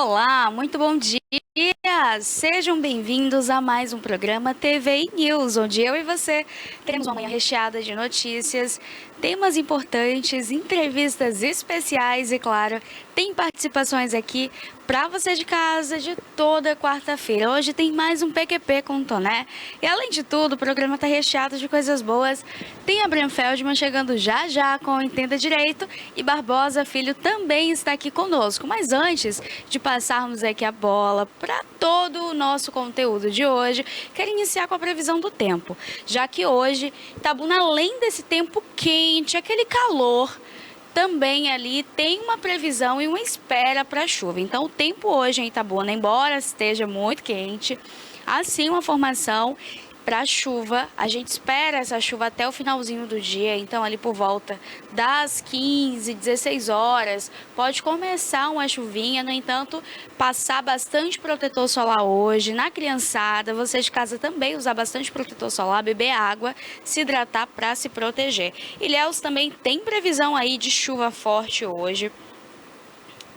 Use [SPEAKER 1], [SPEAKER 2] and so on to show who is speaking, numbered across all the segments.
[SPEAKER 1] Olá, muito bom dia! Sejam bem-vindos a mais um programa TV e News, onde eu e você teremos uma manhã recheada de notícias, temas importantes, entrevistas especiais e, claro, tem participações aqui para você de casa de toda quarta-feira. Hoje tem mais um PQP com o Toné. E, além de tudo, o programa está recheado de coisas boas. Tem a Bran Feldman chegando já já com o Entenda Direito e Barbosa Filho também está aqui conosco. Mas antes de passarmos aqui a bola para todo o nosso conteúdo de hoje, quero iniciar com a previsão do tempo, já que hoje Itabuna, além desse tempo quente, aquele calor, também ali tem uma previsão e uma espera para chuva. Então, o tempo hoje em Itabuna, embora esteja muito quente, há sim uma formação para chuva. A gente espera essa chuva até o finalzinho do dia, então ali por volta das 15, 16 horas, pode começar uma chuvinha. No entanto, passar bastante protetor solar hoje na criançada, você de casa também usar bastante protetor solar, beber água, se hidratar para se proteger. Ilhéus também tem previsão aí de chuva forte hoje.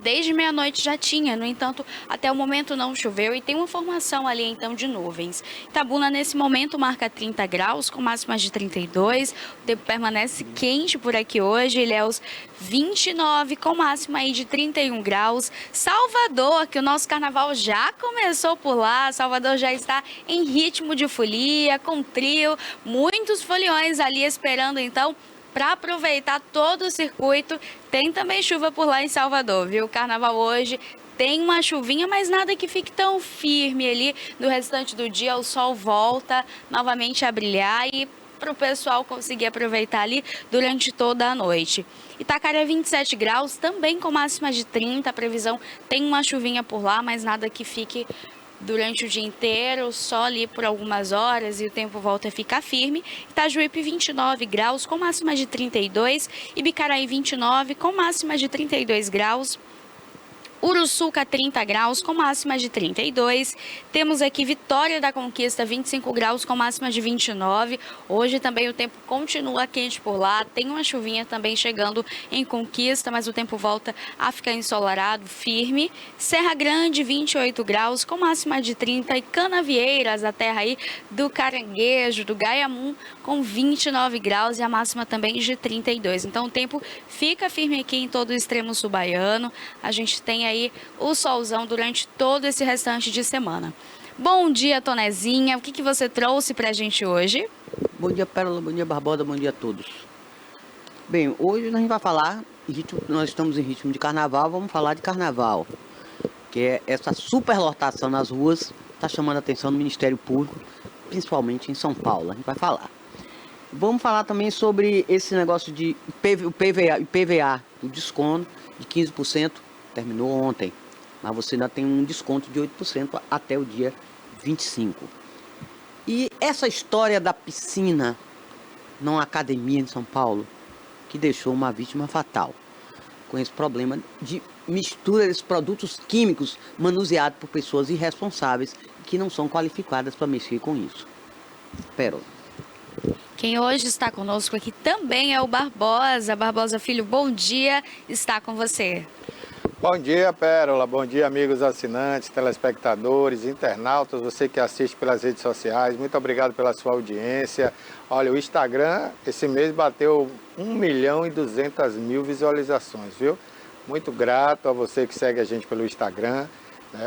[SPEAKER 1] Desde meia-noite já tinha, no entanto, até o momento não choveu e tem uma formação ali então de nuvens. Itabuna nesse momento marca 30 graus, com máximas de 32. O tempo permanece quente por aqui hoje. Ilhéus 29, com máxima aí de 31 graus. Salvador, que o nosso carnaval já começou por lá. Salvador já está em ritmo de folia, com trio, muitos foliões ali esperando então para aproveitar todo o circuito. Tem também chuva por lá em Salvador, viu? O carnaval hoje tem uma chuvinha, mas nada que fique tão firme ali. No restante do dia, o sol volta novamente a brilhar e para o pessoal conseguir aproveitar ali durante toda a noite. Itacaré 27 graus, também com máxima de 30. A previsão tem uma chuvinha por lá, mas nada que fique durante o dia inteiro, só ali por algumas horas e o tempo volta a ficar firme. Itajuípe 29 graus, com máxima de 32. Ibicaraí 29, com máxima de 32 graus. Uruçuca 30 graus, com máxima de 32. Temos aqui Vitória da Conquista 25 graus, com máxima de 29. Hoje também o tempo continua quente por lá. Tem uma chuvinha também chegando em Conquista, mas o tempo volta a ficar ensolarado, firme. Serra Grande 28 graus, com máxima de 30. E Canavieiras, a terra aí do Caranguejo, do Gaiamum, com 29 graus e a máxima também de 32. Então o tempo fica firme aqui em todo o extremo sul baiano. A gente tem aí o solzão durante todo esse restante de semana. Bom dia, Tonezinha. O que você trouxe pra gente hoje?
[SPEAKER 2] Bom dia, Pérola. Bom dia, Barbosa. Bom dia a todos. Bem, hoje a gente vai falar, nós estamos em ritmo de carnaval, vamos falar de carnaval. Que é essa superlotação nas ruas, está chamando a atenção do Ministério Público, principalmente em São Paulo. A gente vai falar. Vamos falar também sobre esse negócio de IPVA, o desconto de 15%. Terminou ontem, mas você ainda tem um desconto de 8% até o dia 25. E essa história da piscina numa academia em São Paulo, que deixou uma vítima fatal, com esse problema de mistura desses produtos químicos manuseados por pessoas irresponsáveis que não são qualificadas para mexer com isso. Pérola.
[SPEAKER 1] Quem hoje está conosco aqui também é o Barbosa. Barbosa Filho, bom dia, está com você.
[SPEAKER 3] Bom dia, Pérola. Bom dia, amigos assinantes, telespectadores, internautas, você que assiste pelas redes sociais. Muito obrigado pela sua audiência. Olha, o Instagram esse mês bateu 1.200.000 visualizações, viu? Muito grato a você que segue a gente pelo Instagram.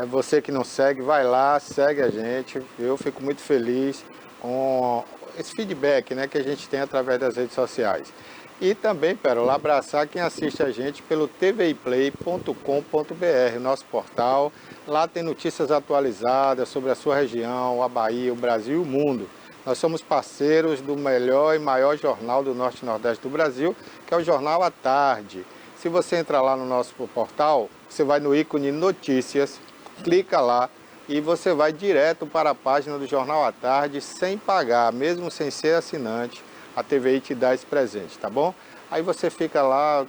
[SPEAKER 3] Você que não segue, vai lá, segue a gente. Eu fico muito feliz com esse feedback, que a gente tem através das redes sociais. E também, Pérola, abraçar quem assiste a gente pelo tviplay.com.br, nosso portal. Lá tem notícias atualizadas sobre a sua região, a Bahia, o Brasil e o mundo. Nós somos parceiros do melhor e maior jornal do Norte e Nordeste do Brasil, que é o Jornal à Tarde. Se você entrar lá no nosso portal, você vai no ícone Notícias, clica lá e você vai direto para a página do Jornal à Tarde sem pagar, mesmo sem ser assinante. A TVI te dá esse presente, tá bom? Aí você fica lá,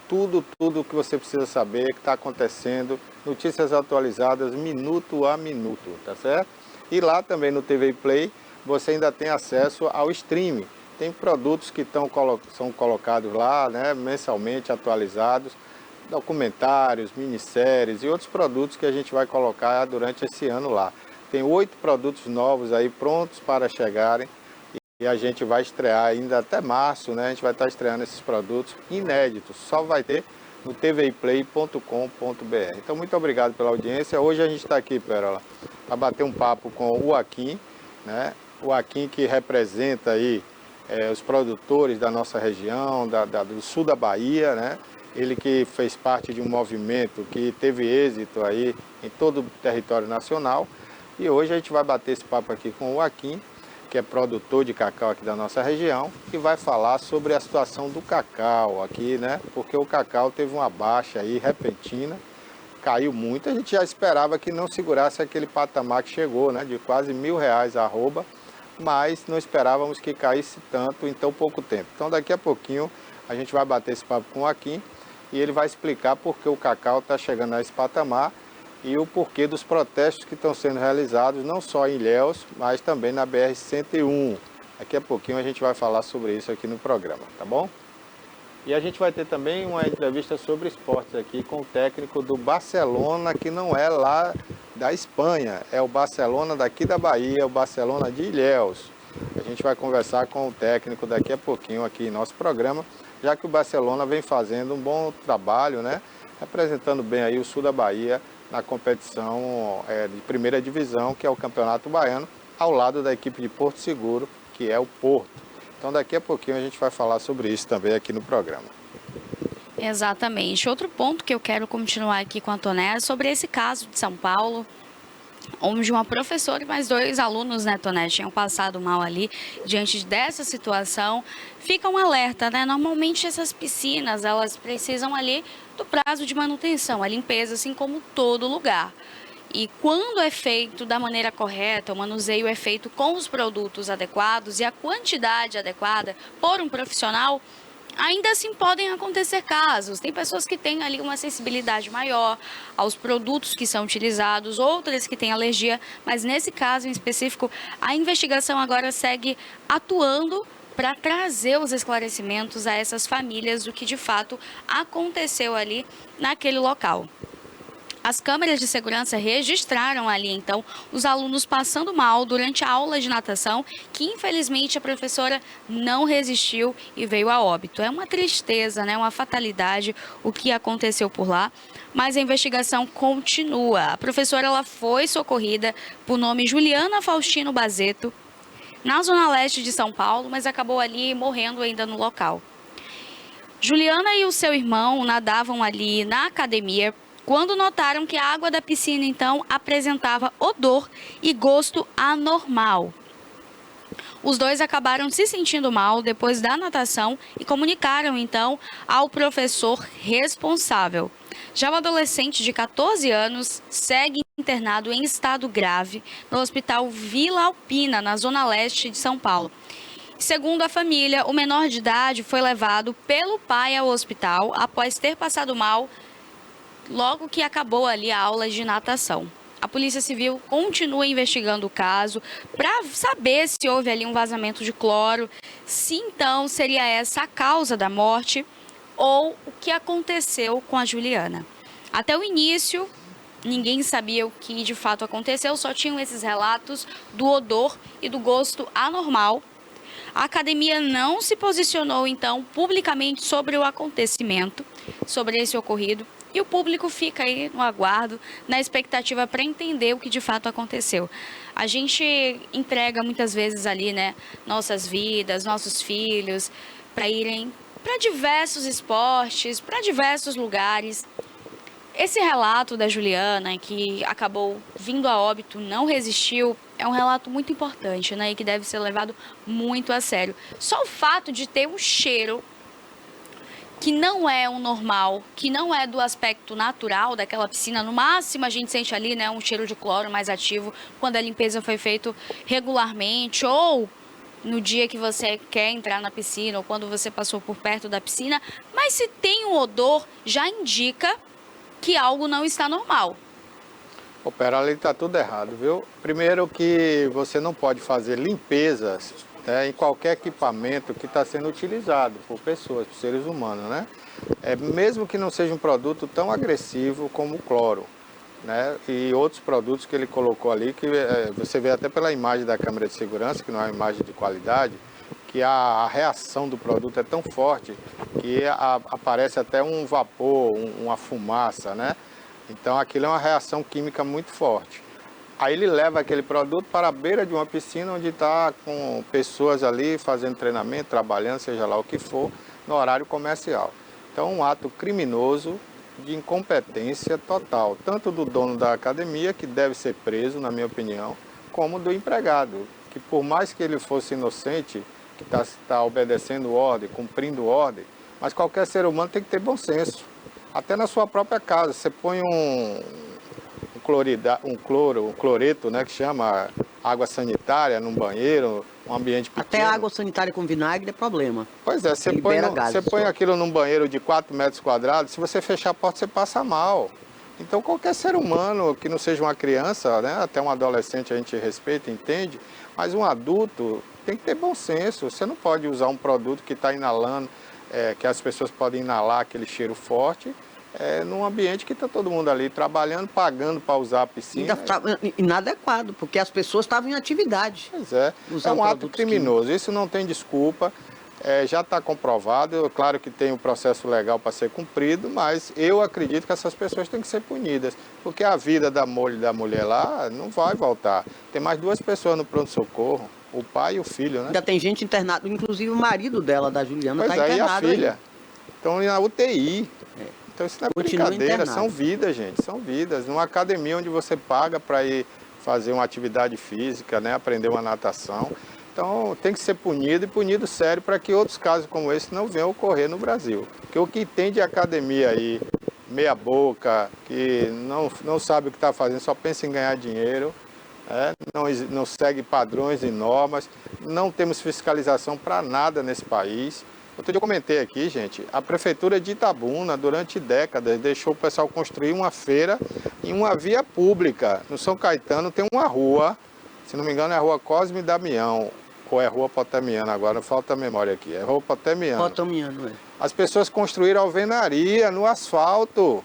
[SPEAKER 3] tudo que você precisa saber, que está acontecendo, notícias atualizadas minuto a minuto, tá certo? E lá também no TV Play, você ainda tem acesso ao streaming. Tem produtos que são colocados lá, mensalmente atualizados, documentários, minisséries e outros produtos que a gente vai colocar durante esse ano lá. Tem 8 produtos novos aí prontos para chegarem e a gente vai estrear ainda até março, né? A gente vai estar estreando esses produtos inéditos, só vai ter no tviplay.com.br. Então, muito obrigado pela audiência. Hoje a gente está aqui, Pérola, para bater um papo com o Joaquim, né? O Joaquim que representa aí os produtores da nossa região, do sul da Bahia, né? Ele que fez parte de um movimento que teve êxito aí em todo o território nacional. E hoje a gente vai bater esse papo aqui com o Joaquim, que é produtor de cacau aqui da nossa região, e vai falar sobre a situação do cacau aqui, né? Porque o cacau teve uma baixa aí repentina, caiu muito. A gente já esperava que não segurasse aquele patamar que chegou, né? De quase R$1.000 a arroba, mas não esperávamos que caísse tanto em tão pouco tempo. Então daqui a pouquinho a gente vai bater esse papo com o Joaquim e ele vai explicar por que o cacau está chegando a esse patamar e o porquê dos protestos que estão sendo realizados, não só em Ilhéus, mas também na BR-101. Daqui a pouquinho a gente vai falar sobre isso aqui no programa, tá bom? E a gente vai ter também uma entrevista sobre esportes aqui com o técnico do Barcelona, que não é lá da Espanha, é o Barcelona daqui da Bahia, o Barcelona de Ilhéus. A gente vai conversar com o técnico daqui a pouquinho aqui em nosso programa, já que o Barcelona vem fazendo um bom trabalho, né? Representando bem aí o sul da Bahia, na competição de primeira divisão, que é o Campeonato Baiano, ao lado da equipe de Porto Seguro, que é o Porto. Então daqui a pouquinho a gente vai falar sobre isso também aqui no programa.
[SPEAKER 1] Exatamente. Outro ponto que eu quero continuar aqui com a Toné é sobre esse caso de São Paulo, onde uma professora e mais 2 alunos, né, Toné, tinham passado mal ali. Diante dessa situação, fica um alerta, né? Normalmente essas piscinas, elas precisam ali do prazo de manutenção, a limpeza, assim como todo lugar. E quando é feito da maneira correta, o manuseio é feito com os produtos adequados e a quantidade adequada por um profissional, ainda assim podem acontecer casos. Tem pessoas que têm ali uma sensibilidade maior aos produtos que são utilizados, outras que têm alergia, mas nesse caso em específico, a investigação agora segue atuando para trazer os esclarecimentos a essas famílias do que de fato aconteceu ali naquele local. As câmeras de segurança registraram ali, então, os alunos passando mal durante a aula de natação, que infelizmente a professora não resistiu e veio a óbito. É uma tristeza, né? Uma fatalidade o que aconteceu por lá, mas a investigação continua. A professora ela foi socorrida por nome Juliana Faustino Bazeto, na zona leste de São Paulo, mas acabou ali morrendo ainda no local. Juliana e o seu irmão nadavam ali na academia quando notaram que a água da piscina, então, apresentava odor e gosto anormal. Os dois acabaram se sentindo mal depois da natação e comunicaram, então, ao professor responsável. Já o adolescente de 14 anos segue internado em estado grave no Hospital Vila Alpina, na zona leste de São Paulo. Segundo a família, o menor de idade foi levado pelo pai ao hospital após ter passado mal logo que acabou ali a aula de natação. A Polícia Civil continua investigando o caso para saber se houve ali um vazamento de cloro, se então seria essa a causa da morte ou o que aconteceu com a Juliana. Até o início, ninguém sabia o que de fato aconteceu, só tinham esses relatos do odor e do gosto anormal. A academia não se posicionou, então, publicamente sobre o acontecimento, sobre esse ocorrido. E o público fica aí no aguardo, na expectativa para entender o que de fato aconteceu. A gente entrega muitas vezes ali, né, nossas vidas, nossos filhos, para irem para diversos esportes, para diversos lugares. Esse relato da Juliana, que acabou vindo a óbito, não resistiu, é um relato muito importante, né, e que deve ser levado muito a sério. Só o fato de ter um cheiro que não é o normal, que não é do aspecto natural daquela piscina. No máximo a gente sente ali, né, um cheiro de cloro mais ativo quando a limpeza foi feita regularmente ou no dia que você quer entrar na piscina ou quando você passou por perto da piscina. Mas se tem um odor, já indica que algo não está normal.
[SPEAKER 3] Pera, ali está tudo errado, viu? Primeiro que você não pode fazer limpezas né, em qualquer equipamento que está sendo utilizado por pessoas, por seres humanos, né? Mesmo que não seja um produto tão agressivo como o cloro, né? E outros produtos que ele colocou ali, que você vê até pela imagem da câmera de segurança, que não é uma imagem de qualidade, que a reação do produto é tão forte que aparece até um vapor, uma fumaça, né? Então aquilo é uma reação química muito forte. Aí ele leva aquele produto para a beira de uma piscina onde está com pessoas ali fazendo treinamento, trabalhando, seja lá o que for, no horário comercial. Então um ato criminoso de incompetência total, tanto do dono da academia, que deve ser preso, na minha opinião, como do empregado, que por mais que ele fosse inocente, que está obedecendo ordem, cumprindo ordem, mas qualquer ser humano tem que ter bom senso. Até na sua própria casa, você põe um cloreto, né, que chama água sanitária num banheiro, um ambiente pequeno.
[SPEAKER 2] Até água sanitária com vinagre é problema.
[SPEAKER 3] Pois é, você põe aquilo num banheiro de 4 metros quadrados, se você fechar a porta, você passa mal. Então, qualquer ser humano que não seja uma criança, né, até um adolescente a gente respeita, entende, mas um adulto tem que ter bom senso. Você não pode usar um produto que está inalando, que as pessoas podem inalar aquele cheiro forte, num ambiente que está todo mundo ali trabalhando, pagando para usar a piscina.
[SPEAKER 2] Inadequado, porque as pessoas estavam em atividade.
[SPEAKER 3] Pois é, é um ato criminoso, isso não tem desculpa, já está comprovado, claro que tem um processo legal para ser cumprido, mas eu acredito que essas pessoas têm que ser punidas, porque a vida da mulher lá não vai voltar. Tem mais 2 pessoas no pronto-socorro, o pai e o filho, né?
[SPEAKER 2] Ainda tem gente internada, inclusive o marido dela, da Juliana, está internado.
[SPEAKER 3] E a filha. Estão na UTI. Então isso não é brincadeira,
[SPEAKER 2] internado.
[SPEAKER 3] São vidas, gente, são vidas. Numa academia onde você paga para ir fazer uma atividade física, né, aprender uma natação. Então tem que ser punido, e punido sério, para que outros casos como esse não venham a ocorrer no Brasil. Porque o que tem de academia aí, meia boca, que não sabe o que está fazendo, só pensa em ganhar dinheiro, não segue padrões e normas, não temos fiscalização para nada nesse país. Outro dia eu comentei aqui, gente, a prefeitura de Itabuna, durante décadas, deixou o pessoal construir uma feira em uma via pública. No São Caetano tem uma rua, se não me engano é a rua Cosme Damião, ou é rua Potamiano, agora falta a memória aqui, é rua Potamiano.
[SPEAKER 2] Potamiano,
[SPEAKER 3] As pessoas construíram alvenaria no asfalto.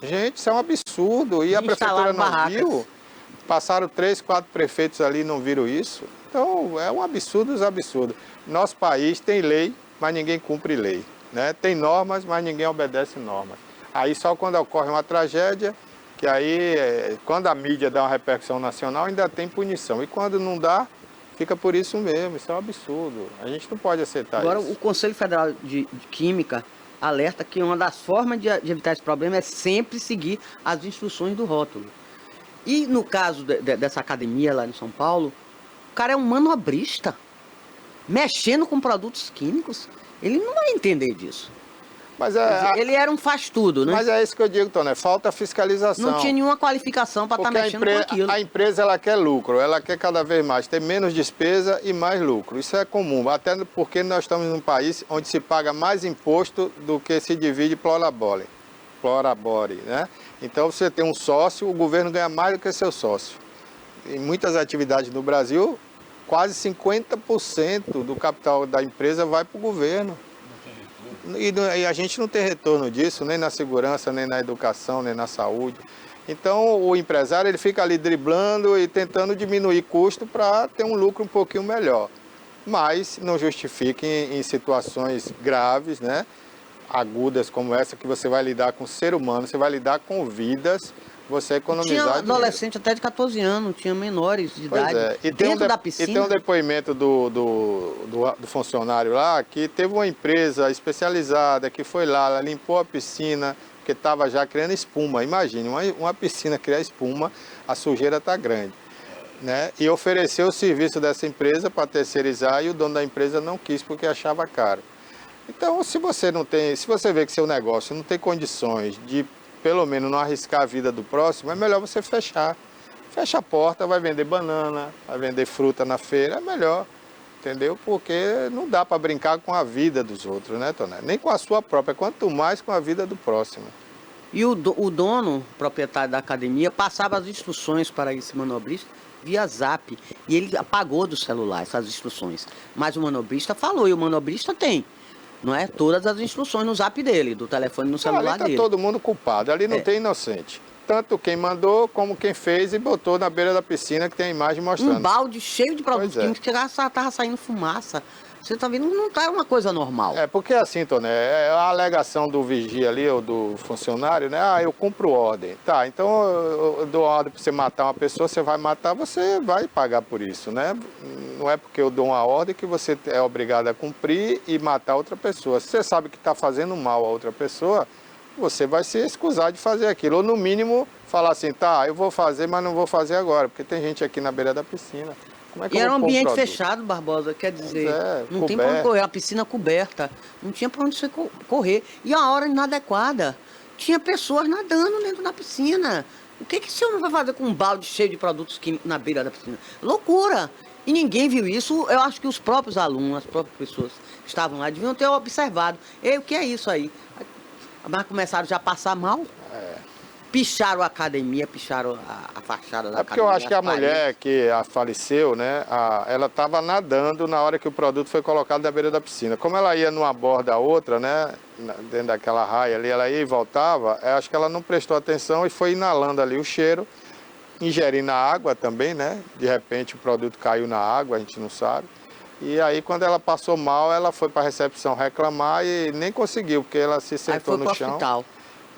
[SPEAKER 3] Gente, isso é um absurdo. E a prefeitura não viu? Passaram 3, 4 prefeitos ali e não viram isso. Então, é um absurdo dos absurdos. Nosso país tem lei, mas ninguém cumpre lei, né? Tem normas, mas ninguém obedece normas. Aí só quando ocorre uma tragédia, que aí, quando a mídia dá uma repercussão nacional, ainda tem punição. E quando não dá, fica por isso mesmo. Isso é um absurdo. A gente não pode aceitar isso.
[SPEAKER 2] Agora, o Conselho Federal de Química alerta que uma das formas de evitar esse problema é sempre seguir as instruções do rótulo. E no caso dessa academia lá em São Paulo, o cara é um manobrista, mexendo com produtos químicos. Ele não vai entender disso.
[SPEAKER 3] Mas
[SPEAKER 2] ele era um faz-tudo, né?
[SPEAKER 3] Mas é isso que eu digo, Tony, falta fiscalização.
[SPEAKER 2] Não tinha nenhuma qualificação para estar mexendo com aquilo.
[SPEAKER 3] A empresa, ela quer lucro, ela quer cada vez mais ter menos despesa e mais lucro. Isso é comum, até porque nós estamos num país onde se paga mais imposto do que se divide plorabore, né? Então, você tem um sócio, o governo ganha mais do que seu sócio. Em muitas atividades no Brasil, quase 50% do capital da empresa vai para o governo. E a gente não tem retorno disso, nem na segurança, nem na educação, nem na saúde. Então, o empresário ele fica ali driblando e tentando diminuir custo para ter um lucro um pouquinho melhor. Mas não justifica em situações graves, né? Agudas como essa, que você vai lidar com ser humano, você vai lidar com vidas, você economizar
[SPEAKER 2] dinheiro. Tinha adolescente até de 14 anos, tinha menores de idade, dentro da piscina.
[SPEAKER 3] E tem um depoimento do funcionário lá, que teve uma empresa especializada que foi lá, ela limpou a piscina, que estava já criando espuma. Imagine, uma piscina criar espuma, a sujeira está grande, né? E ofereceu o serviço dessa empresa para terceirizar, e o dono da empresa não quis porque achava caro. Então, se você vê que seu negócio não tem condições de, pelo menos, não arriscar a vida do próximo, é melhor você fechar. Fecha a porta, vai vender banana, vai vender fruta na feira, é melhor, entendeu? Porque não dá para brincar com a vida dos outros, né, Toné? Nem com a sua própria, quanto mais com a vida do próximo.
[SPEAKER 2] E o dono, o proprietário da academia, passava as instruções para esse manobrista via zap. E ele apagou do celular essas instruções. Mas o manobrista falou, e o manobrista tem, não é? Todas as instruções no zap dele, do telefone no celular
[SPEAKER 3] ali
[SPEAKER 2] dele.
[SPEAKER 3] todo mundo culpado, ali não tem inocente. Tanto quem mandou, como quem fez e botou na beira da piscina, que tem a imagem mostrando.
[SPEAKER 2] Um balde cheio de produtos químicos que já estava saindo fumaça. Você está vendo, não está uma coisa normal.
[SPEAKER 3] Porque assim, Toné, a alegação do vigia ali, ou do funcionário, né? Eu cumpro ordem. Tá, então eu dou ordem para você matar uma pessoa, você vai matar, você vai pagar por isso, né? Não é porque eu dou uma ordem que você é obrigado a cumprir e matar outra pessoa. Se você sabe que está fazendo mal a outra pessoa, você vai se excusar de fazer aquilo. Ou no mínimo, falar assim, tá, eu vou fazer, mas não vou fazer agora, porque tem gente aqui na beira da piscina. Como é que
[SPEAKER 2] E era um ambiente
[SPEAKER 3] produto?
[SPEAKER 2] fechado, Barbosa, quer dizer, não
[SPEAKER 3] coberto.
[SPEAKER 2] tem para onde correr, a piscina coberta, não tinha para onde você correr. E a hora inadequada, tinha pessoas nadando dentro da piscina. O que esse homem vai fazer com um balde cheio de produtos químicos na beira da piscina? Loucura! E ninguém viu isso, eu acho que os próprios alunos, as próprias pessoas que estavam lá, deviam ter observado. Ei, o que é isso aí? Mas começaram já a passar mal. Picharam a academia, picharam a fachada da academia.
[SPEAKER 3] Porque eu acho que a mulher que faleceu, né, ela estava nadando na hora que o produto foi colocado na beira da piscina. Como ela ia numa borda a outra, né, dentro daquela raia ali, ela ia e voltava, eu acho que ela não prestou atenção e foi inalando ali o cheiro, ingerindo a água também, né? De repente o produto caiu na água, a gente não sabe. E aí quando ela passou mal, ela foi para a recepção reclamar e nem conseguiu, porque ela se sentou no chão.
[SPEAKER 2] Hospital.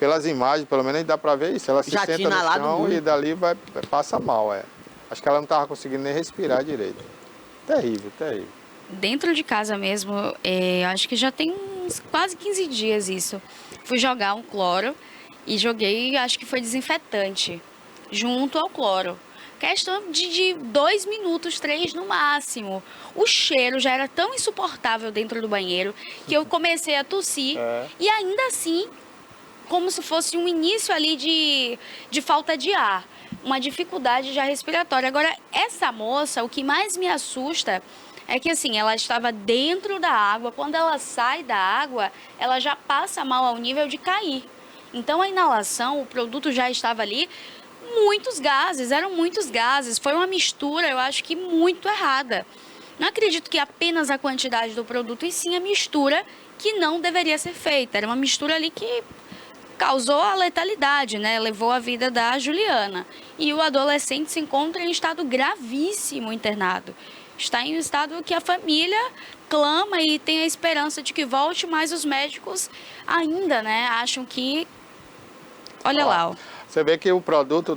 [SPEAKER 3] Pelas imagens, pelo menos dá para ver isso. Ela se senta no chão e dali passa mal. Acho que ela não estava conseguindo nem respirar direito. Terrível, terrível.
[SPEAKER 1] Dentro de casa mesmo, acho que já tem uns quase 15 dias isso. Fui jogar um cloro e joguei, acho que foi desinfetante, junto ao cloro. Questão de 2 minutos, 3 no máximo. O cheiro já era tão insuportável dentro do banheiro que eu comecei a tossir. E ainda assim, como se fosse um início ali de falta de ar, uma dificuldade já respiratória. Agora, essa moça, o que mais me assusta é que, assim, ela estava dentro da água, quando ela sai da água, ela já passa mal ao nível de cair. Então, a inalação, o produto já estava ali, eram muitos gases, foi uma mistura, eu acho que muito errada. Não acredito que apenas a quantidade do produto, e sim a mistura que não deveria ser feita. Era uma mistura ali que causou a letalidade, né? Levou a vida da Juliana. E o adolescente se encontra em estado gravíssimo internado. Está em um estado que a família clama e tem a esperança de que volte, mas os médicos ainda, né, acham que... Olha lá, ó.
[SPEAKER 3] Você vê que o produto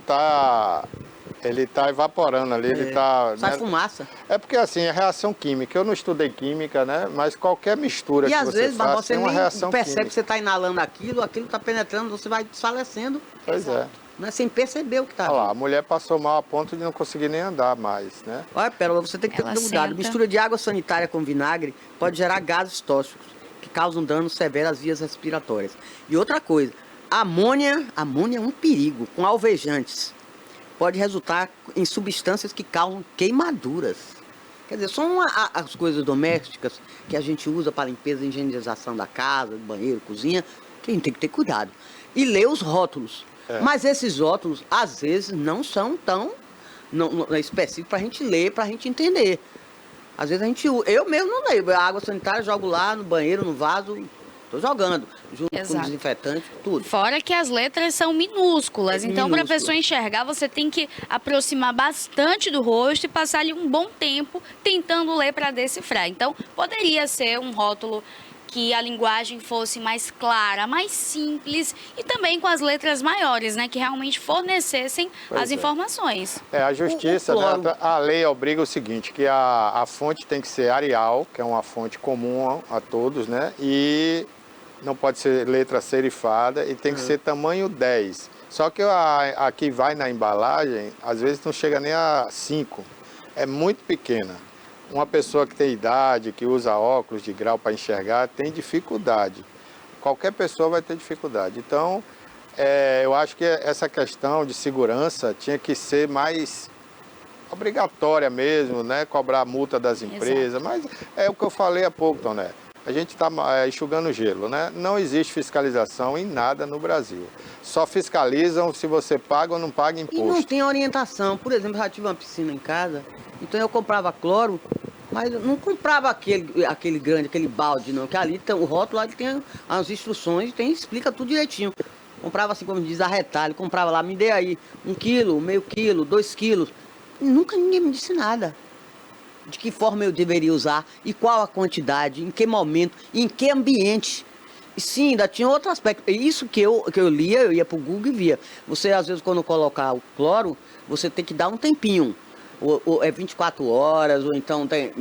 [SPEAKER 3] ele está evaporando ali, ele está...
[SPEAKER 2] Sai fumaça.
[SPEAKER 3] É porque assim, é reação química. Eu não estudei química, né? Mas qualquer mistura que você faz... E às vezes,
[SPEAKER 2] tem
[SPEAKER 3] uma reação
[SPEAKER 2] percebe
[SPEAKER 3] química.
[SPEAKER 2] que você está inalando aquilo está penetrando, você vai desfalecendo.
[SPEAKER 3] Pois é.
[SPEAKER 2] Né? Sem perceber o que está.
[SPEAKER 3] Olha lá, a mulher passou mal a ponto de não conseguir nem andar mais, né?
[SPEAKER 2] Olha, Pérola, você tem que ter cuidado. Mistura de água sanitária com vinagre pode gerar gases tóxicos que causam danos severos às vias respiratórias. E outra coisa, amônia é um perigo, com alvejantes. Pode resultar em substâncias que causam queimaduras. Quer dizer, são as coisas domésticas que a gente usa para limpeza e higienização da casa, do banheiro, cozinha, que a gente tem que ter cuidado. E ler os rótulos. Mas esses rótulos, às vezes, não são tão específicos para a gente ler, para a gente entender. Às vezes eu mesmo não leio. A água sanitária jogo lá no banheiro, no vaso... Estou jogando, junto com desinfetante, tudo.
[SPEAKER 1] Fora que as letras são minúsculas, então para a pessoa enxergar, você tem que aproximar bastante do rosto e passar ali um bom tempo tentando ler para decifrar. Então, poderia ser um rótulo que a linguagem fosse mais clara, mais simples e também com as letras maiores, né, que realmente fornecessem as informações.
[SPEAKER 3] A justiça, né, a lei obriga o seguinte, que a fonte tem que ser Arial, que é uma fonte comum a todos, né, e não pode ser letra serifada e tem que ser tamanho 10. Só que a que vai na embalagem, às vezes não chega nem a 5, é muito pequena. Uma pessoa que tem idade, que usa óculos de grau para enxergar, tem dificuldade. Qualquer pessoa vai ter dificuldade. Então, eu acho que essa questão de segurança tinha que ser mais obrigatória mesmo, né? Cobrar a multa das empresas. Mas é o que eu falei há pouco, Toné. a gente está enxugando gelo, né? Não existe fiscalização em nada no Brasil. Só fiscalizam se você paga ou não paga imposto.
[SPEAKER 2] E não tem orientação. Por exemplo, eu já tive uma piscina em casa, então eu comprava cloro, mas eu não comprava aquele grande, aquele balde, não. Que ali tem o rótulo, lá tem as instruções, explica tudo direitinho. Comprava assim, como diz, a retalho, comprava lá, me dê aí 1 quilo, meio quilo, 2 quilos. E nunca ninguém me disse nada. De que forma eu deveria usar, e qual a quantidade, em que momento, em que ambiente. E sim, ainda tinha outro aspecto. Isso que eu lia, eu ia para o Google e via. Você, às vezes, quando colocar o cloro, você tem que dar um tempinho. Ou é 24 horas, ou então tem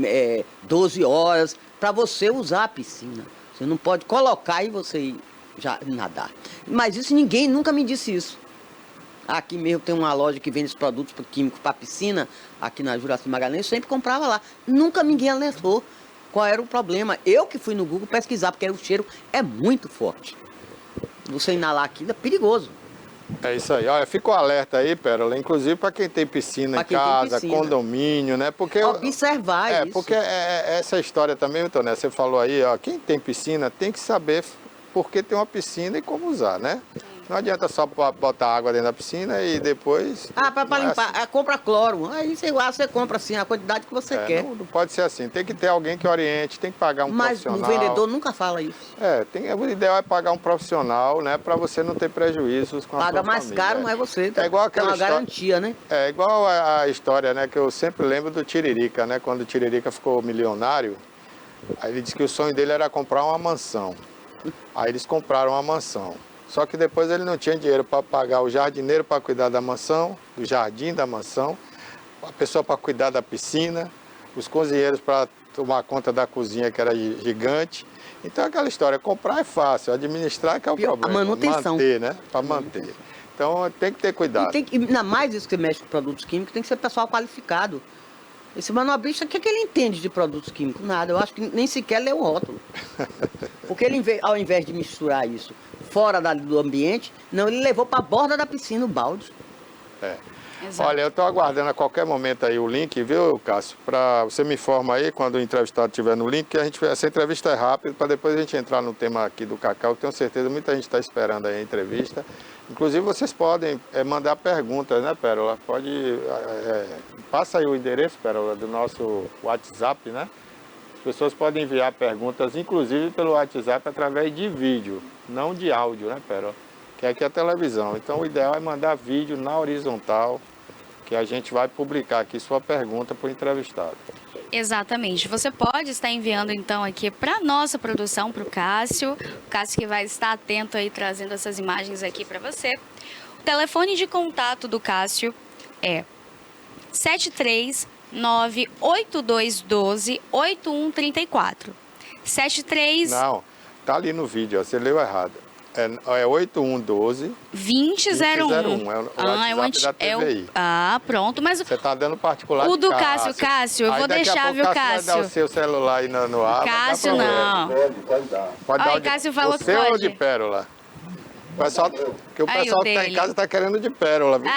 [SPEAKER 2] 12 horas, para você usar a piscina. Você não pode colocar e você ir já nadar. Mas isso ninguém nunca me disse isso. Aqui mesmo tem uma loja que vende os produtos químicos para piscina, aqui na Juraci Magalhães, eu sempre comprava lá. Nunca ninguém alertou qual era o problema. Eu que fui no Google pesquisar, porque o cheiro é muito forte. Você inalar aquilo é perigoso.
[SPEAKER 3] É isso aí. Olha, fica o alerta aí, Pérola, inclusive para quem tem piscina em casa, condomínio, né? Porque
[SPEAKER 2] observar isso.
[SPEAKER 3] Porque essa história também, Toné, você falou aí, ó, quem tem piscina tem que saber por que tem uma piscina e como usar, né? Não adianta só botar água dentro da piscina e depois...
[SPEAKER 2] para limpar, assim. Compra cloro. Aí você compra assim, a quantidade que você quer.
[SPEAKER 3] Não pode ser assim. Tem que ter alguém que oriente, tem que pagar um profissional.
[SPEAKER 2] Mas o vendedor nunca fala isso.
[SPEAKER 3] O ideal é pagar um profissional, né? Para você não ter prejuízos com a sua família.
[SPEAKER 2] Paga mais caro, não é você.
[SPEAKER 3] É igual aquela
[SPEAKER 2] uma garantia, né?
[SPEAKER 3] É igual a história, né? Que eu sempre lembro do Tiririca, né? Quando o Tiririca ficou milionário, aí ele disse que o sonho dele era comprar uma mansão. Aí eles compraram uma mansão. Só que depois ele não tinha dinheiro para pagar o jardineiro para cuidar da mansão, do jardim da mansão, a pessoa para cuidar da piscina, os cozinheiros para tomar conta da cozinha, que era gigante. Então aquela história, comprar é fácil, administrar que é o problema.
[SPEAKER 2] A manutenção.
[SPEAKER 3] Manter, né? Para manter. Então tem que ter cuidado.
[SPEAKER 2] Ainda mais isso que mexe com produtos químicos, tem que ser pessoal qualificado. Esse manobrista, o que ele entende de produtos químicos? Nada, eu acho que nem sequer lê o rótulo. Porque ele, ao invés de misturar isso fora do ambiente, não, ele levou para a borda da piscina o balde.
[SPEAKER 3] Olha, eu estou aguardando a qualquer momento aí o link, viu, Cássio? Você me informa aí quando o entrevistado estiver no link, que essa entrevista é rápida, para depois a gente entrar no tema aqui do cacau, que tenho certeza muita gente está esperando aí a entrevista. Inclusive vocês podem mandar perguntas, né, Pérola? Passa aí o endereço, Pérola, do nosso WhatsApp, né? As pessoas podem enviar perguntas, inclusive pelo WhatsApp, através de vídeo, não de áudio, né, Pérola? Que aqui é a televisão. Então o ideal é mandar vídeo na horizontal, que a gente vai publicar aqui sua pergunta para o entrevistado.
[SPEAKER 1] Exatamente. Você pode estar enviando, então, aqui para a nossa produção, para o Cássio que vai estar atento aí, trazendo essas imagens aqui para você. O telefone de contato do Cássio é 739-8212-8134. 73...
[SPEAKER 3] Não, tá ali no vídeo, ó, você leu errado. É 8112
[SPEAKER 1] 2001.
[SPEAKER 3] É o WhatsApp da TVI.
[SPEAKER 1] Pronto, mas
[SPEAKER 3] você tá dando particular.
[SPEAKER 1] O do Cássio, eu vou deixar, viu, Cássio?
[SPEAKER 3] Vai dar o seu celular aí no ar.
[SPEAKER 1] Cássio, não.
[SPEAKER 3] Pode dar.
[SPEAKER 1] Aí, Cássio falou que
[SPEAKER 3] pode. O seu ou de
[SPEAKER 1] pode?
[SPEAKER 3] Pérola? O pessoal que está em casa está querendo de Pérola, viu?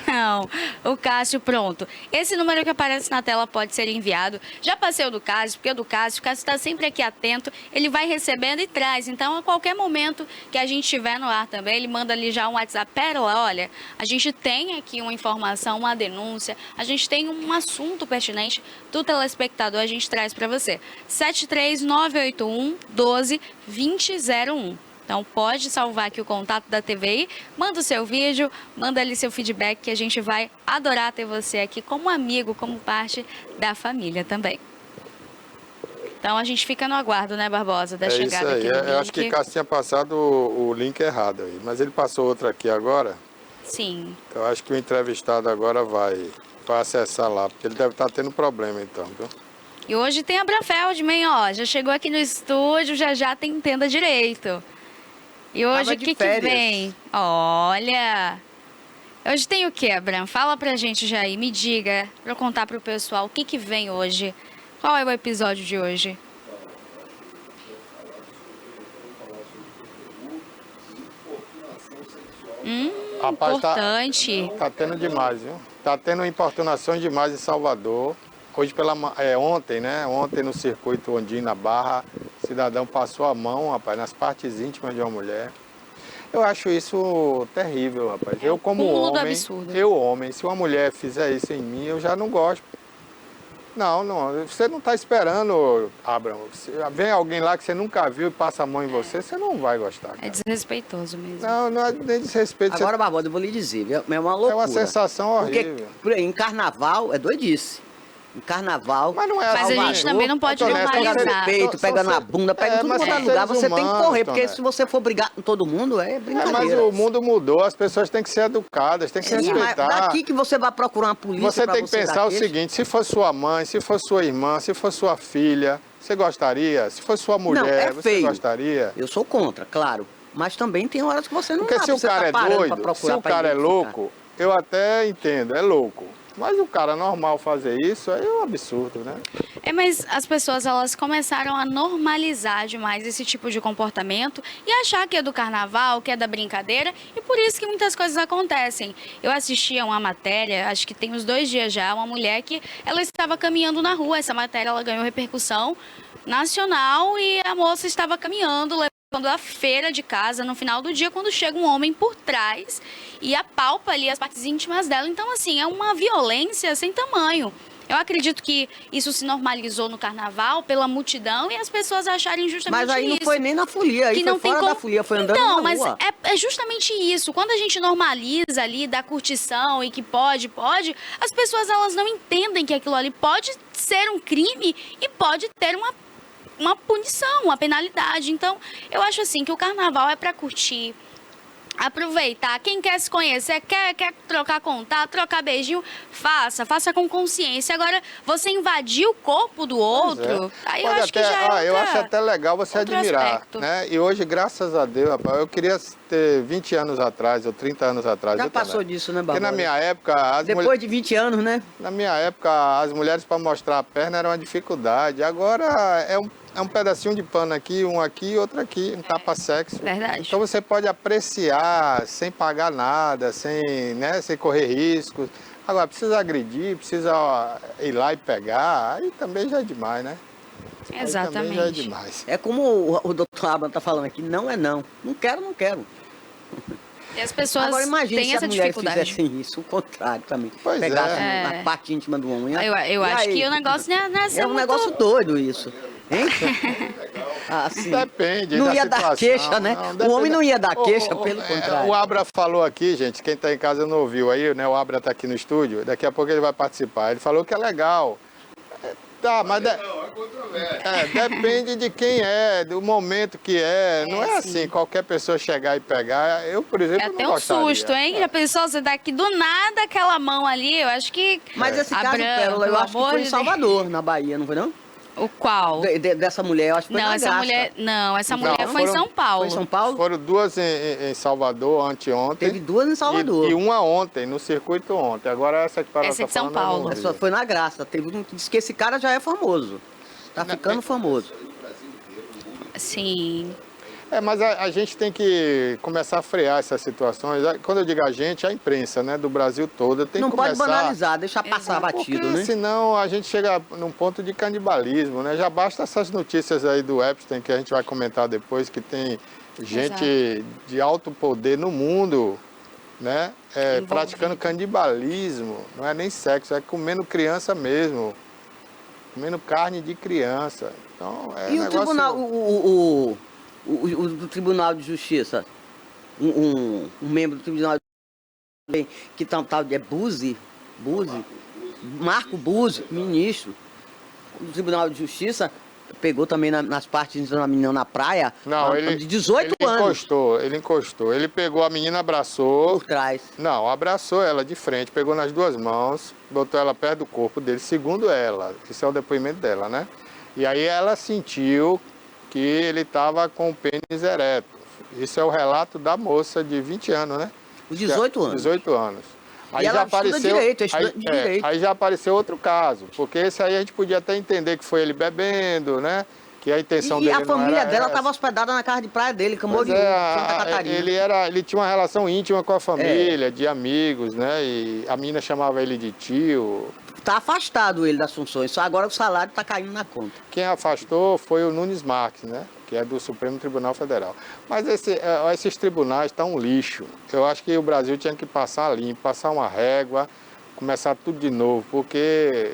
[SPEAKER 1] Não, o Cássio, pronto. Esse número que aparece na tela pode ser enviado. Já passei o do Cássio, porque o Cássio está sempre aqui atento, ele vai recebendo e traz. Então, a qualquer momento que a gente estiver no ar também, ele manda ali já um WhatsApp. Pérola, olha, a gente tem aqui uma informação, uma denúncia, a gente tem um assunto pertinente do telespectador, a gente traz para você. 73981-12-2001. Então, pode salvar aqui o contato da TVI, manda o seu vídeo, manda ali seu feedback, que a gente vai adorar ter você aqui como amigo, como parte da família também. Então, a gente fica no aguardo, né, Barbosa, da chegada aqui do link.
[SPEAKER 3] Eu acho que Cássio tinha passado o link errado aí, mas ele passou outro aqui agora.
[SPEAKER 1] Sim.
[SPEAKER 3] Então, acho que o entrevistado agora vai acessar lá, porque ele deve estar tendo problema, então, viu?
[SPEAKER 1] E hoje tem a Brafeld, ó, já chegou aqui no estúdio, já tem Entenda Direito. E hoje o que vem? Olha, hoje tem o que, Abram? Fala pra gente já aí, me diga, pra eu contar pro pessoal o que vem hoje. Qual é o episódio de hoje?
[SPEAKER 3] Rapaz,
[SPEAKER 1] importante.
[SPEAKER 3] Tá tendo demais, viu? Tá tendo importunações demais em Salvador. ontem, né? Ontem no circuito Ondina Barra, o cidadão passou a mão, rapaz, nas partes íntimas de uma mulher. Eu acho isso terrível, rapaz. Eu como
[SPEAKER 1] cúmulo do
[SPEAKER 3] homem,
[SPEAKER 1] absurdo.
[SPEAKER 3] se uma mulher fizer isso em mim, eu já não gosto. Não, você não está esperando, Abraão. Se vem alguém lá que você nunca viu e passa a mão em você, você não vai gostar. Cara.
[SPEAKER 1] É desrespeitoso mesmo.
[SPEAKER 3] Não é nem desrespeito.
[SPEAKER 2] Agora, Barbosa, eu vou lhe dizer, viu? É uma loucura.
[SPEAKER 3] É uma sensação horrível.
[SPEAKER 2] Porque por aí, em carnaval é doidice. Em carnaval...
[SPEAKER 3] Mas não é
[SPEAKER 1] Mas a
[SPEAKER 3] Salvador,
[SPEAKER 1] gente também não pode
[SPEAKER 3] Antônio,
[SPEAKER 2] Pega
[SPEAKER 1] normalizar.
[SPEAKER 2] no peito, pega na bunda, pega em tudo
[SPEAKER 3] mas
[SPEAKER 2] quanto é
[SPEAKER 3] são
[SPEAKER 2] lugar,
[SPEAKER 3] seres
[SPEAKER 2] você tem que
[SPEAKER 3] humanos,
[SPEAKER 2] correr, porque
[SPEAKER 3] Antônio.
[SPEAKER 2] se você for brigar com todo mundo, é brincadeira.
[SPEAKER 3] Mas o mundo mudou, as pessoas têm que ser educadas, têm que
[SPEAKER 2] Sim, mas
[SPEAKER 3] respeitar.
[SPEAKER 2] daqui que você vai procurar uma polícia
[SPEAKER 3] Você
[SPEAKER 2] pra
[SPEAKER 3] tem que
[SPEAKER 2] você
[SPEAKER 3] pensar
[SPEAKER 2] dar
[SPEAKER 3] o
[SPEAKER 2] queixa.
[SPEAKER 3] seguinte, se for sua mãe, se for sua irmã, se for sua filha, você gostaria? Se for sua mulher,
[SPEAKER 2] Não, é
[SPEAKER 3] você
[SPEAKER 2] feio.
[SPEAKER 3] gostaria?
[SPEAKER 2] Eu sou contra, claro. Mas também tem horas que você não
[SPEAKER 3] Porque
[SPEAKER 2] dá,
[SPEAKER 3] se o
[SPEAKER 2] você
[SPEAKER 3] cara
[SPEAKER 2] tá
[SPEAKER 3] é
[SPEAKER 2] parando pra
[SPEAKER 3] doido, se
[SPEAKER 2] procurar
[SPEAKER 3] o
[SPEAKER 2] pra
[SPEAKER 3] cara é
[SPEAKER 2] identificar.
[SPEAKER 3] louco, eu até entendo, é louco. Mas o cara normal fazer isso aí é um absurdo, né?
[SPEAKER 1] Mas as pessoas elas começaram a normalizar demais esse tipo de comportamento e achar que é do carnaval, que é da brincadeira, e por isso que muitas coisas acontecem. Eu assisti a uma matéria, acho que tem uns 2 dias já, uma mulher que ela estava caminhando na rua. Essa matéria ela ganhou repercussão nacional e a moça estava caminhando, levando a feira de casa no final do dia, quando chega um homem por trás e apalpa ali as partes íntimas dela. Então, assim, é uma violência sem tamanho. Eu acredito que isso se normalizou no carnaval pela multidão e as pessoas acharem justamente isso.
[SPEAKER 2] Mas aí não foi nem na folia, aí
[SPEAKER 1] que
[SPEAKER 2] foi
[SPEAKER 1] não tem
[SPEAKER 2] fora
[SPEAKER 1] como...
[SPEAKER 2] da folia, foi andando
[SPEAKER 1] então,
[SPEAKER 2] na
[SPEAKER 1] mas
[SPEAKER 2] rua.
[SPEAKER 1] é justamente isso. Quando a gente normaliza ali da curtição e que pode, as pessoas elas não entendem que aquilo ali pode ser um crime e pode ter uma punição, uma penalidade. Então, eu acho assim que o carnaval é para curtir, aproveitar. Quem quer se conhecer, quer trocar contato, trocar beijinho, faça com consciência. Agora, você invadir o corpo do outro, aí eu
[SPEAKER 3] Pode
[SPEAKER 1] acho que
[SPEAKER 3] até-
[SPEAKER 1] já é
[SPEAKER 3] eu acho até legal você
[SPEAKER 1] outro
[SPEAKER 3] admirar,
[SPEAKER 1] aspecto.
[SPEAKER 3] né? E hoje, graças a Deus, rapaz, eu queria ter 20 anos atrás ou 30 anos atrás.
[SPEAKER 2] Já
[SPEAKER 3] eu
[SPEAKER 2] passou
[SPEAKER 3] também.
[SPEAKER 2] disso, né,
[SPEAKER 3] Porque
[SPEAKER 2] Barbosa?
[SPEAKER 3] na minha época,
[SPEAKER 2] Depois de 20 anos, né?
[SPEAKER 3] na minha época, as mulheres para mostrar a perna era uma dificuldade. Agora é um pedacinho de pano aqui, um aqui e outro aqui, um tapa-sexo.
[SPEAKER 1] Verdade.
[SPEAKER 3] Então você pode apreciar sem pagar nada, sem correr riscos. Agora, precisa agredir, precisa ir lá e pegar, aí também já é demais, né? Aí também já é
[SPEAKER 1] Exatamente.
[SPEAKER 3] demais.
[SPEAKER 2] É como o doutor Abraham tá falando aqui, não é não. Não quero, não quero.
[SPEAKER 1] E as pessoas
[SPEAKER 2] Agora imagine
[SPEAKER 1] têm
[SPEAKER 2] se as
[SPEAKER 1] essa
[SPEAKER 2] mulheres
[SPEAKER 1] dificuldade.
[SPEAKER 2] fizessem isso, o contrário também.
[SPEAKER 3] Pois é.
[SPEAKER 2] Pegassem
[SPEAKER 1] É.
[SPEAKER 2] a parte íntima do homem.
[SPEAKER 1] Eu
[SPEAKER 2] E
[SPEAKER 1] acho
[SPEAKER 2] aí?
[SPEAKER 1] que o negócio não é ser
[SPEAKER 2] É um
[SPEAKER 1] muito...
[SPEAKER 2] negócio doido isso. Hein? Assim,
[SPEAKER 3] Depende
[SPEAKER 2] não
[SPEAKER 3] da
[SPEAKER 2] ia dar
[SPEAKER 3] situação.
[SPEAKER 2] queixa, né? O homem não ia dar queixa, pelo
[SPEAKER 3] O
[SPEAKER 2] contrário.
[SPEAKER 3] Abra falou aqui, gente, quem está em casa não ouviu aí, né? O Abra está aqui no estúdio, daqui a pouco ele vai participar. Ele falou que é legal. Tá, mas depende de quem é, do momento que é. Não é
[SPEAKER 1] sim.
[SPEAKER 3] assim, qualquer pessoa chegar e pegar. Eu, por exemplo,
[SPEAKER 1] É
[SPEAKER 3] não
[SPEAKER 1] até um
[SPEAKER 3] gostaria.
[SPEAKER 1] susto, hein? Já pensou, você tá aqui do nada, aquela mão ali, eu acho que...
[SPEAKER 2] Mas esse caso,
[SPEAKER 1] Abraham,
[SPEAKER 2] Pérola, eu
[SPEAKER 1] pelo
[SPEAKER 2] acho que
[SPEAKER 1] amor
[SPEAKER 2] foi em
[SPEAKER 1] de
[SPEAKER 2] Salvador, na Bahia, não foi não?
[SPEAKER 1] O qual?
[SPEAKER 2] Dessa mulher, eu acho que foi
[SPEAKER 1] Não,
[SPEAKER 2] na
[SPEAKER 1] essa
[SPEAKER 2] Graça.
[SPEAKER 1] mulher... Não, essa
[SPEAKER 3] Não,
[SPEAKER 1] mulher foi em
[SPEAKER 3] foram-
[SPEAKER 1] São Paulo.
[SPEAKER 2] Foi em São Paulo?
[SPEAKER 3] Foram 2 em Salvador anteontem.
[SPEAKER 2] Teve 2 em Salvador.
[SPEAKER 3] E uma ontem, no circuito ontem. Agora essa que
[SPEAKER 1] Essa é de São Paulo.
[SPEAKER 2] Essa foi na Graça. Teve um que disse que esse cara já é famoso. Tá ficando famoso.
[SPEAKER 1] Sim.
[SPEAKER 3] Mas a gente tem que começar a frear essas situações. Quando eu digo a gente, a imprensa, né, do Brasil todo, tem
[SPEAKER 2] Não
[SPEAKER 3] que
[SPEAKER 2] pode
[SPEAKER 3] começar...
[SPEAKER 2] banalizar, deixar passar
[SPEAKER 3] Porque
[SPEAKER 2] batido, né?
[SPEAKER 3] senão a gente chega num ponto de canibalismo, né? Já basta essas notícias aí do Epstein, que a gente vai comentar depois, que tem gente de alto poder no mundo, né?
[SPEAKER 1] Envolvido.
[SPEAKER 3] Praticando canibalismo, não é nem sexo, é comendo criança mesmo, comendo carne de criança. Então, é
[SPEAKER 2] E o
[SPEAKER 3] negócio...
[SPEAKER 2] tribunal, o Tribunal de Justiça, um membro do Tribunal de Justiça, que tal é Marco Buzzi, ministro do Tribunal de Justiça, pegou também nas partes da menina na praia,
[SPEAKER 3] Não,
[SPEAKER 2] de 18
[SPEAKER 3] ele
[SPEAKER 2] anos,
[SPEAKER 3] ele encostou. Ele pegou a menina, abraçou.
[SPEAKER 2] por trás.
[SPEAKER 3] Não, abraçou ela de frente, pegou nas 2 mãos, botou ela perto do corpo dele, segundo ela. Isso é o depoimento dela, né? E aí ela sentiu que ele estava com o pênis ereto. Isso é o relato da moça de 20 anos, né?
[SPEAKER 2] Os 18 anos.
[SPEAKER 3] 18 anos. Aí
[SPEAKER 2] ela estuda direito, é estudante de direito.
[SPEAKER 3] Aí já apareceu outro caso, porque esse aí a gente podia até entender que foi ele bebendo, né? que a intenção
[SPEAKER 2] E
[SPEAKER 3] dele
[SPEAKER 2] a família dela
[SPEAKER 3] era
[SPEAKER 2] estava hospedada na casa de praia dele, Camboriú,
[SPEAKER 3] Pois
[SPEAKER 2] Santa Catarina.
[SPEAKER 3] ele tinha uma relação íntima com a família, de amigos, né? E a menina chamava ele de tio.
[SPEAKER 2] Está afastado ele das funções, só agora o salário está caindo na conta.
[SPEAKER 3] Quem afastou foi o Nunes Marques, né? Que é do Supremo Tribunal Federal. Mas esses tribunais estão um lixo. Eu acho que o Brasil tinha que passar limpo, passar uma régua, começar tudo de novo, porque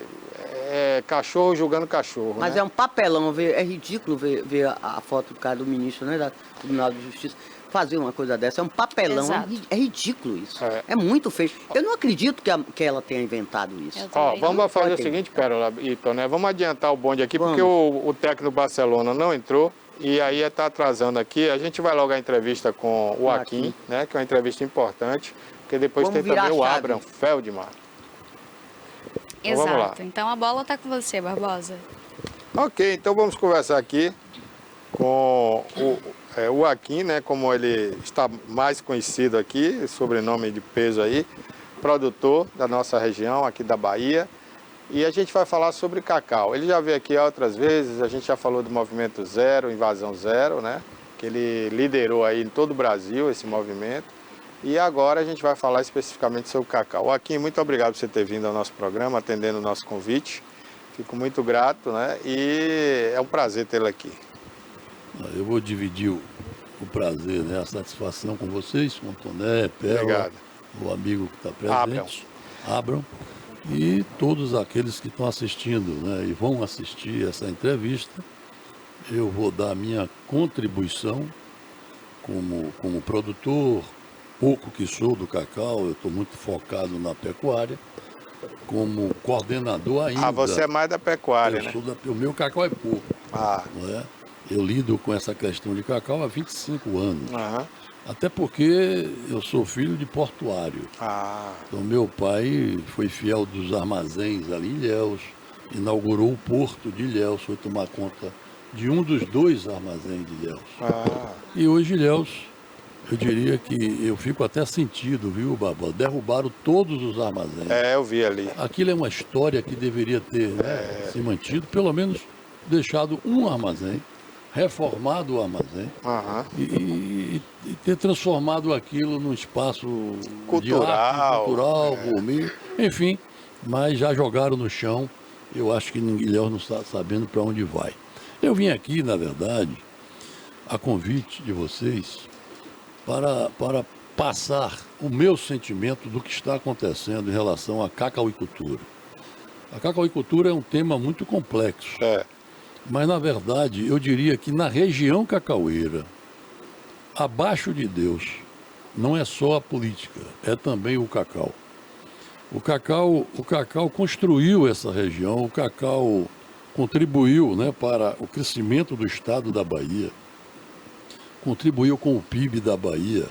[SPEAKER 3] é cachorro julgando cachorro.
[SPEAKER 2] Mas
[SPEAKER 3] né?
[SPEAKER 2] é um papelão, é ridículo ver a foto do cara do ministro, né, do Tribunal de Justiça, fazer uma coisa dessa. É um papelão, é ridículo isso. É muito feio. Eu não acredito que ela tenha inventado isso.
[SPEAKER 3] Ó, vamos fazer o seguinte, Pérola e Toné, vamos adiantar o bonde aqui, porque o técnico do Barcelona não entrou. E aí está atrasando aqui. A gente vai logo à entrevista com o Akin, né? Que é uma entrevista importante, porque depois tem também o Abraham Feldman.
[SPEAKER 1] Exato. Vamos lá. Então a bola está com você, Barbosa.
[SPEAKER 3] Ok, então vamos conversar aqui com o Akin, né? Como ele está mais conhecido aqui, sobrenome de peso aí, produtor da nossa região, aqui da Bahia. E a gente vai falar sobre cacau. Ele já veio aqui outras vezes, a gente já falou do Movimento Zero, Invasão Zero, né? Que ele liderou aí em todo o Brasil esse movimento. E agora a gente vai falar especificamente sobre o cacau. Akin, muito obrigado por você ter vindo ao nosso programa, atendendo o nosso convite. Fico muito grato, né? E é um prazer tê-lo aqui.
[SPEAKER 4] Eu vou dividir o prazer, né? A satisfação com vocês, com o Toné, Pérola, o amigo que está presente, Abraham. E todos aqueles que estão assistindo, né, e vão assistir essa entrevista. Eu vou dar a minha contribuição como produtor, pouco que sou do cacau, eu estou muito focado na pecuária, como coordenador ainda.
[SPEAKER 3] Ah, você é mais da pecuária, né?
[SPEAKER 4] O meu cacau é pouco. Não é? Eu lido com essa questão de cacau há 25 anos. Até porque eu sou filho de portuário. Então, meu pai foi fiel dos armazéns ali em Ilhéus, inaugurou o porto de Ilhéus, foi tomar conta de um dos 2 armazéns de Ilhéus. E hoje Ilhéus, eu diria que eu fico até sentido, viu, Barbosa? Derrubaram todos os armazéns.
[SPEAKER 3] Eu vi ali.
[SPEAKER 4] Aquilo é uma história que deveria ter se mantido, pelo menos deixado um armazém, reformado o armazém e ter transformado aquilo num espaço
[SPEAKER 3] cultural,
[SPEAKER 4] de arte, cultural, gourmet, enfim, mas já jogaram no chão. Eu acho que Ilhéus não está sabendo para onde vai. Eu vim aqui, na verdade, a convite de vocês, para passar o meu sentimento do que está acontecendo em relação à cacauicultura. A cacauicultura é um tema muito complexo. Mas, na verdade, eu diria que na região cacaueira, abaixo de Deus, não é só a política, é também o cacau. O cacau construiu essa região, o cacau contribuiu, né, para o crescimento do estado da Bahia, contribuiu com o PIB da Bahia,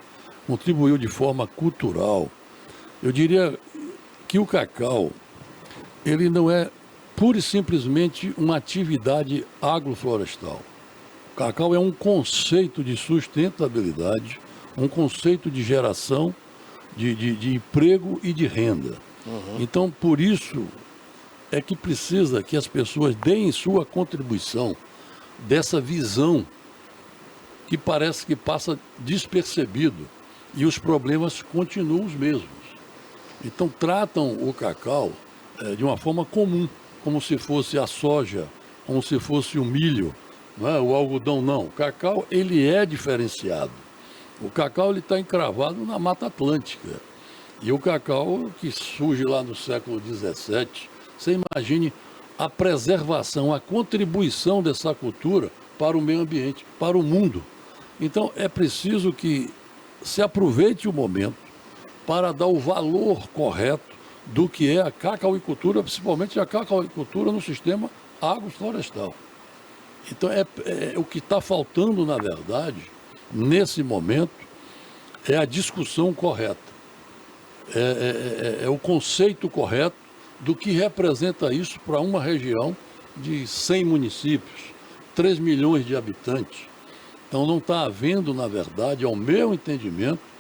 [SPEAKER 4] contribuiu de forma cultural. Eu diria que o cacau, ele não é pura e simplesmente uma atividade agroflorestal. O cacau é um conceito de sustentabilidade, um conceito de geração de emprego e de renda. Então, por isso é que precisa que as pessoas deem sua contribuição dessa visão que parece que passa despercebido e os problemas continuam os mesmos. Então, tratam o cacau de uma forma comum, como se fosse a soja, como se fosse o milho, não é? O algodão não. O cacau, ele é diferenciado. O cacau, ele está encravado na Mata Atlântica. E o cacau, que surge lá no século XVII, você imagine a preservação, a contribuição dessa cultura para o meio ambiente, para o mundo. Então, é preciso que se aproveite o momento para dar o valor correto do que é a cacauicultura, principalmente a cacauicultura no sistema agroflorestal. Então, o que está faltando, na verdade, nesse momento, é a discussão correta. É o conceito correto do que representa isso para uma região de 100 municípios, 3 milhões de habitantes. Então, não está havendo, na verdade, ao meu entendimento,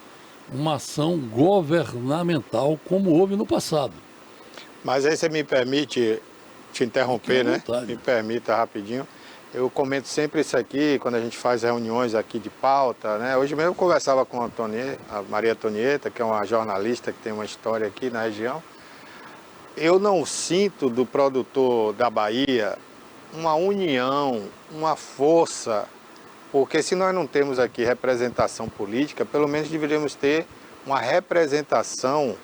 [SPEAKER 4] uma ação governamental como houve no passado.
[SPEAKER 3] Mas aí você me permite te interromper, né? Me permita rapidinho. Eu comento sempre isso aqui, quando a gente faz reuniões aqui de pauta, né? Hoje mesmo eu conversava com a Maria Antonieta, que é uma jornalista que tem uma história aqui na região. Eu não sinto do produtor da Bahia uma união, uma força, porque se nós não temos aqui representação política, pelo menos deveríamos ter uma representação,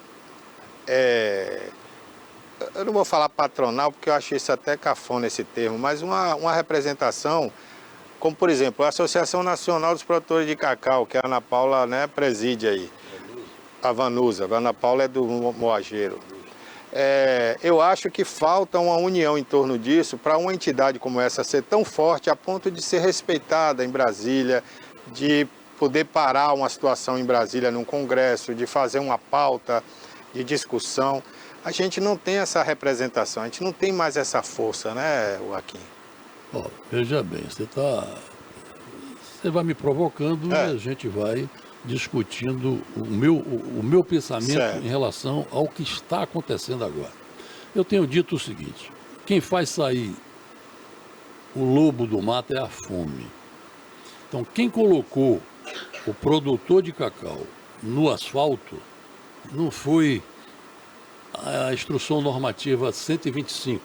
[SPEAKER 3] eu não vou falar patronal, porque eu acho isso até cafona esse termo, mas uma representação, como por exemplo, a Associação Nacional dos Produtores de Cacau, que a Ana Paula, né, preside aí, a Vanusa, a Ana Paula é do Moageiro. Eu acho que falta uma união em torno disso para uma entidade como essa ser tão forte a ponto de ser respeitada em Brasília, de poder parar uma situação em Brasília num congresso, de fazer uma pauta de discussão. A gente não tem essa representação, a gente não tem mais essa força, né, Joaquim?
[SPEAKER 4] Veja bem, você vai me provocando e a gente vai discutindo o meu pensamento
[SPEAKER 3] certo.
[SPEAKER 4] Em relação ao que está acontecendo agora. Eu tenho dito o seguinte: quem faz sair o lobo do mato é a fome. Então, quem colocou o produtor de cacau no asfalto não foi a Instrução Normativa 125,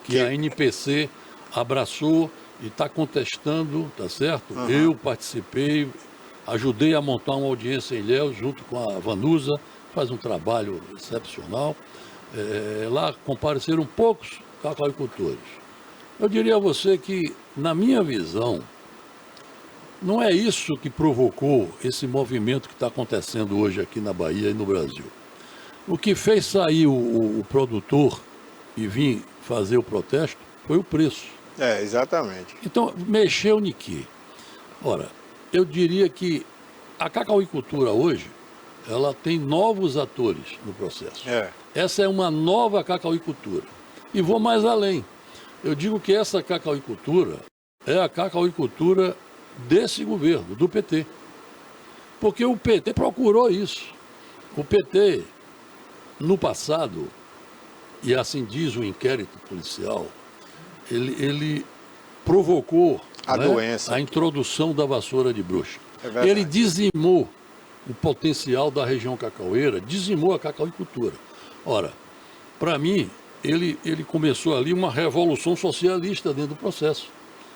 [SPEAKER 4] que a NPC abraçou e está contestando, tá certo?
[SPEAKER 3] Uhum.
[SPEAKER 4] Eu participei, ajudei a montar uma audiência em Ilhéus, junto com a Vanusa, faz um trabalho excepcional. Lá compareceram poucos cacauicultores. Eu diria a você que, na minha visão, não é isso que provocou esse movimento que está acontecendo hoje aqui na Bahia e no Brasil. O que fez sair o produtor e vir fazer o protesto foi o preço.
[SPEAKER 3] Exatamente.
[SPEAKER 4] Então, mexeu em quê? Ora, eu diria que a cacauicultura hoje, ela tem novos atores no processo. Essa é uma nova cacauicultura. E vou mais além. Eu digo que essa cacauicultura é a cacauicultura desse governo, do PT. Porque o PT procurou isso. O PT, no passado, e assim diz o inquérito policial, ele provocou
[SPEAKER 3] a doença,
[SPEAKER 4] a introdução da vassoura de bruxa. Ele dizimou o potencial da região cacaueira, dizimou a cacauicultura. Ora, para mim, ele começou ali uma revolução socialista dentro do processo.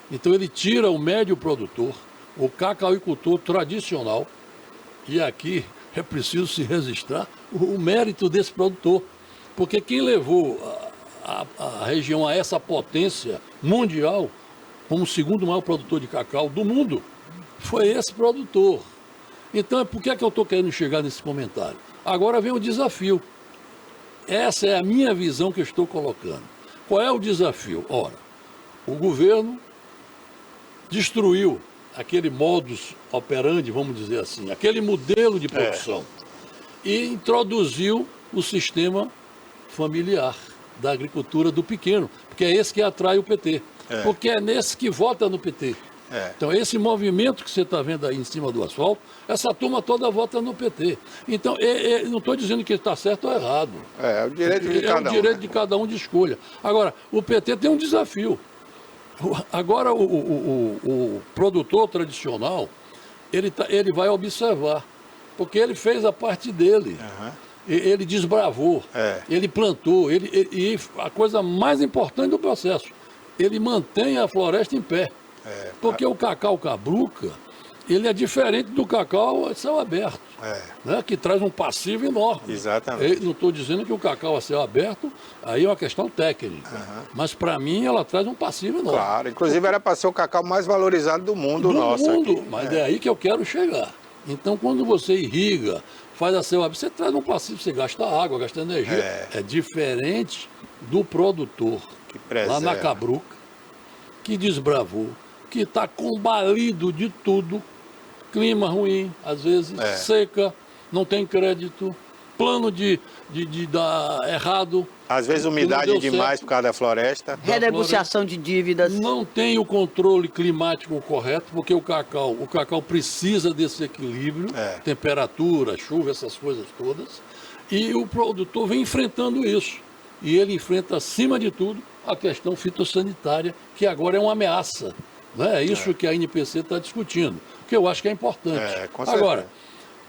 [SPEAKER 4] Então ele tira o médio produtor, o cacauicultor tradicional, e aqui é preciso se registrar o mérito desse produtor, porque quem levou a região a essa potência mundial, como o segundo maior produtor de cacau do mundo, foi esse produtor. Então, por que é que eu estou querendo chegar nesse comentário? Agora vem o desafio. Essa é a minha visão que eu estou colocando. Qual é o desafio? Ora, o governo destruiu aquele modus operandi, vamos dizer assim, aquele modelo de produção, e introduziu o sistema familiar da agricultura do pequeno, porque é esse que atrai o PT, porque é nesse que vota no PT. Então, esse movimento que você está vendo aí em cima do asfalto, essa turma toda vota no PT. Então, não estou dizendo que está certo ou errado.
[SPEAKER 3] É o direito de cada um.
[SPEAKER 4] É o direito de cada um de escolha. Agora, o PT tem um desafio. Agora, o produtor tradicional, ele vai observar, porque ele fez a parte dele. Ele desbravou, ele plantou, e a coisa mais importante do processo, ele mantém a floresta em pé. Porque o cacau cabruca, ele é diferente do cacau a céu aberto, né, que traz um passivo enorme.
[SPEAKER 3] Exatamente.
[SPEAKER 4] Não estou dizendo que o cacau a céu aberto, aí é uma questão técnica, mas para mim ela traz um passivo enorme.
[SPEAKER 3] Claro, inclusive era para ser o cacau mais valorizado do mundo nosso aqui.
[SPEAKER 4] Mas é aí que eu quero chegar. Então, quando você irriga, faz a céu aberto, você traz um passivo, você gasta água, gasta energia. É diferente do produtor
[SPEAKER 3] que preserva,
[SPEAKER 4] lá na cabruca, que desbravou, que está combalido de tudo, clima ruim, às vezes, seca, não tem crédito, plano de dar errado.
[SPEAKER 3] Às vezes umidade demais por causa da floresta.
[SPEAKER 2] Renegociação de dívidas.
[SPEAKER 4] Não tem o controle climático correto, porque o cacau precisa desse equilíbrio, temperatura, chuva, essas coisas todas, e o produtor vem enfrentando isso. E ele enfrenta, acima de tudo, a questão fitossanitária, que agora é uma ameaça. Né? É isso que a NPC está discutindo, que eu acho que é importante.
[SPEAKER 3] Com certeza.
[SPEAKER 4] Agora,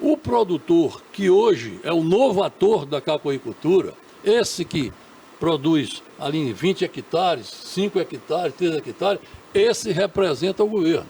[SPEAKER 4] o produtor que hoje é o novo ator da cacoicultura, esse que produz ali em 20 hectares, 5 hectares, 3 hectares, esse representa o governo.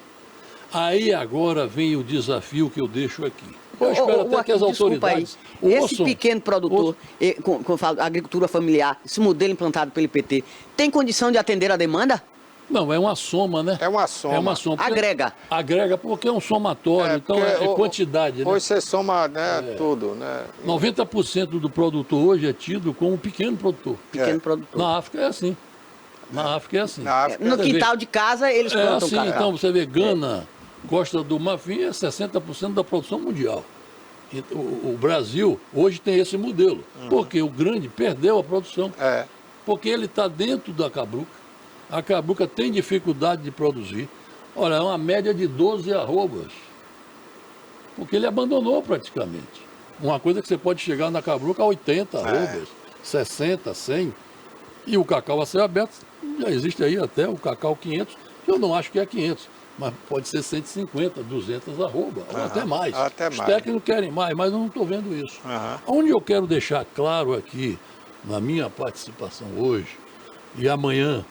[SPEAKER 4] Aí agora vem o desafio que eu deixo aqui. Eu espero até que as autoridades...
[SPEAKER 2] Esse pequeno produtor, como eu falo, agricultura familiar, esse modelo implantado pelo IPT, tem condição de atender a demanda?
[SPEAKER 4] Não, é uma soma, né?
[SPEAKER 3] É uma soma.
[SPEAKER 4] É uma soma.
[SPEAKER 2] Agrega.
[SPEAKER 4] Agrega porque é um somatório, então é quantidade, né?
[SPEAKER 3] Hoje você soma, né, tudo, né?
[SPEAKER 4] 90% do produtor hoje é tido como um pequeno produtor.
[SPEAKER 2] Pequeno produtor.
[SPEAKER 4] Na África é assim. Na África é assim.
[SPEAKER 3] Na África,
[SPEAKER 2] No quintal de casa, eles
[SPEAKER 4] É
[SPEAKER 2] plantam
[SPEAKER 4] assim,
[SPEAKER 2] cacau.
[SPEAKER 4] então você vê, Gana, Costa do Marfim é 60% da produção mundial. Então, o Brasil hoje tem esse modelo, porque o grande perdeu a produção, porque ele está dentro da cabruca, a cabruca tem dificuldade de produzir. Olha, é uma média de 12 arrobas, porque ele abandonou praticamente. Uma coisa que você pode chegar na cabruca a 80 arrobas, 60, 100, e o cacau a céu aberto, já existe aí até o cacau 500, eu não acho que é 500, mas pode ser 150, 200 arroba, ou até mais.
[SPEAKER 3] Até
[SPEAKER 4] Os
[SPEAKER 3] mais.
[SPEAKER 4] técnicos querem mais, mas eu não estou vendo isso. Onde eu quero deixar claro aqui, na minha participação hoje, e amanhã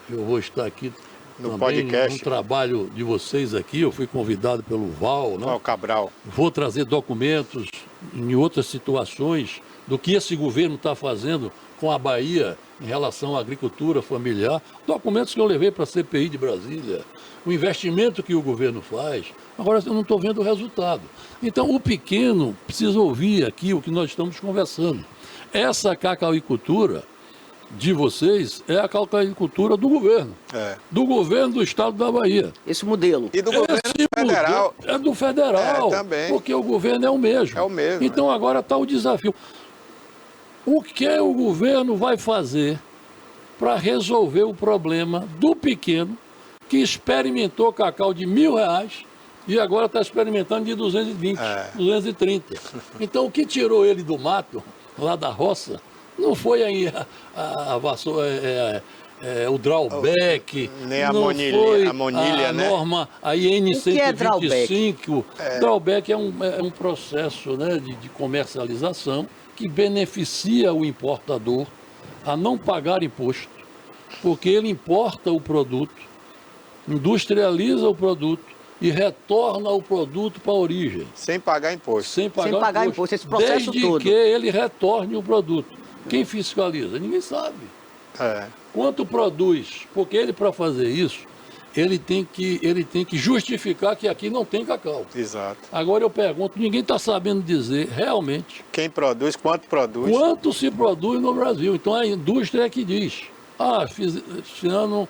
[SPEAKER 4] eu vou estar aqui
[SPEAKER 3] no
[SPEAKER 4] também
[SPEAKER 3] podcast,
[SPEAKER 4] no trabalho de vocês aqui, eu fui convidado pelo Val, né?
[SPEAKER 3] Val Cabral.
[SPEAKER 4] Vou trazer documentos em outras situações do que esse governo está fazendo com a Bahia em relação à agricultura familiar, documentos que eu levei para a CPI de Brasília, o investimento que o governo faz. Agora eu não estou vendo o resultado. Então o pequeno precisa ouvir aqui o que nós estamos conversando. Essa cacauicultura de vocês é a cacauicultura do governo. Do governo do estado da Bahia.
[SPEAKER 2] Esse modelo.
[SPEAKER 3] E do governo federal.
[SPEAKER 4] É do federal.
[SPEAKER 3] Também.
[SPEAKER 4] Porque o governo é o mesmo.
[SPEAKER 3] É o mesmo.
[SPEAKER 4] Então agora está o desafio. O que o governo vai fazer para resolver o problema do pequeno que experimentou cacau de R$1.000 e agora está experimentando de 220, 230. Então o que tirou ele do mato, lá da roça, não foi aí a vassoura, o drawback,
[SPEAKER 3] nem a
[SPEAKER 4] não
[SPEAKER 3] monilha,
[SPEAKER 4] foi
[SPEAKER 3] a monilha,
[SPEAKER 4] a
[SPEAKER 3] né?
[SPEAKER 4] norma, a IN 125.
[SPEAKER 2] drawback?
[SPEAKER 4] Drawback é um processo, né, de comercialização que beneficia o importador a não pagar imposto, porque ele importa o produto, industrializa o produto e retorna o produto para a origem.
[SPEAKER 3] Sem pagar imposto.
[SPEAKER 4] Sem pagar imposto,
[SPEAKER 2] esse processo
[SPEAKER 4] desde
[SPEAKER 2] todo.
[SPEAKER 4] que ele retorne o produto. Quem fiscaliza? Ninguém sabe. Quanto produz? Porque ele, para fazer isso, ele tem que justificar que aqui não tem cacau.
[SPEAKER 3] Exato.
[SPEAKER 4] Agora eu pergunto, ninguém está sabendo dizer realmente
[SPEAKER 3] quem produz, quanto produz.
[SPEAKER 4] Quanto se produz no Brasil. Então a indústria é que diz, esse ano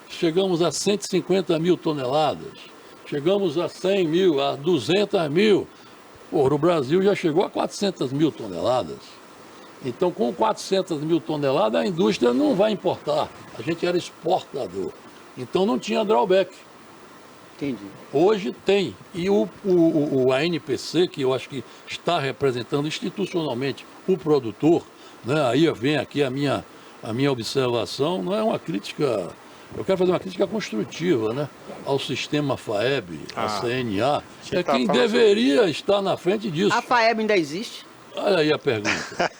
[SPEAKER 4] chegamos a 150 mil toneladas, chegamos a 100 mil, a 200 mil. O Brasil já chegou a 400 mil toneladas. Então, com 400 mil toneladas, a indústria não vai importar. A gente era exportador. Então, não tinha drawback.
[SPEAKER 2] Entendi.
[SPEAKER 4] Hoje tem. E a ANPC, que eu acho que está representando institucionalmente o produtor, né? Aí vem aqui a minha observação, não é uma crítica... Eu quero fazer uma crítica construtiva, né, ao sistema FAEB, à CNA, é quem deveria estar na frente disso.
[SPEAKER 2] A FAEB ainda existe?
[SPEAKER 4] Olha aí a pergunta.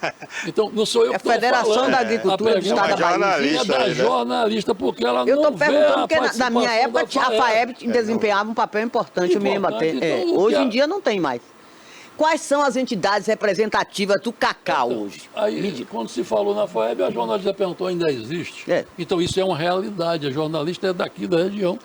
[SPEAKER 4] Então, não sou eu que estou falando.
[SPEAKER 2] É a Federação da Agricultura do Estado da Bahia.
[SPEAKER 4] É da jornalista, porque ela
[SPEAKER 2] eu
[SPEAKER 4] não
[SPEAKER 2] estou perguntando
[SPEAKER 4] vê
[SPEAKER 2] porque na minha época a FAEB desempenhava um papel importante. Eu me lembro até.
[SPEAKER 4] Então,
[SPEAKER 2] hoje em dia não tem mais. Quais são as entidades representativas do cacau hoje?
[SPEAKER 4] Aí, quando se falou na FAEB, a jornalista perguntou, ainda existe? Então, isso é uma realidade. A jornalista é daqui da região.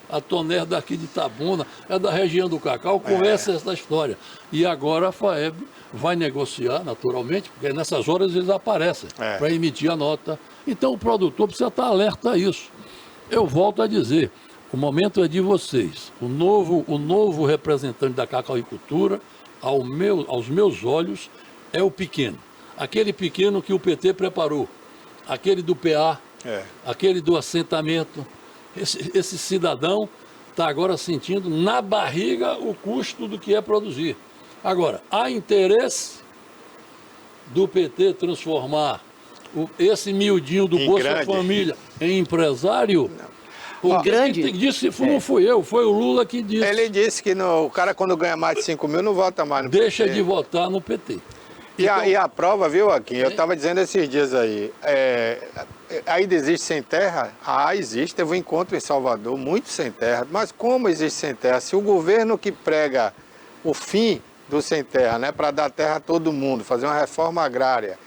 [SPEAKER 4] A Toner daqui de Itabuna, é da região do cacau, conhece essa história. E agora a FAEB vai negociar, naturalmente, porque nessas horas eles aparecem para emitir a nota. Então, o produtor precisa estar alerta a isso. Eu volto a dizer, o momento é de vocês. O novo representante da cacauicultura, aos meus olhos, é o pequeno. Aquele pequeno que o PT preparou. Aquele do PA, aquele do assentamento. Esse cidadão está agora sentindo na barriga o custo do que é produzir. Agora, há interesse do PT transformar esse miudinho do
[SPEAKER 3] Em
[SPEAKER 4] Bolsa
[SPEAKER 3] grande.
[SPEAKER 4] Família em empresário?
[SPEAKER 2] Em grande?
[SPEAKER 4] Quem disse não fui eu, foi o Lula que disse.
[SPEAKER 3] Ele disse que o cara quando ganha mais de 5 mil não vota mais no
[SPEAKER 4] Deixa
[SPEAKER 3] PT.
[SPEAKER 4] de votar no PT.
[SPEAKER 3] E a prova, viu, Joaquim? Eu estava dizendo esses dias aí, ainda existe sem terra? Existe. Teve um encontro em Salvador, muito sem terra. Mas como existe sem terra? Se o governo que prega o fim do sem terra, né, para dar terra a todo mundo, fazer uma reforma agrária,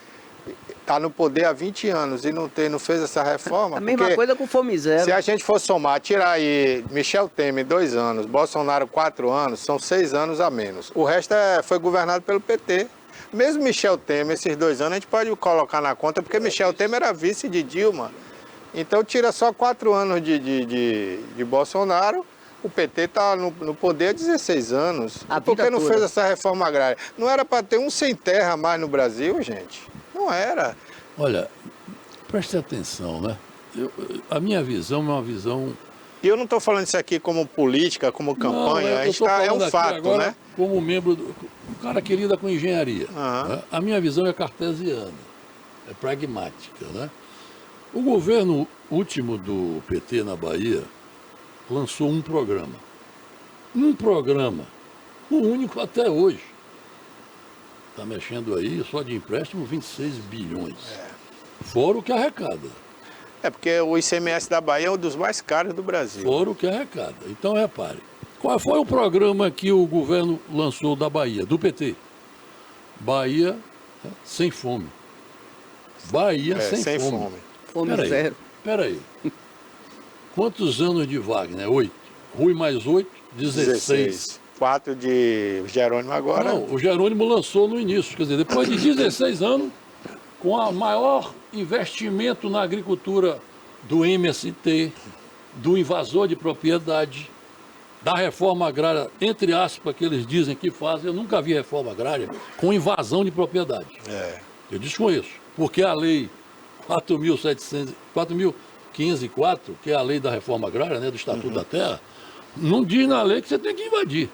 [SPEAKER 3] está no poder há 20 anos e não fez essa reforma.
[SPEAKER 2] A mesma
[SPEAKER 3] porque
[SPEAKER 2] coisa com Fome Zero.
[SPEAKER 3] se a gente for somar, tirar aí Michel Temer 2 anos, Bolsonaro 4 anos, são 6 anos a menos. O resto foi governado pelo PT. Mesmo Michel Temer, esses 2 anos, a gente pode colocar na conta, porque Michel Temer era vice de Dilma. Então tira só 4 anos de Bolsonaro, o PT está no poder há 16 anos.
[SPEAKER 2] A
[SPEAKER 3] Por que
[SPEAKER 2] vida
[SPEAKER 3] não
[SPEAKER 2] toda.
[SPEAKER 3] fez essa reforma agrária? Não era para ter um sem terra mais no Brasil, gente? Não era.
[SPEAKER 4] Olha, preste atenção, né? A minha visão é uma visão...
[SPEAKER 3] E eu não estou falando isso aqui como política, como campanha,
[SPEAKER 4] Não,
[SPEAKER 3] a
[SPEAKER 4] eu
[SPEAKER 3] gente
[SPEAKER 4] tô
[SPEAKER 3] é
[SPEAKER 4] falando
[SPEAKER 3] um
[SPEAKER 4] aqui
[SPEAKER 3] fato,
[SPEAKER 4] agora
[SPEAKER 3] né?
[SPEAKER 4] como membro, um cara que lida com engenharia.
[SPEAKER 3] Aham.
[SPEAKER 4] Né? A minha visão é cartesiana, é pragmática, né? O governo último do PT na Bahia lançou um programa. O único até hoje. Está mexendo aí, só de empréstimo, 26 bilhões. Fora o que arrecada.
[SPEAKER 3] É porque o ICMS da Bahia é um dos mais caros do Brasil.
[SPEAKER 4] Fora o que arrecada. Então, repare. Qual foi o programa que o governo lançou da Bahia, do PT? Bahia sem fome. Bahia sem fome.
[SPEAKER 2] Fome Zero.
[SPEAKER 4] Peraí. Quantos anos de Wagner? 8. Rui mais 8, 16.
[SPEAKER 3] 4 de Jerônimo agora.
[SPEAKER 4] Não, o Jerônimo lançou no início. Quer dizer, depois de 16 anos, com o maior investimento na agricultura do MST, do invasor de propriedade, da reforma agrária, entre aspas, que eles dizem que fazem. Eu nunca vi reforma agrária com invasão de propriedade. Eu desconheço. Porque a lei 4.504, que é a lei da reforma agrária, né, do Estatuto da Terra, não diz na lei que você tem que invadir.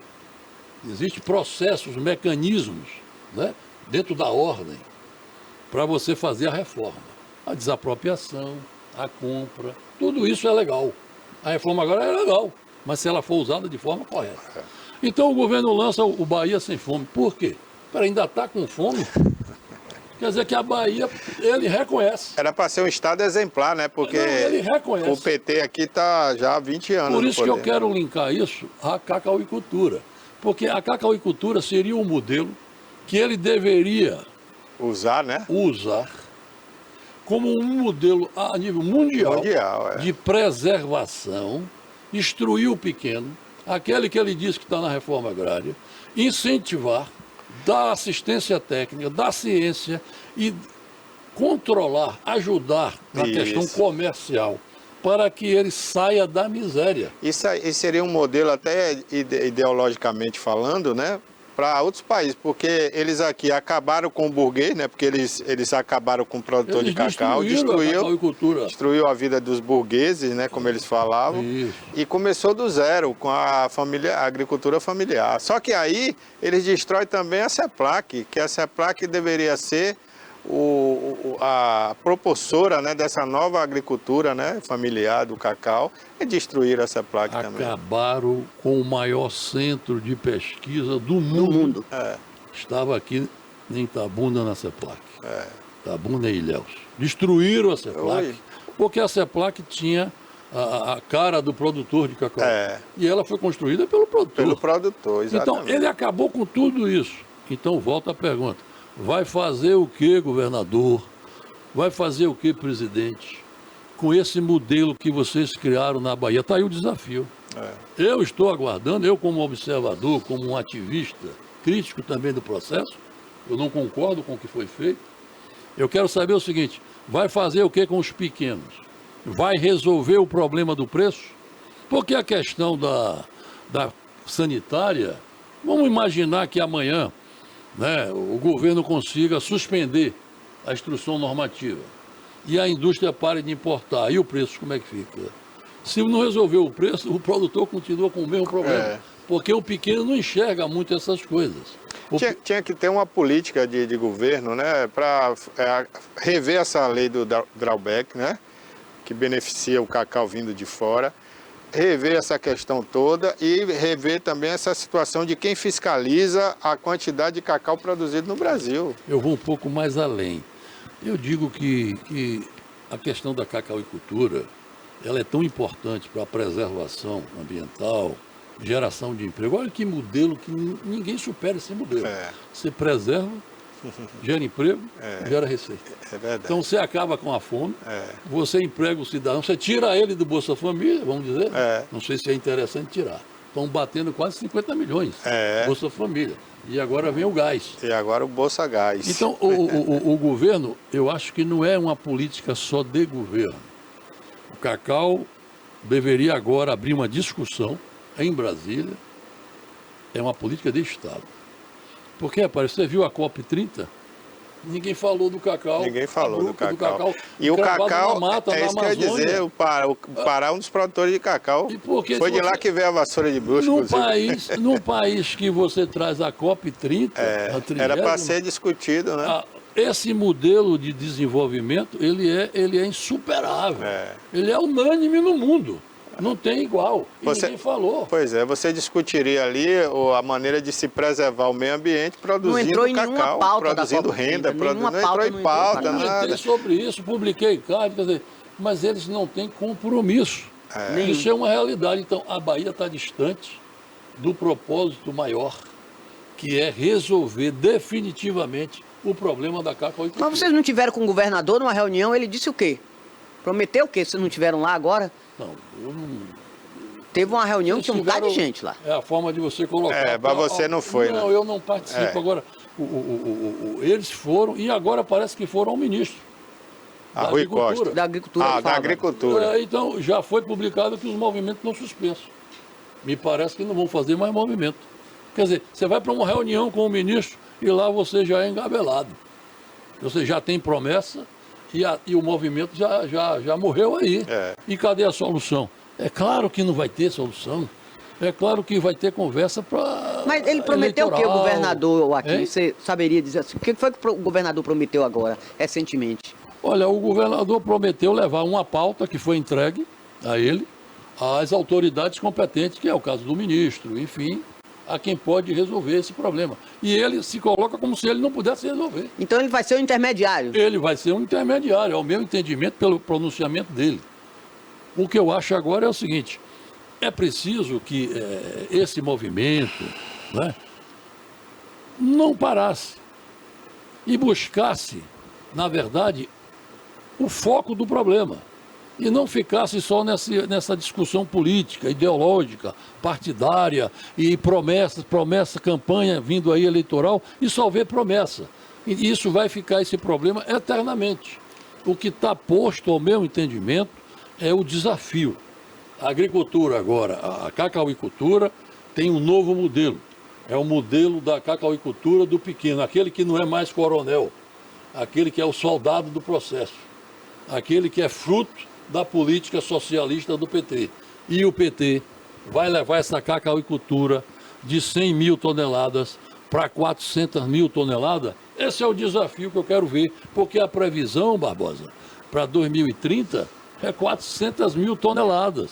[SPEAKER 4] Existem processos, mecanismos, né, dentro da ordem para você fazer a reforma. A desapropriação, a compra, tudo isso é legal. A reforma agrária é legal, mas se ela for usada de forma correta. Então o governo lança o Bahia Sem Fome. Por quê? Para ainda estar com fome. Quer dizer que a Bahia, ele reconhece.
[SPEAKER 3] Era para ser um estado exemplar, né? Porque
[SPEAKER 4] Não, ele reconhece.
[SPEAKER 3] o PT aqui está já há 20 anos
[SPEAKER 4] Por
[SPEAKER 3] no
[SPEAKER 4] isso que eu
[SPEAKER 3] poder.
[SPEAKER 4] quero linkar isso à cacauicultura. Porque a cacauicultura seria um modelo que ele deveria
[SPEAKER 3] Usar, né?
[SPEAKER 4] usar como um modelo a nível mundial, de preservação, instruir o pequeno, aquele que ele diz que está na reforma agrária, incentivar, dar assistência técnica, dar ciência e controlar, ajudar na questão comercial, para que ele saia da miséria.
[SPEAKER 3] Isso aí seria um modelo até ideologicamente falando, né? Para outros países, porque eles aqui acabaram com o burguês, né? Porque eles acabaram com o produtor de cacau, destruiu a vida dos burgueses, né? Como eles falavam,
[SPEAKER 4] Isso.
[SPEAKER 3] e começou do zero com a agricultura familiar. Só que aí eles destroem também a CEPLAC, que a CEPLAC deveria ser a propulsora, né, dessa nova agricultura, né, familiar do cacau, e destruir a CEPLAC também.
[SPEAKER 4] Acabaram com o maior centro de pesquisa do mundo. Estava aqui em Itabuna, na CEPLAC. Itabuna e Ilhéus. Destruíram a CEPLAC, porque a CEPLAC tinha a cara do produtor de cacau. E ela foi construída pelo produtor.
[SPEAKER 3] Pelo produtor, exatamente.
[SPEAKER 4] Então, ele acabou com tudo isso. Então, volta a pergunta. Vai fazer o que, governador? Vai fazer o que, presidente? Com esse modelo que vocês criaram na Bahia. Está aí o desafio. Eu estou aguardando, eu como observador, como um ativista, crítico também do processo, eu não concordo com o que foi feito. Eu quero saber o seguinte, vai fazer o que com os pequenos? Vai resolver o problema do preço? Porque a questão da sanitária, vamos imaginar que amanhã, né, o governo consiga suspender a instrução normativa e a indústria pare de importar. E o preço, como é que fica? Se não resolver o preço, o produtor continua com o mesmo problema. Porque o pequeno não enxerga muito essas coisas.
[SPEAKER 3] Tinha que ter uma política de governo, né, para rever essa lei do drawback, né, que beneficia o cacau vindo de fora, rever essa questão toda e rever também essa situação de quem fiscaliza a quantidade de cacau produzido no Brasil.
[SPEAKER 4] Eu vou um pouco mais além. Eu digo que a questão da cacauicultura, ela é tão importante para a preservação ambiental, geração de emprego. Olha que modelo que ninguém supera esse modelo. Você preserva, gera emprego, gera receita.
[SPEAKER 3] É verdade.
[SPEAKER 4] Então você acaba com a fome, você emprega o cidadão, você tira ele do Bolsa Família, vamos dizer. Não sei se é interessante tirar. Estão batendo quase 50 milhões Bolsa Família. E agora vem o gás.
[SPEAKER 3] E agora o Bolsa Gás.
[SPEAKER 4] Então o governo, eu acho que não é uma política só de governo. O cacau deveria agora abrir uma discussão em Brasília, é uma política de Estado. Porque, rapaz, você viu a COP30? Ninguém falou do cacau.
[SPEAKER 3] Ninguém falou do cacau. E o cacau,
[SPEAKER 4] mata,
[SPEAKER 3] é isso que eu ia dizer, o Pará é um dos produtores de cacau. Foi de lá que veio a vassoura de bruxo,
[SPEAKER 4] num país que você traz a COP30,
[SPEAKER 3] era para ser discutido, né?
[SPEAKER 4] Esse modelo de desenvolvimento, ele é insuperável. Ele é unânime no mundo. Não tem igual. E ninguém falou.
[SPEAKER 3] Pois é, você discutiria ali a maneira de se preservar o meio ambiente produzindo cacau, produzindo renda, não entrou em pauta, nada.
[SPEAKER 4] Eu sobre isso, publiquei cartas, quer dizer, mas eles não têm compromisso. Isso é uma realidade. Então, a Bahia está distante do propósito maior, que é resolver definitivamente o problema da cacauicultura.
[SPEAKER 2] Mas vocês não tiveram com o governador numa reunião, ele disse o quê? Prometeu o quê? Vocês não tiveram lá agora?
[SPEAKER 4] Não, eu não...
[SPEAKER 2] Teve uma reunião que tinha um bocado de gente lá.
[SPEAKER 4] É a forma de você colocar.
[SPEAKER 3] Mas você não foi, né?
[SPEAKER 4] Não, eu não participo. Agora, eles foram e agora parece que foram ao ministro.
[SPEAKER 3] Rui Costa.
[SPEAKER 2] Da Agricultura.
[SPEAKER 3] Da Agricultura.
[SPEAKER 4] Então, já foi publicado que os movimentos estão suspensos. Me parece que não vão fazer mais movimento. Quer dizer, você vai para uma reunião com o ministro e lá você já é engabelado. Você já tem promessa e o movimento já morreu aí. E cadê a solução? É claro que não vai ter solução. É claro que vai ter conversa para.
[SPEAKER 2] Mas ele prometeu o que, o governador aqui? Você saberia dizer assim? O que foi que o governador prometeu agora, recentemente?
[SPEAKER 4] Olha, o governador prometeu levar uma pauta que foi entregue a ele, às autoridades competentes, que é o caso do ministro, enfim, a quem pode resolver esse problema. E ele se coloca como se ele não pudesse resolver.
[SPEAKER 2] Então ele vai ser um intermediário?
[SPEAKER 4] Ele vai ser um intermediário, é o meu entendimento pelo pronunciamento dele. O que eu acho agora é o seguinte, é preciso que esse movimento, né, não parasse e buscasse, na verdade, o foco do problema. E não ficasse só nessa discussão política, ideológica, partidária, e promessa, campanha vindo aí eleitoral, e só ver promessa. E isso vai ficar esse problema eternamente. O que está posto, ao meu entendimento, é o desafio. A agricultura agora, a cacauicultura, tem um novo modelo. É o modelo da cacauicultura do pequeno, aquele que não é mais coronel, aquele que é o soldado do processo, aquele que é fruto da política socialista do PT. E o PT vai levar essa cacauicultura de 100 mil toneladas para 400 mil toneladas. Esse é o desafio que eu quero ver, porque a previsão, Barbosa, para 2030 é 400 mil toneladas.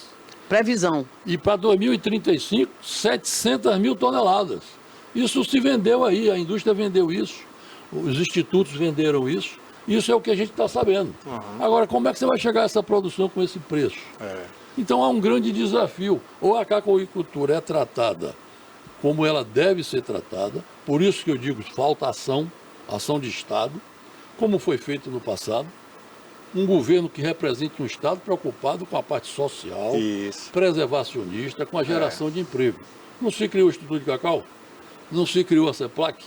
[SPEAKER 2] Previsão.
[SPEAKER 4] E para 2035, 700 mil toneladas. Isso se vendeu aí, a indústria vendeu isso, os institutos venderam isso. Isso é o que a gente está sabendo. Agora, como é que você vai chegar a essa produção com esse preço? Então, há um grande desafio. Ou a cacauicultura é tratada como ela deve ser tratada, por isso que eu digo, falta ação de Estado, como foi feito no passado. Um governo que represente um Estado preocupado com a parte social, preservacionista, com a geração de emprego. Não se criou o Instituto de Cacau? Não se criou a CEPLAC?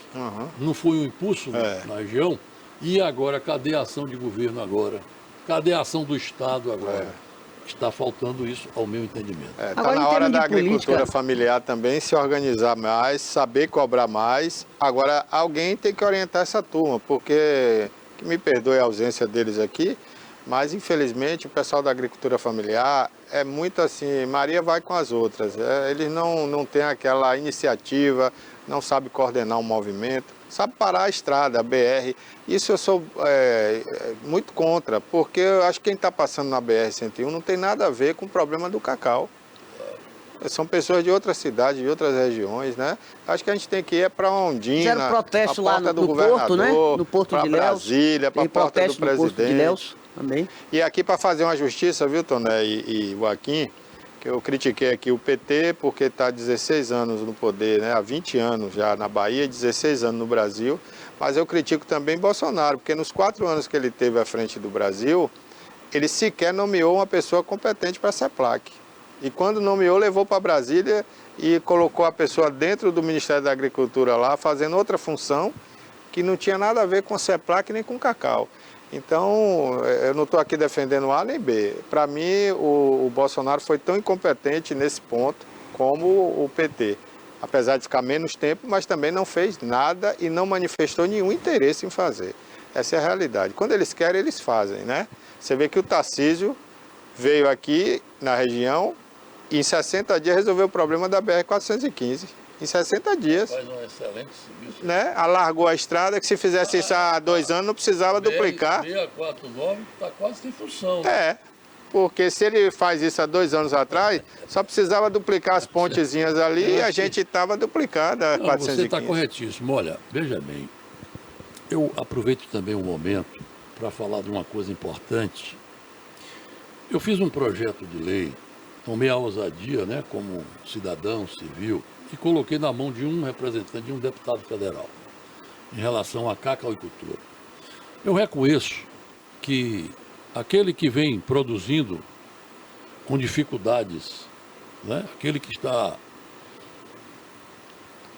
[SPEAKER 4] Não foi um impulso na região? E agora, cadê a ação de governo agora? Cadê a ação do Estado agora? Está faltando isso, ao meu entendimento.
[SPEAKER 3] Está na hora da agricultura familiar também se organizar mais, saber cobrar mais. Agora, alguém tem que orientar essa turma, porque, que me perdoe a ausência deles aqui, mas, infelizmente, o pessoal da agricultura familiar é muito assim, Maria vai com as outras. Eles não têm aquela iniciativa, não sabe coordenar um movimento, sabe parar a estrada, a BR. Isso eu sou muito contra, porque eu acho que quem está passando na BR-101 não tem nada a ver com o problema do cacau. São pessoas de outras cidades, de outras regiões, né? Acho que a gente tem que ir para Ondina,
[SPEAKER 2] Fizeram protesto
[SPEAKER 3] a
[SPEAKER 2] lá
[SPEAKER 3] porta
[SPEAKER 2] no
[SPEAKER 3] do governador,
[SPEAKER 2] Porto, né? No Porto de Léus.
[SPEAKER 3] Brasília, para a porta do presidente.
[SPEAKER 2] Porto de Léus também.
[SPEAKER 3] E aqui para fazer uma justiça, viu, Toné e Joaquim, que eu critiquei aqui o PT porque está 16 anos no poder, né? Há 20 anos já na Bahia, 16 anos no Brasil. Mas eu critico também Bolsonaro, porque nos 4 anos que ele teve à frente do Brasil, ele sequer nomeou uma pessoa competente para a CEPLAC. E quando nomeou, levou para Brasília e colocou a pessoa dentro do Ministério da Agricultura lá, fazendo outra função que não tinha nada a ver com a CEPLAC nem com o cacau. Então, eu não estou aqui defendendo A nem B. Para mim, o Bolsonaro foi tão incompetente nesse ponto como o PT. Apesar de ficar menos tempo, mas também não fez nada e não manifestou nenhum interesse em fazer. Essa é a realidade. Quando eles querem, eles fazem, né? Você vê que o Tarcísio veio aqui na região e em 60 dias resolveu o problema da BR-415. Em 60 dias.
[SPEAKER 4] Faz um excelente serviço.
[SPEAKER 3] Né? Alargou a estrada, que se fizesse isso há 2 anos não precisava duplicar.
[SPEAKER 4] 649 está quase sem função.
[SPEAKER 3] É, porque se ele faz isso há 2 anos atrás, só precisava duplicar as pontezinhas ali e a gente estava duplicada a 415.
[SPEAKER 4] Você está corretíssimo. Olha, veja bem, eu aproveito também o momento para falar de uma coisa importante. Eu fiz um projeto de lei, tomei a ousadia, né, como cidadão civil, e coloquei na mão de um representante, de um deputado federal, em relação à cacauicultura. Eu reconheço que aquele que vem produzindo com dificuldades, né, aquele que está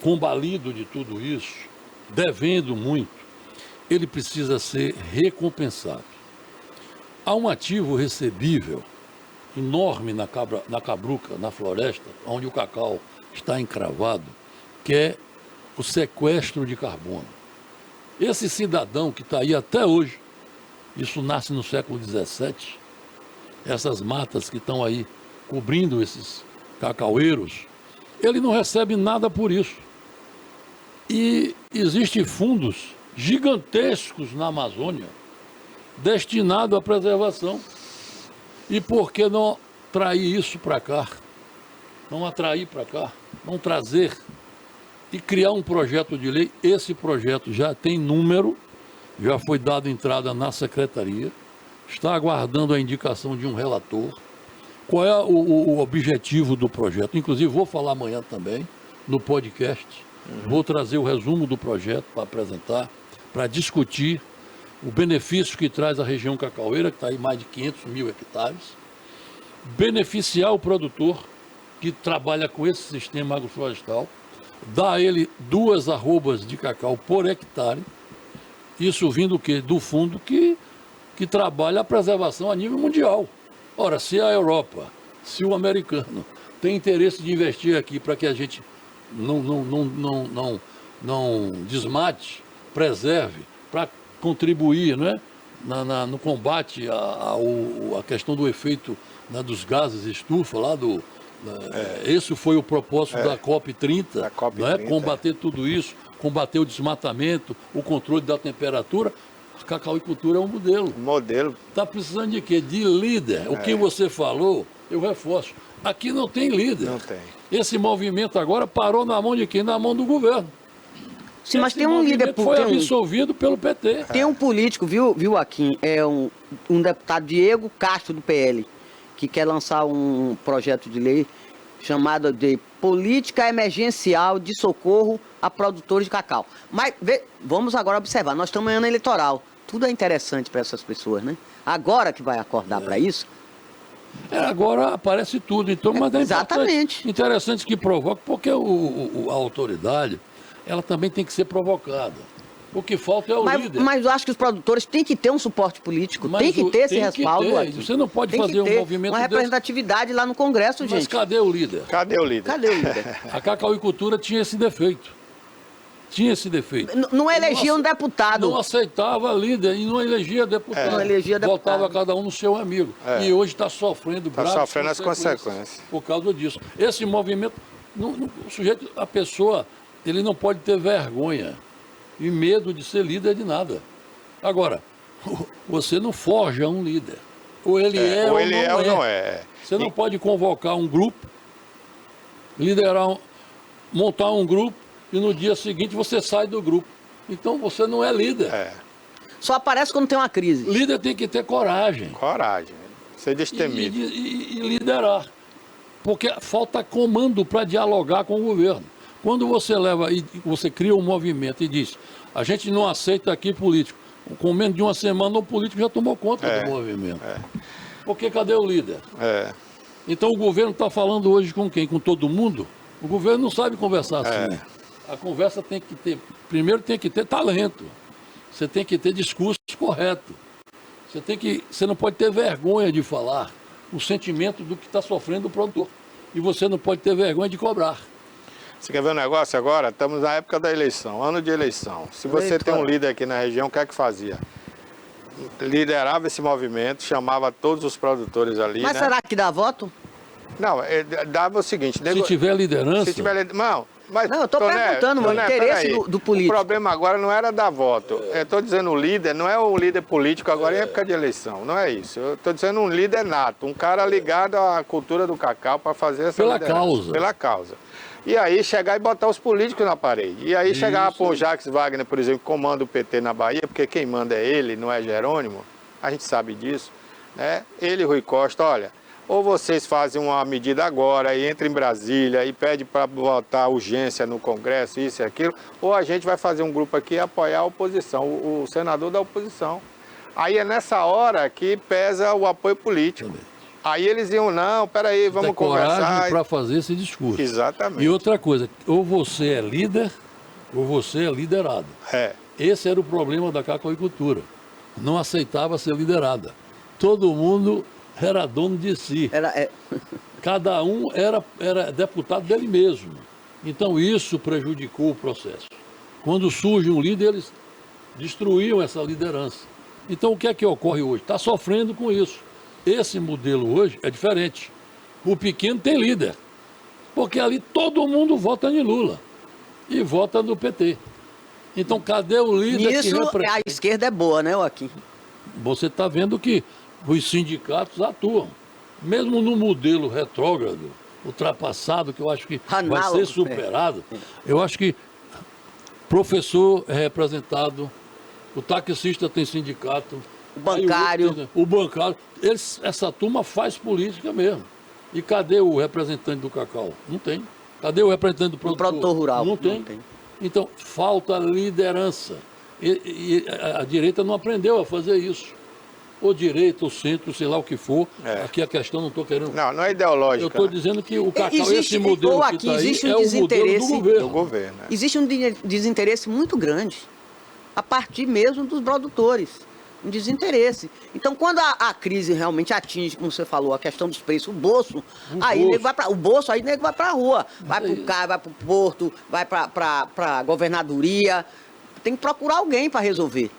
[SPEAKER 4] combalido de tudo isso, devendo muito, ele precisa ser recompensado. Há um ativo recebível enorme na cabruca, na floresta, onde o cacau está encravado, que é o sequestro de carbono. Esse cidadão que está aí até hoje, isso nasce no século XVII, essas matas que estão aí cobrindo esses cacaueiros, ele não recebe nada por isso. E existem fundos gigantescos na Amazônia destinados à preservação. E por que não trair isso para cá? Não atrair para cá, não trazer e criar um projeto de lei. Esse projeto já tem número, já foi dado entrada na secretaria, está aguardando a indicação de um relator. Qual é o objetivo do projeto? Inclusive, vou falar amanhã também, no podcast. Vou trazer o resumo do projeto para apresentar, para discutir o benefício que traz a região cacaueira, que está aí mais de 500 mil hectares, beneficiar o produtor que trabalha com esse sistema agroflorestal, dar a ele 2 arrobas de cacau por hectare, isso vindo o quê? Do fundo que trabalha a preservação a nível mundial. Ora, se a Europa, se o americano tem interesse de investir aqui para que a gente não desmate, preserve, para contribuir, né, no combate à questão do efeito, né, dos gases estufa, lá esse foi o propósito da COP30,
[SPEAKER 3] da COP30,
[SPEAKER 4] né, combater tudo isso, combater o desmatamento, o controle da temperatura. A cacauicultura é um modelo.
[SPEAKER 3] Modelo.
[SPEAKER 4] Está precisando de quê? De líder. O que você falou, eu reforço. Aqui não tem líder.
[SPEAKER 3] Não tem.
[SPEAKER 4] Esse movimento agora parou na mão de quem? Na mão do governo.
[SPEAKER 2] Sim, mas tem um líder...
[SPEAKER 4] Foi absolvido pelo PT.
[SPEAKER 2] Tem um político, viu, Joaquim? É um deputado, Diego Castro, do PL, que quer lançar um projeto de lei chamado de Política Emergencial de Socorro a Produtores de Cacau. Mas vamos agora observar, nós estamos em ano eleitoral. Tudo é interessante para essas pessoas, né? Agora que vai acordar para isso...
[SPEAKER 4] Agora aparece tudo, então, mas é
[SPEAKER 2] exatamente
[SPEAKER 4] interessante que provoque, porque a autoridade, ela também tem que ser provocada. O que falta é o líder.
[SPEAKER 2] Mas eu acho que os produtores têm que ter um suporte político, tem que ter esse respaldo aqui.
[SPEAKER 4] Você não pode fazer um movimento
[SPEAKER 2] uma representatividade lá no Congresso, gente.
[SPEAKER 4] Mas cadê o líder?
[SPEAKER 3] Cadê o líder?
[SPEAKER 2] Cadê o líder?
[SPEAKER 4] A cacauicultura tinha esse defeito.
[SPEAKER 2] Não elegia um deputado.
[SPEAKER 4] Não aceitava líder e não elegia deputado.
[SPEAKER 2] Não elegia deputado.
[SPEAKER 4] Votava cada um no seu amigo. E hoje está sofrendo graves
[SPEAKER 3] sofrendo as consequências
[SPEAKER 4] por causa disso. Esse movimento, o sujeito, a pessoa ele não pode ter vergonha e medo de ser líder de nada. Agora, você não forja um líder. Ou ele é ou
[SPEAKER 3] ele é ou não é.
[SPEAKER 4] Você não pode convocar um grupo, montar um grupo e no dia seguinte você sai do grupo. Então você não é líder.
[SPEAKER 2] Só aparece quando tem uma crise.
[SPEAKER 4] Líder tem que ter coragem.
[SPEAKER 3] Coragem, ser destemido.
[SPEAKER 4] E liderar. Porque falta comando para dialogar com o governo. Quando você leva e você cria um movimento e diz, a gente não aceita aqui político, com menos de uma semana o político já tomou conta do movimento. Porque cadê o líder? Então o governo está falando hoje com quem? Com todo mundo? O governo não sabe conversar assim. A conversa tem que ter, primeiro tem que ter talento. Você tem que ter discurso correto. Você não pode ter vergonha de falar o sentimento do que está sofrendo o produtor. E você não pode ter vergonha de cobrar.
[SPEAKER 3] Você quer ver um negócio agora? Estamos na época da eleição, ano de eleição. Se você tem um líder aqui na região, o que é que fazia? Liderava esse movimento, chamava todos os produtores ali.
[SPEAKER 2] Mas será que dá voto?
[SPEAKER 3] Não, dava o seguinte...
[SPEAKER 4] Se tiver liderança...
[SPEAKER 3] Se tiver liderança... Não,
[SPEAKER 2] eu estou perguntando o interesse do político.
[SPEAKER 3] O problema agora não era dar voto. Eu estou dizendo o líder, não é o líder político agora em época de eleição, não é isso. Eu estou dizendo um líder nato, um cara ligado à cultura do cacau para fazer essa liderança. Pela causa. E aí chegar e botar os políticos na parede. E aí chegar para o Jacques Wagner, por exemplo, que comanda o PT na Bahia, porque quem manda é ele, não é Jerônimo, a gente sabe disso, né? Ele e Rui Costa, olha... Ou vocês fazem uma medida agora e entra em Brasília e pede para votar urgência no Congresso, isso e aquilo, ou a gente vai fazer um grupo aqui e apoiar a oposição, o senador da oposição. Aí é nessa hora que pesa o apoio político. Aí eles iam, não, peraí, vamos conversar.
[SPEAKER 4] Coragem para fazer esse discurso.
[SPEAKER 3] Exatamente.
[SPEAKER 4] E outra coisa, ou você é líder, ou você é liderado. Esse era o problema da cacauicultura. Não aceitava ser liderada. Todo mundo... era dono de si. Cada um era deputado dele mesmo. Então isso prejudicou o processo. Quando surge um líder, eles destruíam essa liderança. Então o que é que ocorre hoje? Está sofrendo com isso. Esse modelo hoje é diferente. O pequeno tem líder. Porque ali todo mundo vota em Lula. E vota no PT. Então cadê o líder que representa?
[SPEAKER 2] A esquerda é boa, né, Joaquim?
[SPEAKER 4] Você está vendo que os sindicatos atuam. Mesmo no modelo retrógrado, ultrapassado, que eu acho que vai ser superado, eu acho que professor é representado, o taxista tem sindicato,
[SPEAKER 2] o bancário.
[SPEAKER 4] O bancário. Essa turma faz política mesmo. E cadê o representante do cacau? Não tem. Cadê o representante do produtor?
[SPEAKER 2] O produtor rural?
[SPEAKER 4] Não tem. Então, falta liderança. E a direita não aprendeu a fazer isso. Ou direita, ou centro, sei lá o que for. Aqui a questão não estou querendo...
[SPEAKER 3] Não é ideológica.
[SPEAKER 4] Eu estou dizendo que o cacau, esse modelo que está aí,
[SPEAKER 2] existe um desinteresse
[SPEAKER 3] do governo.
[SPEAKER 2] Existe um desinteresse muito grande, a partir mesmo dos produtores. Um desinteresse. Então, quando a crise realmente atinge, como você falou, a questão dos preços, o bolso, aí nego vai para o bolso, aí nego vai para a rua. Vai para o CAI, vai para o Porto, vai para a governadoria. Tem que procurar alguém para resolver.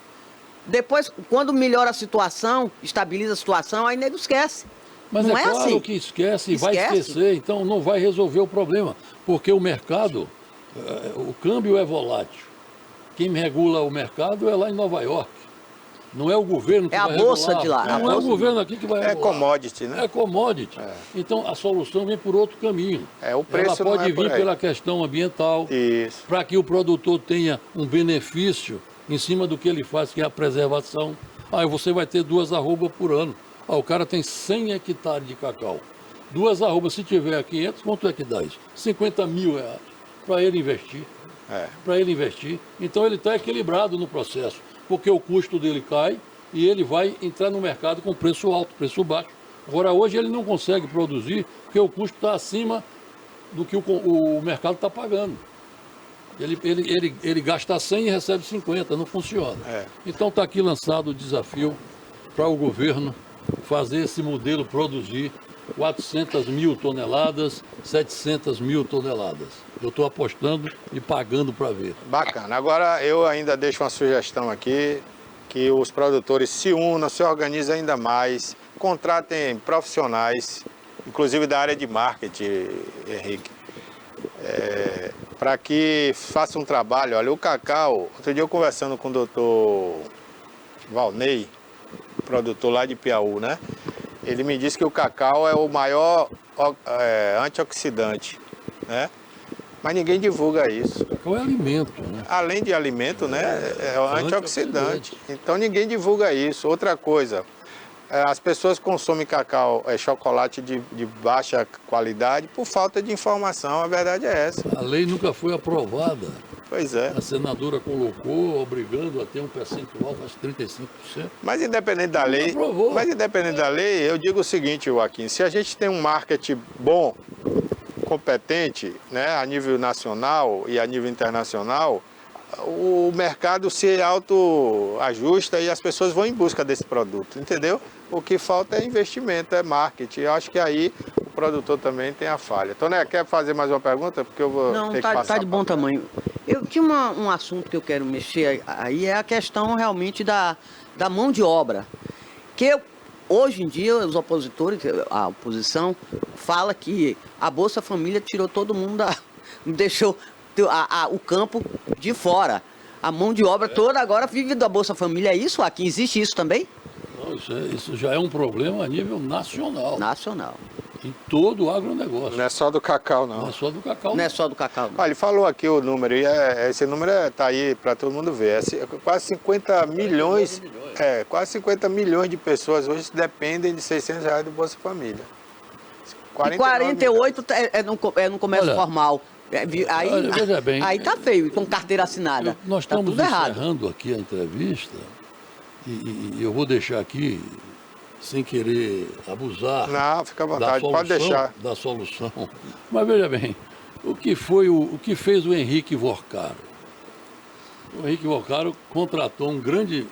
[SPEAKER 2] Depois, quando melhora a situação, estabiliza a situação, aí nego esquece.
[SPEAKER 4] Mas
[SPEAKER 2] não
[SPEAKER 4] é claro
[SPEAKER 2] assim.
[SPEAKER 4] Que esquece e vai esquecer, então não vai resolver o problema. Porque o mercado, o câmbio é volátil. Quem regula o mercado é lá em Nova York. Não é o governo que vai regular.
[SPEAKER 2] É a bolsa de lá.
[SPEAKER 4] Não é o governo aqui que vai regular.
[SPEAKER 3] É commodity, né?
[SPEAKER 4] É commodity. Então a solução vem por outro caminho.
[SPEAKER 3] O preço
[SPEAKER 4] Ela pode vir
[SPEAKER 3] por aí.
[SPEAKER 4] pela questão ambiental, para que o produtor tenha um benefício em cima do que ele faz, que é a preservação. Você vai ter 2 arrobas por ano. O cara tem 100 hectares de cacau. 2 arrobas, se tiver 500, quanto é que dá isso? 50 mil reais para ele investir. Para ele investir. Então ele está equilibrado no processo, porque o custo dele cai e ele vai entrar no mercado com preço alto, preço baixo. Agora hoje ele não consegue produzir, porque o custo está acima do que o mercado está pagando. Ele gasta 100 e recebe 50, não funciona. Então está aqui lançado o desafio para o governo fazer esse modelo produzir 400 mil toneladas, 700 mil toneladas. Eu estou apostando e pagando para ver.
[SPEAKER 3] Bacana. Agora eu ainda deixo uma sugestão aqui, que os produtores se unam, se organizem ainda mais, contratem profissionais, inclusive da área de marketing, Henrique. para que faça um trabalho. Olha, o cacau, outro dia eu conversando com o doutor Valnei, produtor lá de Piauí, né? Ele me disse que o cacau é o maior antioxidante, né? Mas ninguém divulga isso.
[SPEAKER 4] O cacau é alimento, né?
[SPEAKER 3] Além de alimento, né? É antioxidante. Então ninguém divulga isso. Outra coisa, as pessoas consomem cacau, chocolate de baixa qualidade por falta de informação. A verdade é essa.
[SPEAKER 4] A lei nunca foi aprovada.
[SPEAKER 3] Pois é.
[SPEAKER 4] A senadora colocou, obrigando a ter um percentual, acho que 35%.
[SPEAKER 3] Mas independente da lei, eu digo o seguinte, Joaquim, se a gente tem um marketing bom, competente, né, a nível nacional e a nível internacional, o mercado se autoajusta e as pessoas vão em busca desse produto, entendeu? O que falta é investimento, é marketing. Eu acho que aí o produtor também tem a falha. Toné, quer fazer mais uma pergunta? Porque eu vou ter que passar.
[SPEAKER 2] Tá de bom tamanho. Eu tinha um assunto que eu quero mexer aí, é a questão realmente da mão de obra. Que hoje em dia os opositores, a oposição, fala que a Bolsa Família tirou todo mundo deixou o campo de fora. A mão de obra toda agora vive da Bolsa Família. É isso? Aqui existe isso também?
[SPEAKER 4] Não, isso já é um problema a nível nacional.
[SPEAKER 2] Nacional.
[SPEAKER 4] Em todo o agronegócio.
[SPEAKER 3] Não é só do cacau, não.
[SPEAKER 4] Não é só do cacau.
[SPEAKER 2] Não é só do cacau. Não.
[SPEAKER 3] Olha, ele falou aqui o número, e esse número está aí para todo mundo ver. É quase 50 milhões. Quase 50 milhões de pessoas hoje dependem de R$600 do Bolsa Família.
[SPEAKER 2] E 48 é no comércio formal.
[SPEAKER 4] Veja bem,
[SPEAKER 2] aí tá feio, com carteira assinada.
[SPEAKER 4] Nós
[SPEAKER 2] tá
[SPEAKER 4] estamos
[SPEAKER 2] tudo errado.
[SPEAKER 4] encerrando aqui a entrevista e eu vou deixar aqui, sem querer abusar.
[SPEAKER 3] Não, fica à vontade,
[SPEAKER 4] pode
[SPEAKER 3] deixar.
[SPEAKER 4] Da solução. Mas veja bem, o que fez o Henrique Vorcaro? O Henrique Vorcaro contratou um grande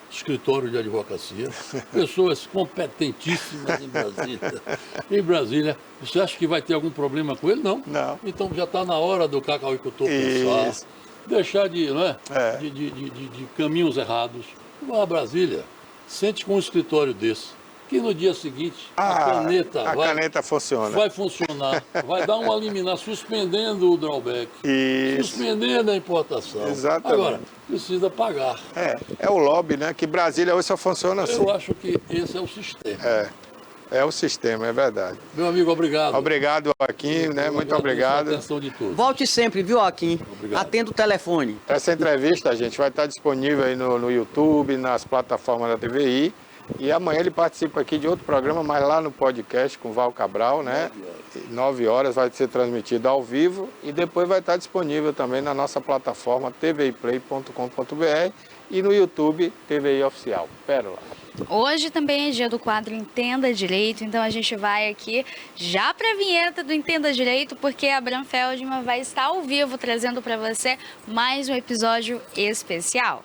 [SPEAKER 4] escritório de advocacia, pessoas competentíssimas em Brasília. Em Brasília, você acha que vai ter algum problema com ele? Não.
[SPEAKER 3] Não.
[SPEAKER 4] Então já está na hora do cacauicultor pensar, deixar de caminhos errados. Vá a Brasília, sente com um escritório desse, que no dia seguinte a caneta
[SPEAKER 3] funciona.
[SPEAKER 4] Vai funcionar, vai dar uma liminar, suspendendo o drawback, suspendendo a importação.
[SPEAKER 3] Exatamente.
[SPEAKER 4] Agora, precisa pagar.
[SPEAKER 3] É o lobby, né? Que Brasília hoje só funciona assim.
[SPEAKER 4] Eu acho que esse é o sistema.
[SPEAKER 3] É o sistema, é verdade.
[SPEAKER 4] Meu amigo, obrigado.
[SPEAKER 3] Obrigado, Joaquim, né? Muito obrigado.
[SPEAKER 4] Atenção de todos.
[SPEAKER 2] Volte sempre, viu, Joaquim?
[SPEAKER 4] Obrigado.
[SPEAKER 2] Atenda o telefone.
[SPEAKER 3] Essa entrevista, gente, vai estar disponível aí no YouTube, nas plataformas da TVI. E amanhã ele participa aqui de outro programa, mas lá no podcast com o Val Cabral, né? 9 horas vai ser transmitido ao vivo e depois vai estar disponível também na nossa plataforma tviplay.com.br e no YouTube TVI Oficial. Pérola.
[SPEAKER 1] Hoje também é dia do quadro Entenda Direito, então a gente vai aqui já para a vinheta do Entenda Direito, porque a Bram Feldman vai estar ao vivo trazendo para você mais um episódio especial.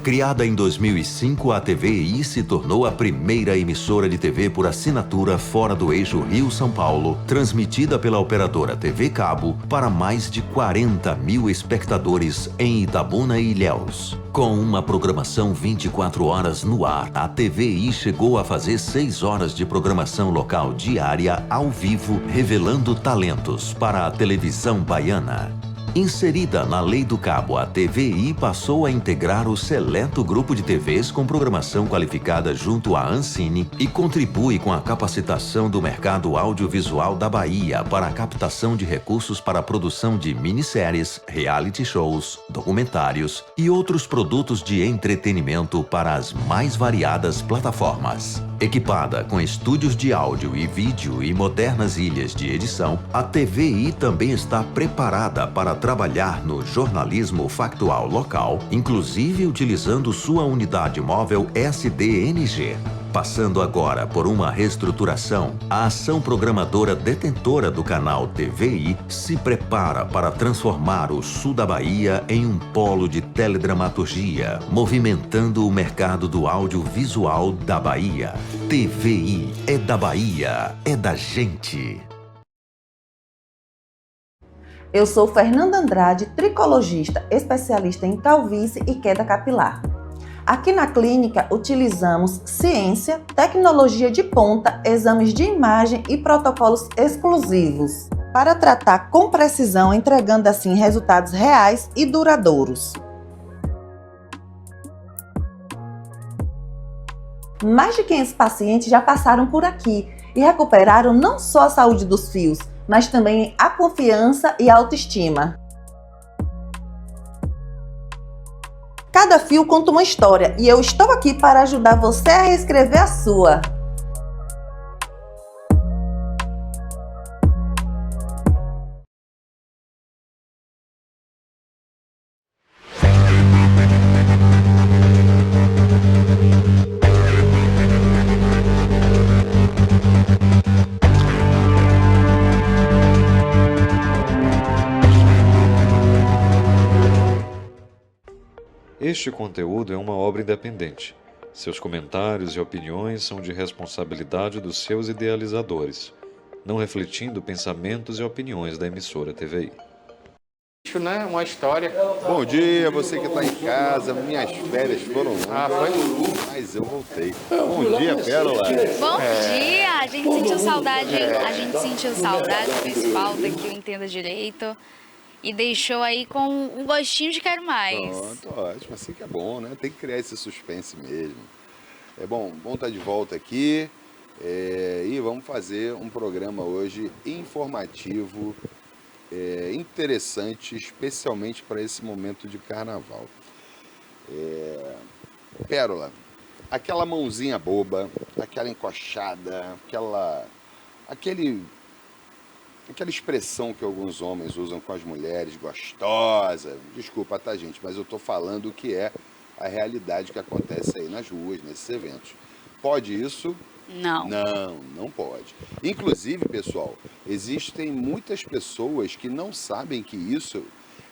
[SPEAKER 5] Criada em 2005, a TVI se tornou a primeira emissora de TV por assinatura fora do eixo Rio-São Paulo, transmitida pela operadora TV Cabo para mais de 40 mil espectadores em Itabuna e Ilhéus. Com uma programação 24 horas no ar, a TVI chegou a fazer 6 horas de programação local diária ao vivo, revelando talentos para a televisão baiana. Inserida na Lei do Cabo, a TVI passou a integrar o seleto grupo de TVs com programação qualificada junto à Ancine e contribui com a capacitação do mercado audiovisual da Bahia para a captação de recursos para a produção de minisséries, reality shows, documentários e outros produtos de entretenimento para as mais variadas plataformas. Equipada com estúdios de áudio e vídeo e modernas ilhas de edição, a TVI também está preparada para trabalhar no jornalismo factual local, inclusive utilizando sua unidade móvel SDNG. Passando agora por uma reestruturação, a ação programadora detentora do canal TVI se prepara para transformar o sul da Bahia em um polo de teledramaturgia, movimentando o mercado do audiovisual da Bahia. TVI é da Bahia, é da gente.
[SPEAKER 6] Eu sou Fernanda Andrade, tricologista, especialista em calvície e queda capilar. Aqui na clínica utilizamos ciência, tecnologia de ponta, exames de imagem e protocolos exclusivos. para tratar com precisão, entregando assim resultados reais e duradouros. Mais de 500 pacientes já passaram por aqui e recuperaram não só a saúde dos fios, mas também a confiança e a autoestima. Cada fio conta uma história e eu estou aqui para ajudar você a reescrever a sua.
[SPEAKER 7] Este conteúdo é uma obra independente. Seus comentários e opiniões são de responsabilidade dos seus idealizadores, não refletindo pensamentos e opiniões da emissora TVI.
[SPEAKER 3] Né? Uma história.
[SPEAKER 8] Bom dia, você que está em casa. Minhas férias foram longas,
[SPEAKER 3] Foi?
[SPEAKER 8] mas eu voltei. Bom dia, Pérola.
[SPEAKER 1] Bom dia! A gente sentiu saudade, hein? A gente sentiu saudade, fez falta que eu entenda direito. E deixou aí com um gostinho de quero mais.
[SPEAKER 8] Pronto, ótimo. Assim que é bom, né? Tem que criar esse suspense mesmo. É bom estar de volta aqui. E vamos fazer um programa hoje informativo, interessante, especialmente para esse momento de carnaval. Pérola, aquela mãozinha boba, aquela encoxada, aquela expressão que alguns homens usam com as mulheres, gostosa. Desculpa, tá, gente, mas eu tô falando o que é a realidade que acontece aí nas ruas, nesses eventos. Pode isso?
[SPEAKER 1] Não.
[SPEAKER 8] Não pode. Inclusive, pessoal, existem muitas pessoas que não sabem que isso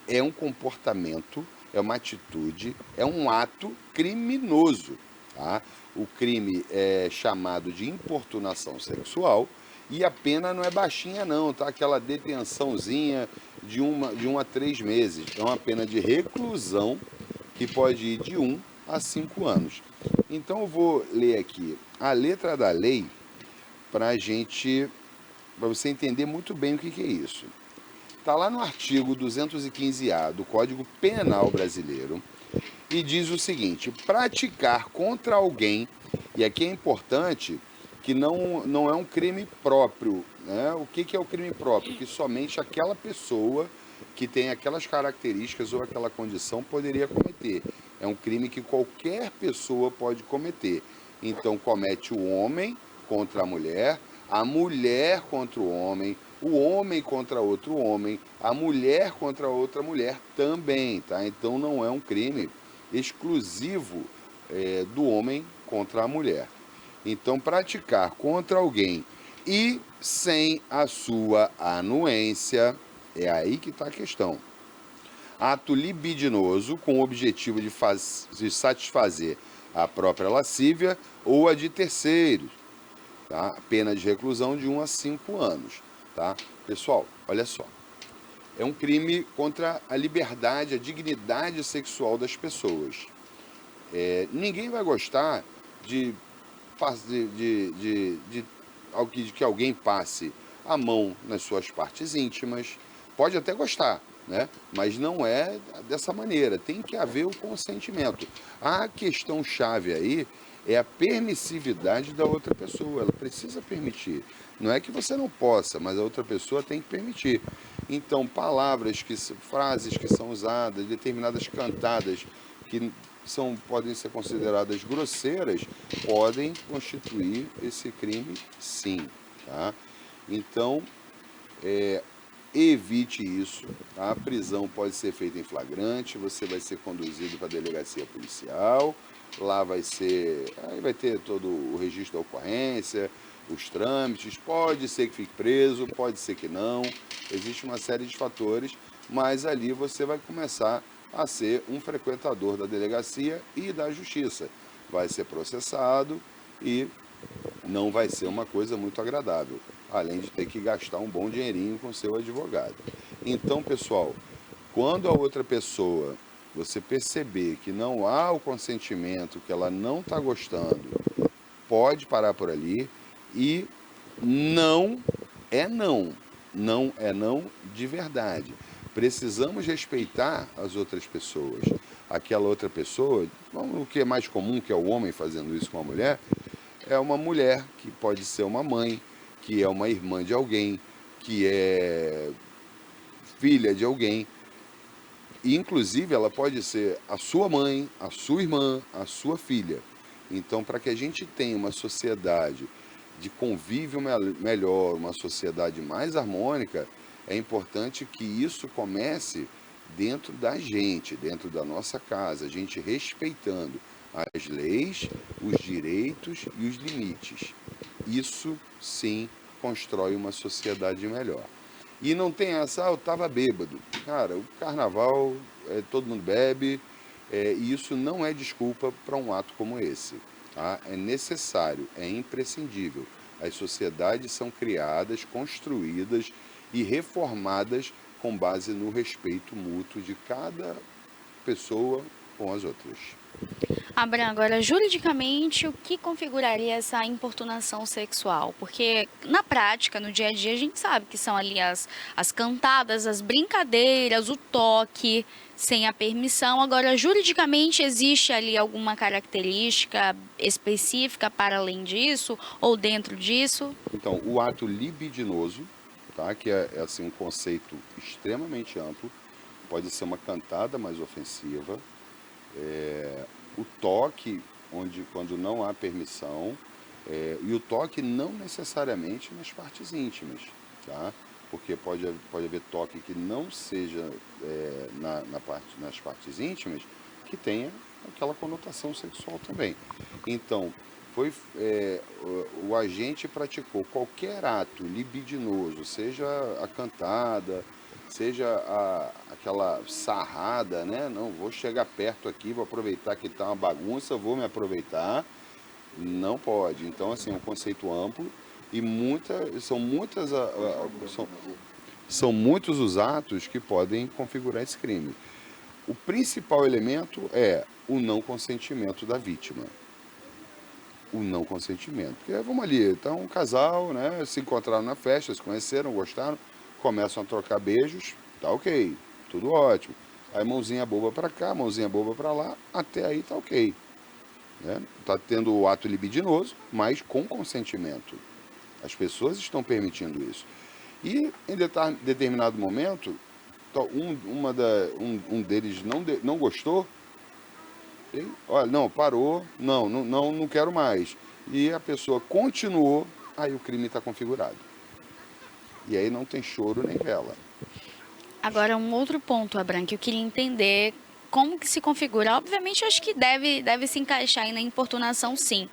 [SPEAKER 8] é um comportamento, é uma atitude, é um ato criminoso, tá? O crime é chamado de importunação sexual. E a pena não é baixinha não, tá? Aquela detençãozinha de 1 a 3 meses. É uma pena de reclusão que pode ir de 1 a 5 anos. Então eu vou ler aqui a letra da lei para você entender muito bem o que é isso. Está lá no artigo 215-A do Código Penal Brasileiro e diz o seguinte: praticar contra alguém, e aqui é importante que não é um crime próprio, né? O que é o crime próprio? Que somente aquela pessoa que tem aquelas características ou aquela condição poderia cometer. É um crime que qualquer pessoa pode cometer. Então comete o homem contra a mulher contra o homem contra outro homem, a mulher contra outra mulher também, tá? Então não é um crime exclusivo do homem contra a mulher. Então, praticar contra alguém e sem a sua anuência, é aí que está a questão. Ato libidinoso com o objetivo de satisfazer a própria lascívia ou a de terceiros, tá? Pena de reclusão de 1 a 5 anos, tá? Pessoal, olha só. É um crime contra a liberdade, a dignidade sexual das pessoas. Ninguém vai gostar de que alguém passe a mão nas suas partes íntimas. Pode até gostar, né? Mas não é dessa maneira. Tem que haver o consentimento. A questão chave aí é a permissividade da outra pessoa. Ela precisa permitir. Não é que você não possa, mas a outra pessoa tem que permitir. Então, frases que são usadas, determinadas cantadas que podem ser consideradas grosseiras, podem constituir esse crime, sim, tá? Então, evite isso, tá? A prisão pode ser feita em flagrante, você vai ser conduzido para a delegacia policial, lá vai ter todo o registro da ocorrência, os trâmites, pode ser que fique preso, pode ser que não, existe uma série de fatores, mas ali você vai começar a ser um frequentador da delegacia e da justiça. Vai ser processado e não vai ser uma coisa muito agradável, além de ter que gastar um bom dinheirinho com seu advogado. Então, pessoal, quando a outra pessoa, você perceber que não há o consentimento, que ela não está gostando, pode parar por ali e não é não. não é não de verdade. Precisamos respeitar as outras pessoas. Aquela outra pessoa, o que é mais comum, que é o homem fazendo isso com a mulher, é uma mulher que pode ser uma mãe, que é uma irmã de alguém, que é filha de alguém. E, inclusive, ela pode ser a sua mãe, a sua irmã, a sua filha. Então, para que a gente tenha uma sociedade de convívio melhor, uma sociedade mais harmônica, é importante que isso comece dentro da gente, dentro da nossa casa, a gente respeitando as leis, os direitos e os limites. Isso, sim, constrói uma sociedade melhor. E não tem essa, eu estava bêbado. Cara, o carnaval, todo mundo bebe, e isso não é desculpa para um ato como esse. Tá? É necessário, é imprescindível. As sociedades são criadas, construídas e reformadas com base no respeito mútuo de cada pessoa com as outras.
[SPEAKER 1] Abraham, agora, juridicamente, o que configuraria essa importunação sexual? Porque, na prática, no dia a dia, a gente sabe que são ali as cantadas, as brincadeiras, o toque, sem a permissão. Agora, juridicamente, existe ali alguma característica específica para além disso ou dentro disso?
[SPEAKER 8] Então, o ato libidinoso, tá? Que é assim, um conceito extremamente amplo, pode ser uma cantada mais ofensiva, o toque, quando não há permissão, e o toque não necessariamente nas partes íntimas, tá? Porque pode haver toque que não seja nas partes íntimas, que tenha aquela conotação sexual também. Então, o agente praticou qualquer ato libidinoso, seja a cantada, seja aquela sarrada, né? Não, vou chegar perto aqui, vou aproveitar que está uma bagunça, vou me aproveitar. Não pode. Então, assim, é um conceito amplo e são muitos os atos que podem configurar esse crime. O principal elemento é o não consentimento da vítima. O não consentimento. Porque, vamos ali, então um casal, né, se encontraram na festa, se conheceram, gostaram, começam a trocar beijos, tá ok, tudo ótimo. Aí mãozinha boba para cá, mãozinha boba para lá, até aí tá ok. Né? Tá tendo o ato libidinoso, mas com consentimento. As pessoas estão permitindo isso. E em determinado momento, um deles não gostou, olha, não, parou, não quero mais. E a pessoa continuou, aí o crime está configurado. E aí não tem choro nem vela.
[SPEAKER 1] Agora, um outro ponto, Abraham, que eu queria entender como que se configura. Obviamente, eu acho que deve se encaixar aí na importunação, sim.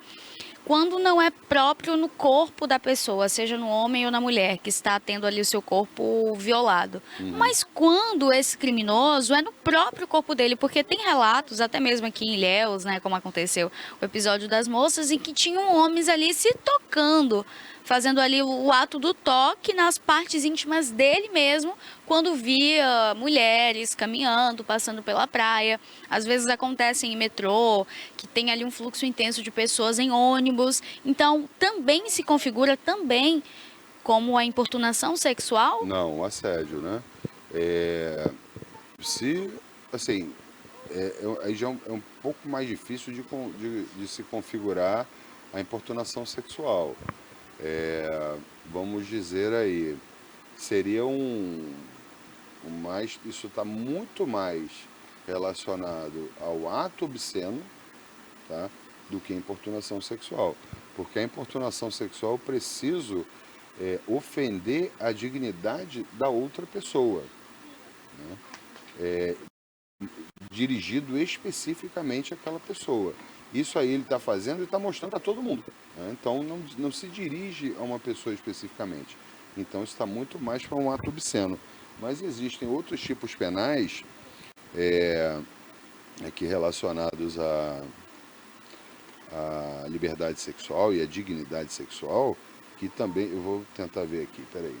[SPEAKER 1] Quando não é próprio no corpo da pessoa, seja no homem ou na mulher, que está tendo ali o seu corpo violado. Mas quando esse criminoso é no próprio corpo dele, porque tem relatos, até mesmo aqui em Ilhéus, né, como aconteceu o episódio das moças, em que tinham homens ali se tocando, fazendo ali o ato do toque nas partes íntimas dele mesmo, quando via mulheres caminhando, passando pela praia. Às vezes acontece em metrô, que tem ali um fluxo intenso de pessoas em ônibus. Então, também se configura também como a importunação sexual?
[SPEAKER 8] Não, o assédio, né? Aí já é um pouco mais difícil de se configurar a importunação sexual. Vamos dizer aí, seria isso está muito mais relacionado ao ato obsceno, tá, do que a importunação sexual. Porque a importunação sexual eu preciso ofender a dignidade da outra pessoa, né? Dirigido especificamente àquela pessoa. Isso aí ele está fazendo e está mostrando para todo mundo. Né? Então não se dirige a uma pessoa especificamente. Então isso está muito mais para um ato obsceno. Mas existem outros tipos penais aqui relacionados à liberdade sexual e à dignidade sexual, que também, eu vou tentar ver aqui, peraí.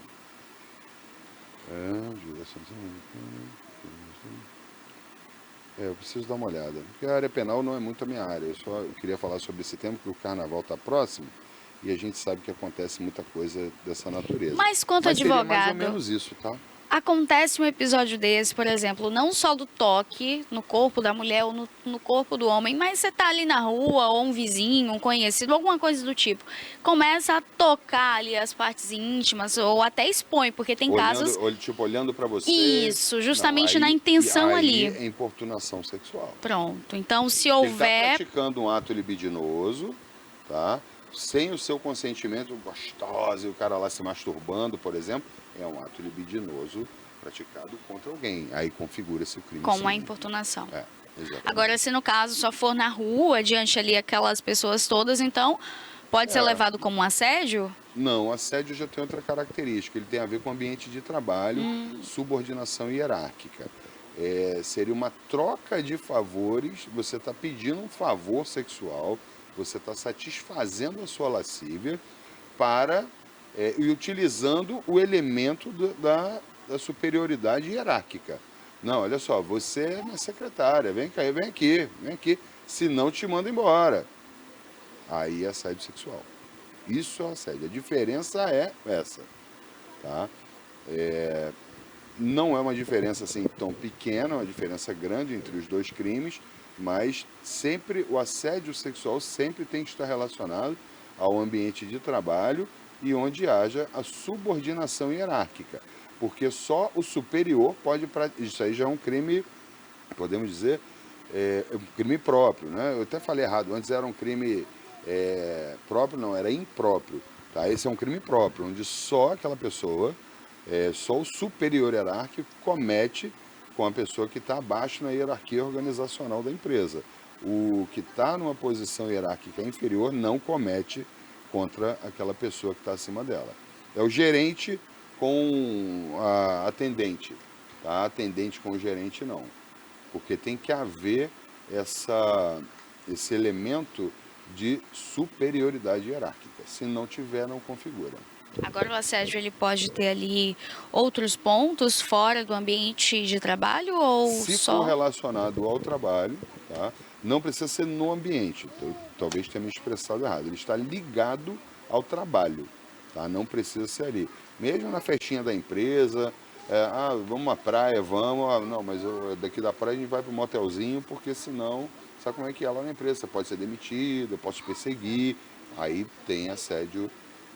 [SPEAKER 8] Eu preciso dar uma olhada, porque a área penal não é muito a minha área, eu queria falar sobre esse tema, porque o carnaval está próximo, e a gente sabe que acontece muita coisa dessa natureza.
[SPEAKER 1] Mas quanto
[SPEAKER 8] Mas seria
[SPEAKER 1] advogado,
[SPEAKER 8] mais ou menos isso, tá?
[SPEAKER 1] acontece um episódio desse, por exemplo, não só do toque no corpo da mulher ou no corpo do homem, mas você tá ali na rua, ou um vizinho, um conhecido, alguma coisa do tipo, começa a tocar ali as partes íntimas, ou até expõe, porque tem casos...
[SPEAKER 8] Olhando para você.
[SPEAKER 1] Isso, justamente
[SPEAKER 8] Não,
[SPEAKER 1] na intenção ali.
[SPEAKER 8] É importunação sexual.
[SPEAKER 1] Pronto, então se
[SPEAKER 8] Ele está
[SPEAKER 1] houver...
[SPEAKER 8] praticando um ato libidinoso, tá? Sem o seu consentimento, gostoso, e o cara lá se masturbando, por exemplo, é um ato libidinoso praticado contra alguém. Aí configura-se o crime.
[SPEAKER 1] Como a
[SPEAKER 8] sim.
[SPEAKER 1] importunação.
[SPEAKER 8] É, exatamente.
[SPEAKER 1] Agora, se no caso só for na rua, diante ali aquelas pessoas todas, então pode ser levado como um assédio?
[SPEAKER 8] Não, o assédio já tem outra característica. Ele tem a ver com ambiente de trabalho, subordinação hierárquica. Seria uma troca de favores, você está pedindo um favor sexual, você está satisfazendo a sua lascívia e utilizando o elemento da superioridade hierárquica. Não, olha só, você é minha secretária, vem aqui, senão te manda embora. Aí é assédio sexual. Isso é assédio. A diferença é essa, tá? Não é uma diferença assim tão pequena, é uma diferença grande entre os dois crimes, mas sempre o assédio sexual sempre tem que estar relacionado ao ambiente de trabalho e onde haja a subordinação hierárquica, porque só o superior pode... Isso aí já é um crime, podemos dizer, um crime próprio, né? Eu até falei errado, antes era um crime próprio, não, era impróprio, tá? Esse é um crime próprio, onde só aquela pessoa, só o superior hierárquico comete com a pessoa que está abaixo na hierarquia organizacional da empresa. O que está numa posição hierárquica inferior não comete contra aquela pessoa que está acima dela. É o gerente com a atendente, tá? A atendente com o gerente não, porque tem que haver esse elemento de superioridade hierárquica. Se não tiver, não configura.
[SPEAKER 1] Agora o assédio ele pode ter ali outros pontos fora do ambiente de trabalho ou
[SPEAKER 8] Se
[SPEAKER 1] só...
[SPEAKER 8] for relacionado ao trabalho, tá? Não precisa ser no ambiente, talvez tenha me expressado errado. Ele está ligado ao trabalho, tá? Não precisa ser ali. Mesmo na festinha da empresa, vamos à praia, vamos, não, mas daqui da praia a gente vai para o motelzinho, porque senão, sabe como é que é lá na empresa? Você pode ser demitido, eu posso te perseguir, aí tem assédio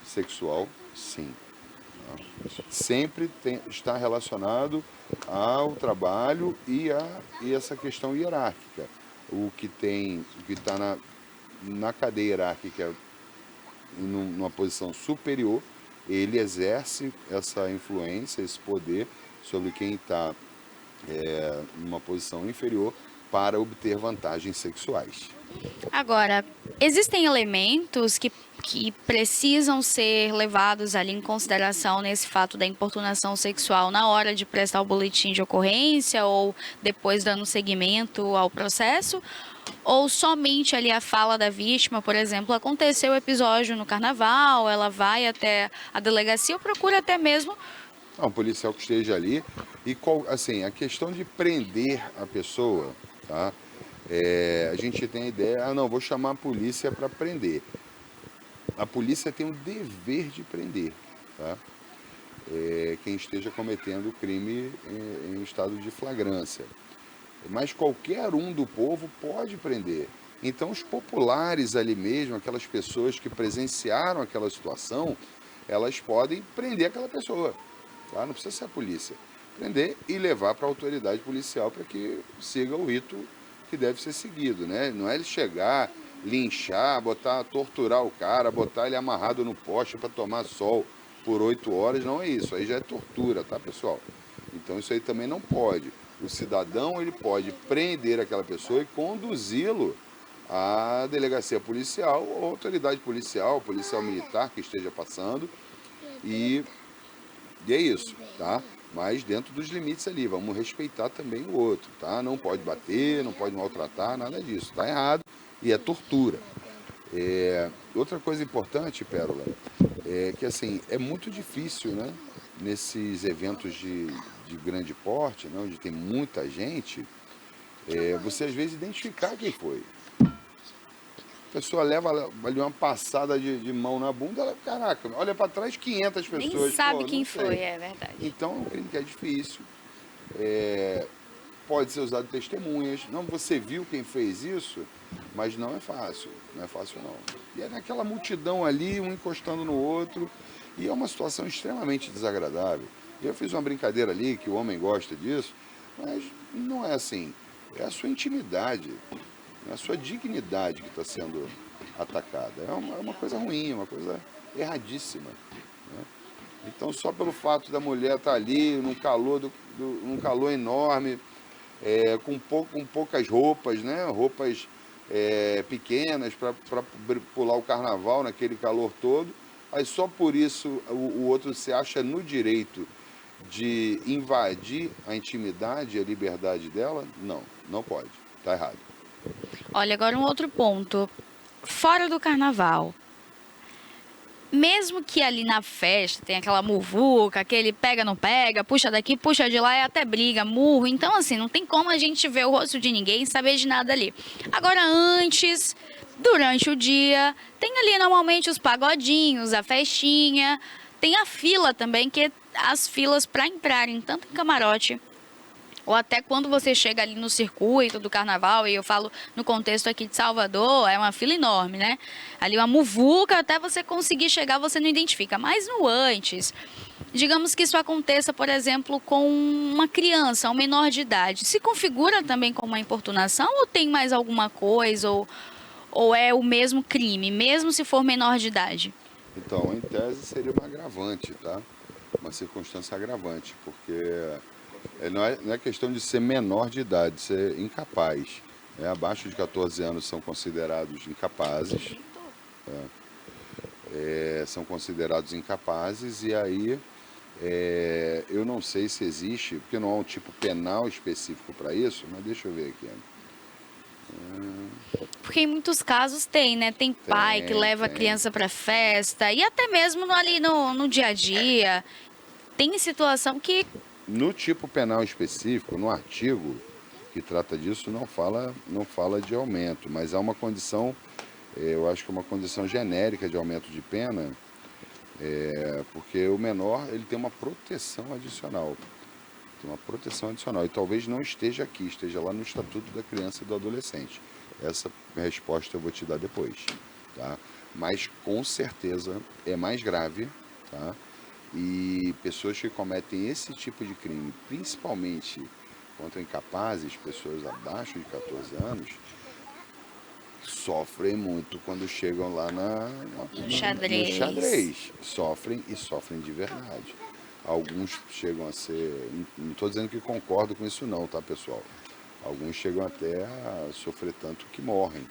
[SPEAKER 8] sexual, sim. Sempre está relacionado ao trabalho e essa questão hierárquica. O que está na cadeia hierárquica, numa posição superior, ele exerce essa influência, esse poder sobre quem está numa posição inferior para obter vantagens sexuais.
[SPEAKER 1] Agora, existem elementos que precisam ser levados ali em consideração nesse fato da importunação sexual na hora de prestar o boletim de ocorrência ou depois dando seguimento ao processo? Ou somente ali a fala da vítima, por exemplo, aconteceu o episódio no carnaval, ela vai até a delegacia ou procura até mesmo...
[SPEAKER 8] Um policial que esteja ali e, assim, a questão de prender a pessoa, tá? A gente tem a ideia, não, vou chamar a polícia para prender. A polícia tem o dever de prender, tá? Quem esteja cometendo crime em estado de flagrância. Mas qualquer um do povo pode prender. Então os populares ali mesmo, aquelas pessoas que presenciaram aquela situação, elas podem prender aquela pessoa, tá? Não precisa ser a polícia. Prender e levar para a autoridade policial para que siga o rito que deve ser seguido, né? Não é ele chegar, linchar, torturar o cara, botar ele amarrado no poste para tomar sol por 8 horas, não é isso. Aí já é tortura, tá, pessoal? Então isso aí também não pode. O cidadão, ele pode prender aquela pessoa e conduzi-lo à delegacia policial ou autoridade policial militar que esteja passando e é isso, tá? Mas dentro dos limites ali, vamos respeitar também o outro, tá? Não pode bater, não pode maltratar, nada disso, tá errado e é tortura. Outra coisa importante, Pérola, é que assim, é muito difícil, né? Nesses eventos de grande porte, né, onde tem muita gente, você às vezes identificar quem foi. A pessoa leva ali uma passada de mão na bunda, ela, caraca, olha para trás, 500 pessoas.
[SPEAKER 1] Nem sabe
[SPEAKER 8] pô,
[SPEAKER 1] quem
[SPEAKER 8] não sei.
[SPEAKER 1] foi, é verdade.
[SPEAKER 8] Então, é um crime que é difícil. Pode ser usado testemunhas. Não, você viu quem fez isso, mas não é fácil. Não é fácil, não. E é naquela multidão ali, um encostando no outro. E é uma situação extremamente desagradável. Eu fiz uma brincadeira ali, que o homem gosta disso, mas não é assim. É a sua intimidade, é a sua dignidade que está sendo atacada. É uma coisa ruim, uma coisa erradíssima. Né? Então, só pelo fato da mulher estar ali, num calor enorme, com poucas roupas, né? Roupas pequenas para pular o carnaval naquele calor todo, aí só por isso o outro se acha no direito de invadir a intimidade e a liberdade dela? Não, não pode. Está errado.
[SPEAKER 1] Olha, agora um outro ponto. Fora do carnaval. Mesmo que ali na festa tem aquela muvuca, aquele pega não pega, puxa daqui, puxa de lá, é até briga, murro. Então, assim, não tem como a gente ver o rosto de ninguém e saber de nada ali. Agora, antes, durante o dia, tem ali normalmente os pagodinhos, a festinha. Tem a fila também, que é as filas para entrarem, tanto em camarote, ou até quando você chega ali no circuito do carnaval, e eu falo no contexto aqui de Salvador, é uma fila enorme, né? Ali uma muvuca, até você conseguir chegar, você não identifica. Mas no antes, digamos que isso aconteça, por exemplo, com uma criança, um menor de idade, se configura também como uma importunação ou tem mais alguma coisa, ou é o mesmo crime, mesmo se for menor de idade?
[SPEAKER 8] Então, em tese, seria uma agravante, tá? Uma circunstância agravante, porque não é questão de ser menor de idade, ser incapaz. Abaixo de 14 anos são considerados incapazes. São considerados incapazes e aí eu não sei se existe, porque não há um tipo penal específico para isso, mas deixa eu ver aqui.
[SPEAKER 1] Porque em muitos casos tem, né? Tem pai que leva a criança para festa e até mesmo ali no dia a dia. Tem situação que...
[SPEAKER 8] No tipo penal específico, no artigo que trata disso, não fala de aumento, mas há uma condição, eu acho que é uma condição genérica de aumento de pena, porque o menor ele tem uma proteção adicional. E talvez não esteja aqui, esteja lá no Estatuto da Criança e do Adolescente. Essa resposta eu vou te dar depois, tá? Mas com certeza é mais grave, tá? E pessoas que cometem esse tipo de crime, principalmente contra incapazes, pessoas abaixo de 14 anos, sofrem muito quando chegam lá no xadrez. Sofrem e sofrem de verdade. Alguns chegam a ser... Não estou dizendo que concordo com isso não, tá, pessoal? Alguns chegam até a sofrer tanto que morrem.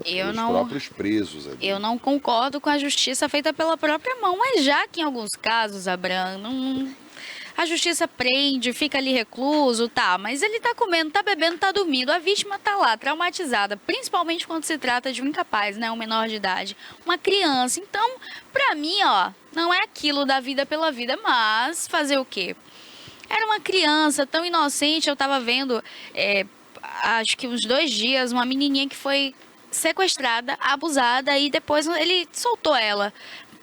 [SPEAKER 8] Os próprios presos ali.
[SPEAKER 1] Eu não concordo com a justiça feita pela própria mão, mas já que em alguns casos, Abraham, a justiça prende, fica ali recluso, tá, mas ele tá comendo, tá bebendo, tá dormindo, a vítima tá lá, traumatizada, principalmente quando se trata de um incapaz, né, um menor de idade, uma criança. Então, pra mim, ó, não é aquilo da vida pela vida, mas fazer o quê? Era uma criança tão inocente, eu tava vendo, acho que uns 2 dias, uma menininha que foi sequestrada, abusada e depois ele soltou ela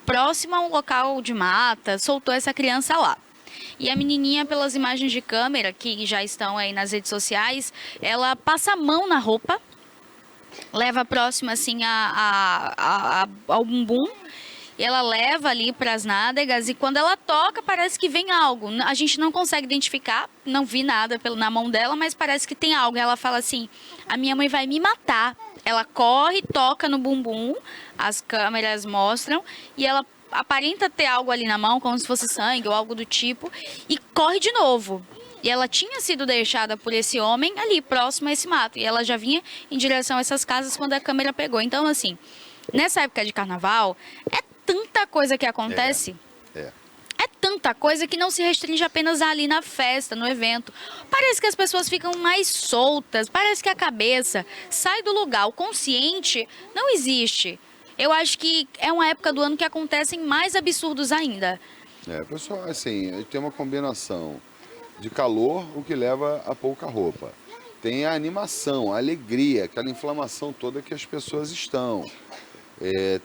[SPEAKER 1] próxima a um local de mata, soltou essa criança lá. E a menininha, pelas imagens de câmera que já estão aí nas redes sociais, ela passa a mão na roupa, leva próximo assim ao bumbum, e ela leva ali para as nádegas e quando ela toca parece que vem algo. A gente não consegue identificar, não vi nada na mão dela, mas parece que tem algo. Ela fala assim, a minha mãe vai me matar. Ela corre, toca no bumbum, as câmeras mostram, e ela aparenta ter algo ali na mão, como se fosse sangue ou algo do tipo, e corre de novo. E ela tinha sido deixada por esse homem ali, próximo a esse mato. E ela já vinha em direção a essas casas quando a câmera pegou. Então, assim, nessa época de carnaval, é tanta coisa que acontece. É tanta coisa que não se restringe apenas ali na festa, no evento. Parece que as pessoas ficam mais soltas, parece que a cabeça sai do lugar. O consciente não existe. Eu acho que é uma época do ano que acontecem mais absurdos ainda.
[SPEAKER 8] Pessoal, assim, tem uma combinação de calor, o que leva a pouca roupa. tem a animação, a alegria, aquela inflamação toda que as pessoas estão.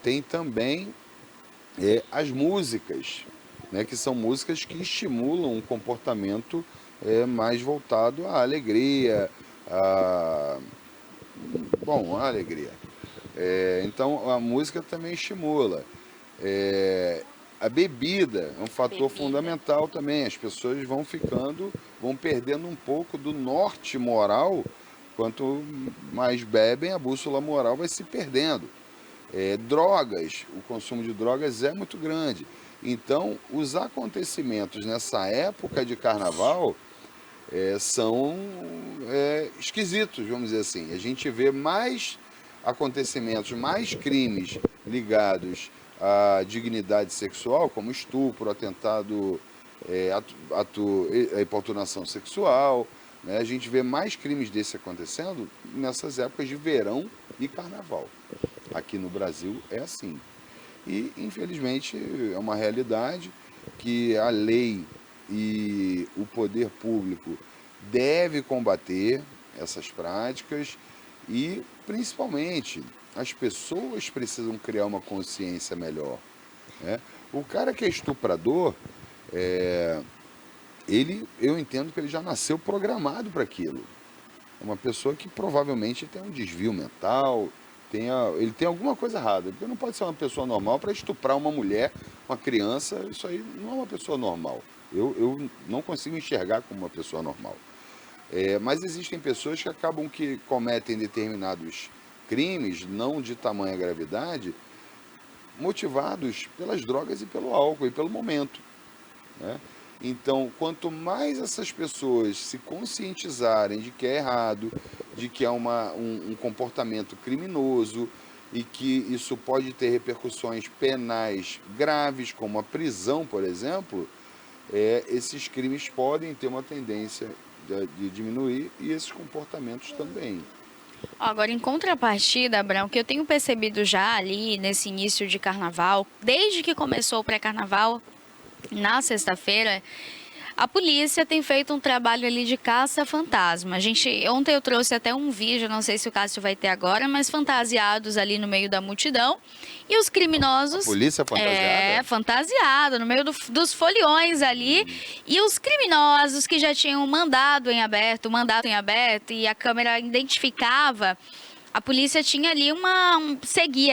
[SPEAKER 8] Tem também as músicas, né, que são músicas que estimulam um comportamento mais voltado à alegria, a alegria. Então a música também estimula. A bebida é um fator fundamental também. As pessoas vão perdendo um pouco do norte moral. Quanto mais bebem, a bússola moral vai se perdendo. Drogas, o consumo de drogas é muito grande. Então, os acontecimentos nessa época de carnaval são esquisitos, vamos dizer assim. A gente vê mais acontecimentos, mais crimes ligados à dignidade sexual, como estupro, atentado, importunação sexual, né? A gente vê mais crimes desse acontecendo nessas épocas de verão e carnaval. Aqui no Brasil é assim. E, infelizmente, é uma realidade que a lei e o poder público deve combater essas práticas e, principalmente, as pessoas precisam criar uma consciência melhor, né? O cara que é estuprador, eu entendo que ele já nasceu programado para aquilo. É uma pessoa que provavelmente tem um desvio mental, ele tem alguma coisa errada, porque não pode ser uma pessoa normal para estuprar uma mulher, uma criança. Isso aí não é uma pessoa normal. Eu não consigo enxergar como uma pessoa normal. Mas existem pessoas que cometem determinados crimes, não de tamanha gravidade, motivados pelas drogas e pelo álcool e pelo momento, né? Então, quanto mais essas pessoas se conscientizarem de que é errado, de que é um comportamento criminoso e que isso pode ter repercussões penais graves, como a prisão, por exemplo, esses crimes podem ter uma tendência de diminuir e esses comportamentos também.
[SPEAKER 1] Agora, em contrapartida, Abrão, que eu tenho percebido já ali nesse início de carnaval, desde que começou o pré-carnaval, na sexta-feira, a polícia tem feito um trabalho ali de caça-fantasma. Ontem eu trouxe até um vídeo, não sei se o Cássio vai ter agora, mas fantasiados ali no meio da multidão. E os criminosos...
[SPEAKER 8] A polícia fantasiada?
[SPEAKER 1] Fantasiada, no meio dos foliões ali. E os criminosos que já tinham mandato em aberto, e a câmera identificava... A polícia tinha ali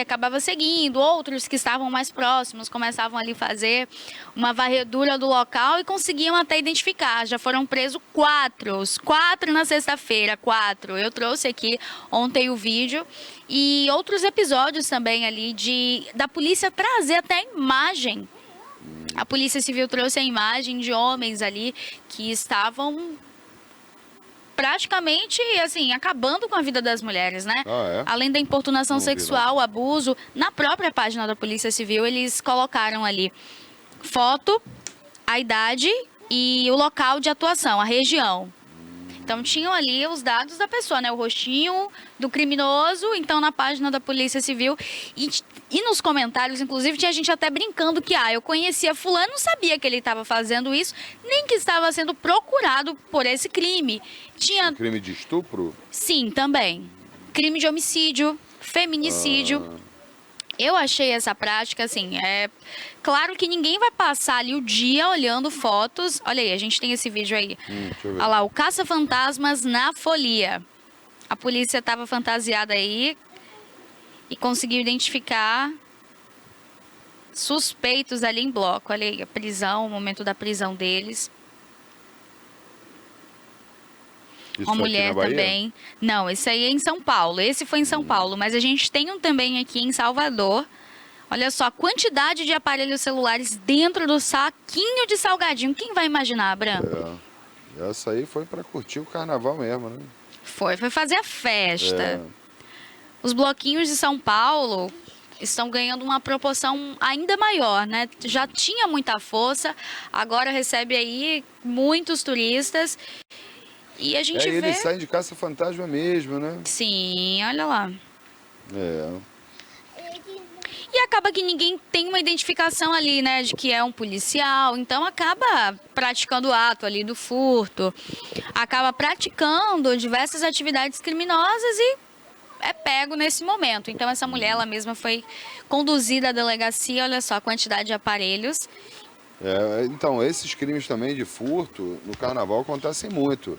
[SPEAKER 1] acabava seguindo, outros que estavam mais próximos começavam ali a fazer uma varredura do local e conseguiam até identificar. Já foram presos 4, os 4 na sexta-feira, 4. Eu trouxe aqui ontem o vídeo e outros episódios também ali da polícia trazer até a imagem. A Polícia Civil trouxe a imagem de homens ali que estavam praticamente, assim, acabando com a vida das mulheres, né? Além da importunação sexual, abuso, na própria página da Polícia Civil, eles colocaram ali foto, a idade e o local de atuação, a região. Então, tinham ali os dados da pessoa, né? O rostinho do criminoso, então, na página da Polícia Civil. E nos comentários, inclusive, tinha gente até brincando que, eu conhecia fulano, não sabia que ele estava fazendo isso, nem que estava sendo procurado por esse crime.
[SPEAKER 8] Crime de estupro?
[SPEAKER 1] Sim, também. Crime de homicídio, feminicídio. Eu achei essa prática, assim, claro que ninguém vai passar ali o dia olhando fotos. Olha aí, a gente tem esse vídeo aí.
[SPEAKER 8] Deixa eu ver.
[SPEAKER 1] Olha lá, o caça-fantasmas na folia. A polícia estava fantasiada aí e conseguiu identificar suspeitos ali em bloco. Olha aí, a prisão, o momento da prisão deles.
[SPEAKER 8] Isso
[SPEAKER 1] Uma mulher
[SPEAKER 8] aqui na Bahia?
[SPEAKER 1] também. Não, esse aí é em São Paulo. Esse foi em São Paulo, mas a gente tem um também aqui em Salvador. Olha só a quantidade de aparelhos celulares dentro do saquinho de salgadinho. Quem vai imaginar, Branco?
[SPEAKER 8] Essa aí foi para curtir o carnaval mesmo, né?
[SPEAKER 1] Foi fazer a festa. Os bloquinhos de São Paulo estão ganhando uma proporção ainda maior, né? Já tinha muita força, agora recebe aí muitos turistas. E a gente vê...
[SPEAKER 8] Eles saem de caça-fantasma mesmo, né?
[SPEAKER 1] Sim, olha lá.
[SPEAKER 8] É.
[SPEAKER 1] E acaba que ninguém tem uma identificação ali, né, de que é um policial, então acaba praticando o ato ali do furto, acaba praticando diversas atividades criminosas e é pego nesse momento. Então essa mulher, ela mesma foi conduzida à delegacia, olha só a quantidade de aparelhos.
[SPEAKER 8] Então, esses crimes também de furto no carnaval acontecem muito.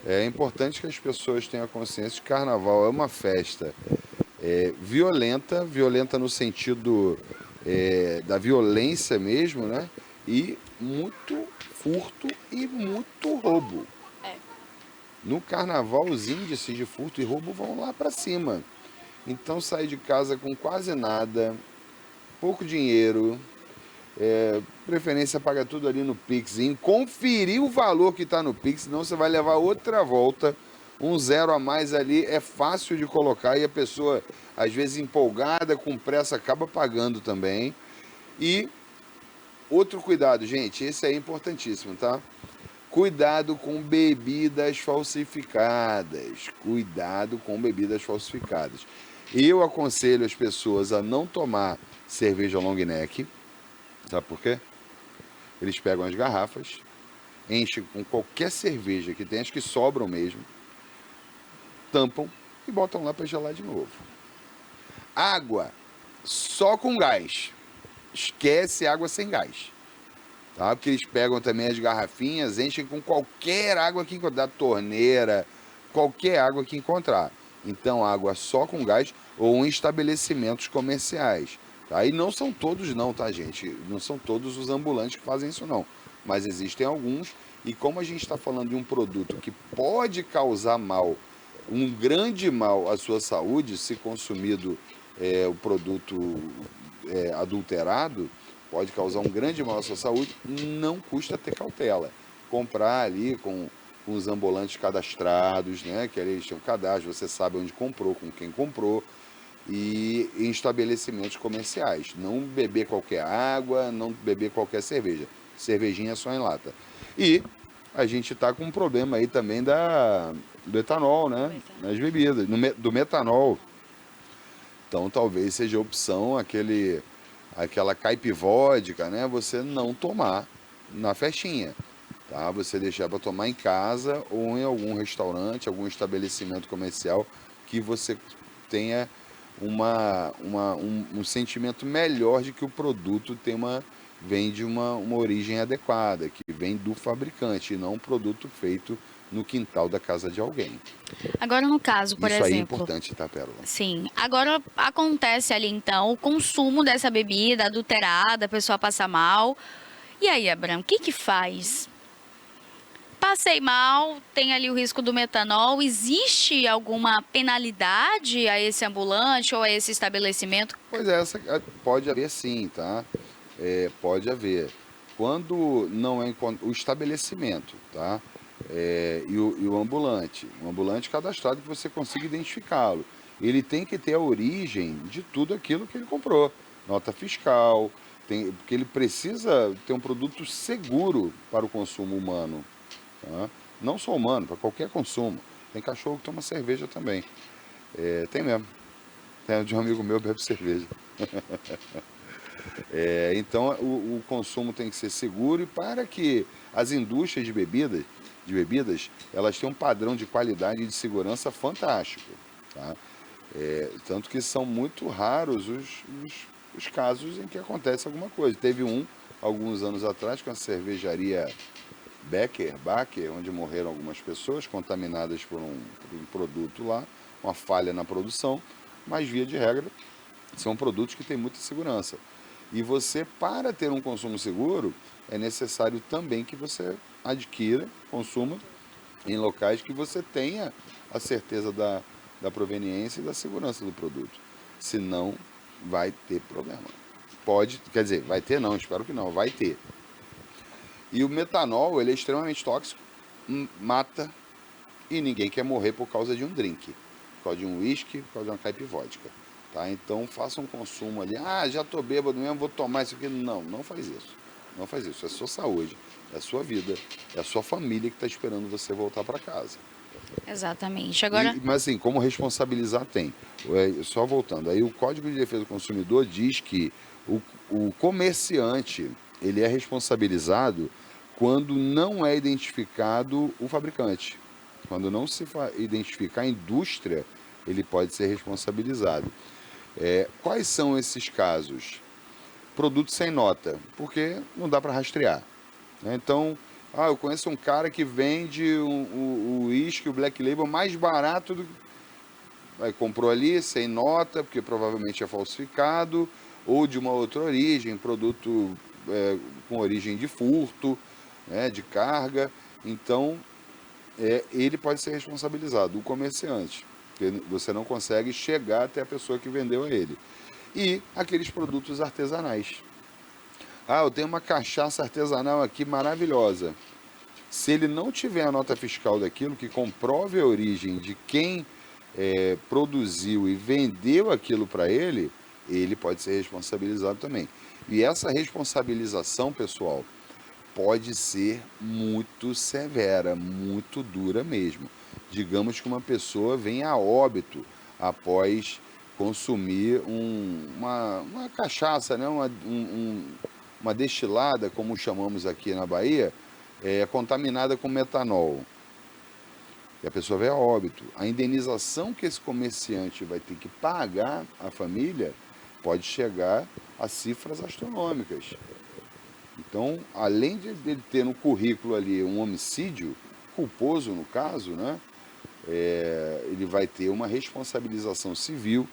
[SPEAKER 8] É importante que as pessoas tenham consciência de que carnaval é uma festa violenta no sentido da violência mesmo, né? E muito furto e muito roubo. No carnaval, os índices de furto e roubo vão lá para cima. Então, sair de casa com quase nada, pouco dinheiro, preferência paga tudo ali no Pix, conferir o valor que está no Pix, senão você vai levar outra volta. Um zero a mais ali é fácil de colocar e a pessoa, às vezes empolgada, com pressa, acaba pagando também. E outro cuidado, gente, esse é importantíssimo, tá? Cuidado com bebidas falsificadas. Cuidado com bebidas falsificadas. Eu aconselho as pessoas a não tomar cerveja long neck. Sabe por quê? Eles pegam as garrafas, enchem com qualquer cerveja que tem, as que sobram mesmo, tampam e botam lá para gelar de novo. Água só com gás. Esquece água sem gás. Tá? Porque eles pegam também as garrafinhas, enchem com qualquer água que encontrar, da torneira, qualquer água que encontrar. Então, água só com gás ou em estabelecimentos comerciais. Tá? E não são todos não, tá, gente? Não são todos os ambulantes que fazem isso não. Mas existem alguns. E como a gente está falando de um produto que pode causar mal, um grande mal à sua saúde, se consumido o produto adulterado, pode causar um grande mal à sua saúde, não custa ter cautela. Comprar ali com os ambulantes cadastrados, né? Que eles têm um cadastro, você sabe onde comprou, com quem comprou. E em estabelecimentos comerciais. Não beber qualquer água, não beber qualquer cerveja. Cervejinha só em lata. E a gente está com um problema aí também do etanol, né? Nas bebidas, do metanol. Então talvez seja a opção aquela caipivódica, né? Você não tomar na festinha. Tá? Você deixar para tomar em casa ou em algum restaurante, algum estabelecimento comercial que você tenha um sentimento melhor de que o produto vem de uma origem adequada, que vem do fabricante, e não um produto feito no quintal da casa de alguém.
[SPEAKER 1] Agora, no caso, por
[SPEAKER 8] exemplo... Isso aí é importante, tá, Pérola?
[SPEAKER 1] Sim. Agora, acontece ali, então, o consumo dessa bebida adulterada, a pessoa passa mal. E aí, Abraham, o que faz? Passei mal, tem ali o risco do metanol. Existe alguma penalidade a esse ambulante ou a esse estabelecimento?
[SPEAKER 8] Pois pode haver sim, tá? Pode haver. Quando não é o estabelecimento, tá? E o ambulante cadastrado que você consiga identificá-lo. Ele tem que ter a origem de tudo aquilo que ele comprou. Nota fiscal, porque ele precisa ter um produto seguro para o consumo humano. Tá? Não só humano, para qualquer consumo. Tem cachorro que toma cerveja também. Tem mesmo. Tem de um amigo meu bebe cerveja. Então o consumo tem que ser seguro, e para que as indústrias de bebidas, elas têm um padrão de qualidade e de segurança fantástico. Tá? Tanto que são muito raros os casos em que acontece alguma coisa. Teve alguns anos atrás, com a cervejaria Baker, onde morreram algumas pessoas contaminadas por um produto lá, uma falha na produção, mas via de regra são produtos que têm muita segurança. E você, para ter um consumo seguro, é necessário também que você adquira, consuma em locais que você tenha a certeza da proveniência e da segurança do produto. Senão, vai ter problema. Vai ter não, espero que não, vai ter. E o metanol, ele é extremamente tóxico, mata, e ninguém quer morrer por causa de um drink, por causa de um uísque, por causa de uma caipivódica. Tá? Então, faça um consumo ali. Já estou bêbado mesmo, vou tomar isso aqui. Não faz isso. Não faz isso. É a sua saúde, é a sua vida, é a sua família que está esperando você voltar para casa.
[SPEAKER 1] Exatamente. Agora,
[SPEAKER 8] Mas assim, como responsabilizar tem. Só voltando, aí o Código de Defesa do Consumidor diz que o comerciante ele é responsabilizado quando não é identificado o fabricante. Quando não se identificar a indústria, ele pode ser responsabilizado. Quais são esses casos? Produto sem nota, porque não dá para rastrear. Né? Então, eu conheço um cara que vende o uísque, o Black Label, mais barato do que... comprou ali, sem nota, porque provavelmente é falsificado, ou de uma outra origem, produto com origem de furto, né, de carga. Então, ele pode ser responsabilizado, o comerciante, porque você não consegue chegar até a pessoa que vendeu a ele. E aqueles produtos artesanais. Eu tenho uma cachaça artesanal aqui maravilhosa. Se ele não tiver a nota fiscal daquilo, que comprove a origem de quem produziu e vendeu aquilo para ele, ele pode ser responsabilizado também. E essa responsabilização, pessoal, pode ser muito severa, muito dura mesmo. Digamos que uma pessoa venha a óbito após consumir uma cachaça, né? Uma destilada, como chamamos aqui na Bahia, contaminada com metanol. E a pessoa vai a óbito. A indenização que esse comerciante vai ter que pagar à família pode chegar a cifras astronômicas. Então, além de ele ter no currículo ali um homicídio, culposo no caso, né, ele vai ter uma responsabilização civil,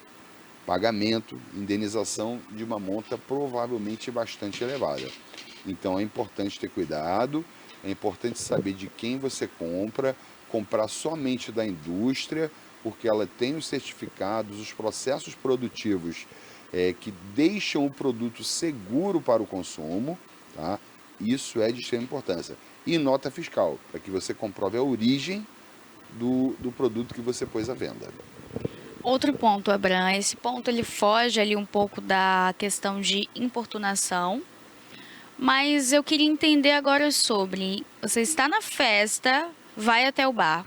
[SPEAKER 8] pagamento, indenização de uma monta provavelmente bastante elevada. Então, é importante ter cuidado, é importante saber de quem você comprar somente da indústria, porque ela tem os certificados, os processos produtivos que deixam o produto seguro para o consumo, tá? Isso é de extrema importância. E nota fiscal, para que você comprove a origem do produto que você pôs à venda.
[SPEAKER 1] outro ponto, Abraham, esse ponto ele foge ali um pouco da questão de importunação, mas eu queria entender agora sobre, você está na festa, vai até o bar,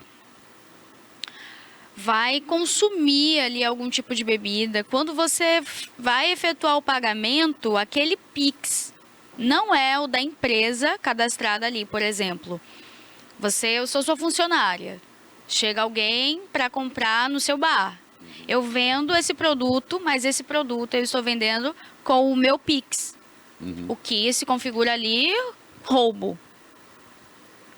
[SPEAKER 1] vai consumir ali algum tipo de bebida, quando você vai efetuar o pagamento, aquele Pix não é o da empresa cadastrada ali, por exemplo. Eu sou sua funcionária, chega alguém para comprar no seu bar. Eu vendo esse produto, mas esse produto eu estou vendendo com o meu Pix. O que se configura ali, roubo.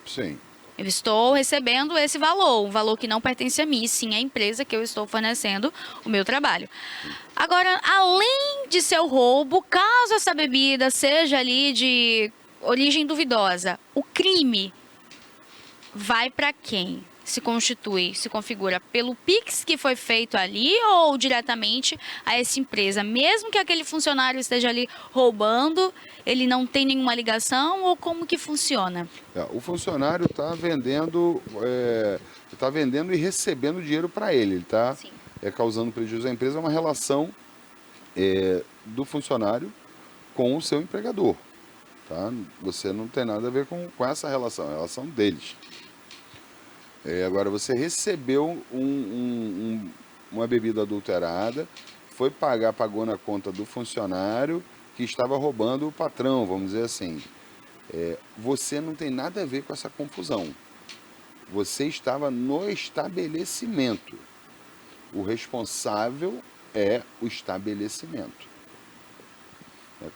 [SPEAKER 8] Sim.
[SPEAKER 1] Eu estou recebendo esse valor, um valor que não pertence a mim, sim à empresa que eu estou fornecendo o meu trabalho. Agora, além de ser o roubo, caso essa bebida seja ali de origem duvidosa, o crime vai para quem? Se configura pelo Pix que foi feito ali ou diretamente a essa empresa? Mesmo que aquele funcionário esteja ali roubando, ele não tem nenhuma ligação ou como que funciona?
[SPEAKER 8] O funcionário está vendendo e recebendo dinheiro para ele. Ele está causando prejuízo à empresa. É uma relação do funcionário com o seu empregador. Tá? Você não tem nada a ver com essa relação, é a relação deles. Agora, você recebeu uma bebida adulterada, pagou na conta do funcionário que estava roubando o patrão, vamos dizer assim. Você não tem nada a ver com essa confusão. Você estava no estabelecimento. O responsável é o estabelecimento.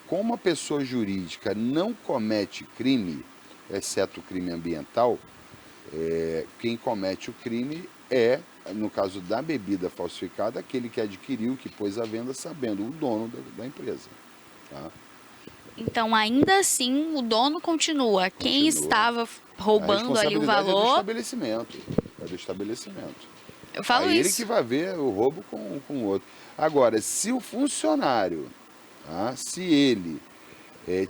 [SPEAKER 8] Como a pessoa jurídica não comete crime, exceto o crime ambiental, quem comete o crime é, no caso da bebida falsificada, aquele que adquiriu, que pôs à venda, sabendo, o dono da empresa. Tá?
[SPEAKER 1] Então, ainda assim, o dono continua. Quem estava roubando ali o valor...
[SPEAKER 8] É do estabelecimento. É do estabelecimento.
[SPEAKER 1] Eu falo
[SPEAKER 8] Aí
[SPEAKER 1] isso.
[SPEAKER 8] ele que vai ver o roubo com o outro. Agora, se o funcionário, se ele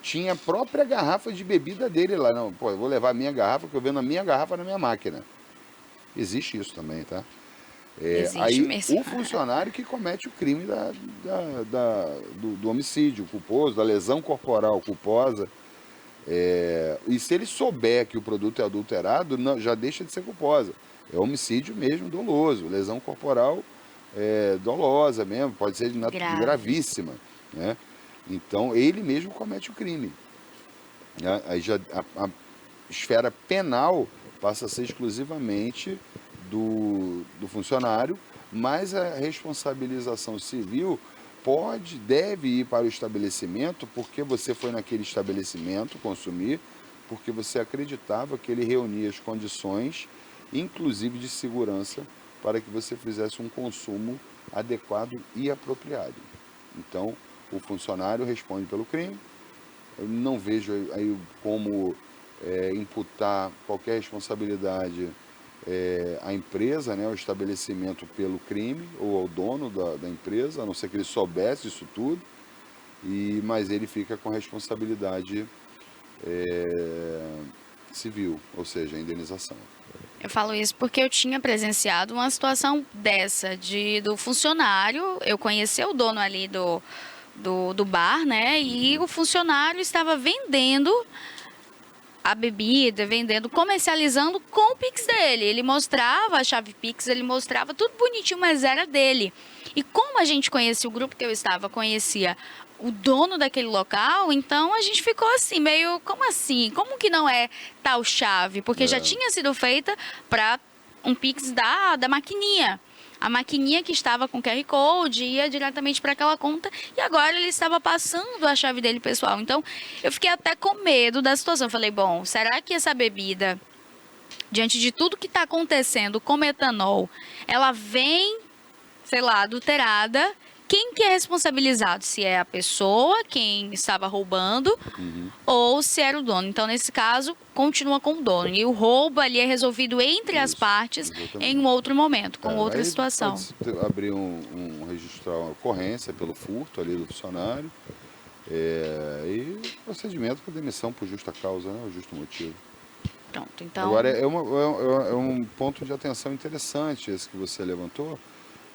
[SPEAKER 8] tinha a própria garrafa de bebida dele lá, não, eu vou levar a minha garrafa, que eu vendo a minha garrafa na minha máquina. Existe isso também, tá? Aí
[SPEAKER 1] mesmo.
[SPEAKER 8] o funcionário que comete o crime do homicídio culposo, da lesão corporal culposa. E se ele souber que o produto é adulterado, já deixa de ser culposa. É homicídio mesmo doloso, lesão corporal dolosa mesmo, pode ser gravíssima, né? Então, ele mesmo comete o crime, né? Aí já a esfera penal passa a ser exclusivamente do funcionário, mas a responsabilização civil deve ir para o estabelecimento, porque você foi naquele estabelecimento consumir, porque você acreditava que ele reunia as condições, inclusive de segurança, para que você fizesse um consumo adequado e apropriado. Então, o funcionário responde pelo crime. Eu não vejo aí como imputar qualquer responsabilidade à empresa, né, ao estabelecimento pelo crime, ou ao dono da empresa, a não ser que ele soubesse isso tudo, mas ele fica com responsabilidade civil, ou seja, a indenização.
[SPEAKER 1] Eu falo isso porque eu tinha presenciado uma situação dessa, do funcionário, eu conheci o dono ali do bar, né? E o funcionário estava vendendo a bebida, comercializando com o Pix dele. Ele mostrava a chave Pix, ele mostrava tudo bonitinho, mas era dele. E como a gente conhecia, o grupo que eu estava conhecia o dono daquele local, então a gente ficou assim, meio, como assim? Como que não é tal chave? Porque já tinha sido feita para um Pix da maquininha. A maquininha que estava com QR Code ia diretamente para aquela conta e agora ele estava passando a chave dele pessoal. Então, eu fiquei até com medo da situação. Falei, bom, será que essa bebida, diante de tudo que está acontecendo com metanol, ela vem, sei lá, adulterada? Quem que é responsabilizado? Se é a pessoa, quem estava roubando, ou se era o dono. Então, nesse caso, continua com o dono. E o roubo ali é resolvido entre as partes em um outro momento, com outra situação.
[SPEAKER 8] Pode abrir registrar uma ocorrência pelo furto ali do funcionário e procedimento para demissão por justa causa, né, o justo motivo.
[SPEAKER 1] Pronto, então...
[SPEAKER 8] Agora, é um ponto de atenção interessante esse que você levantou.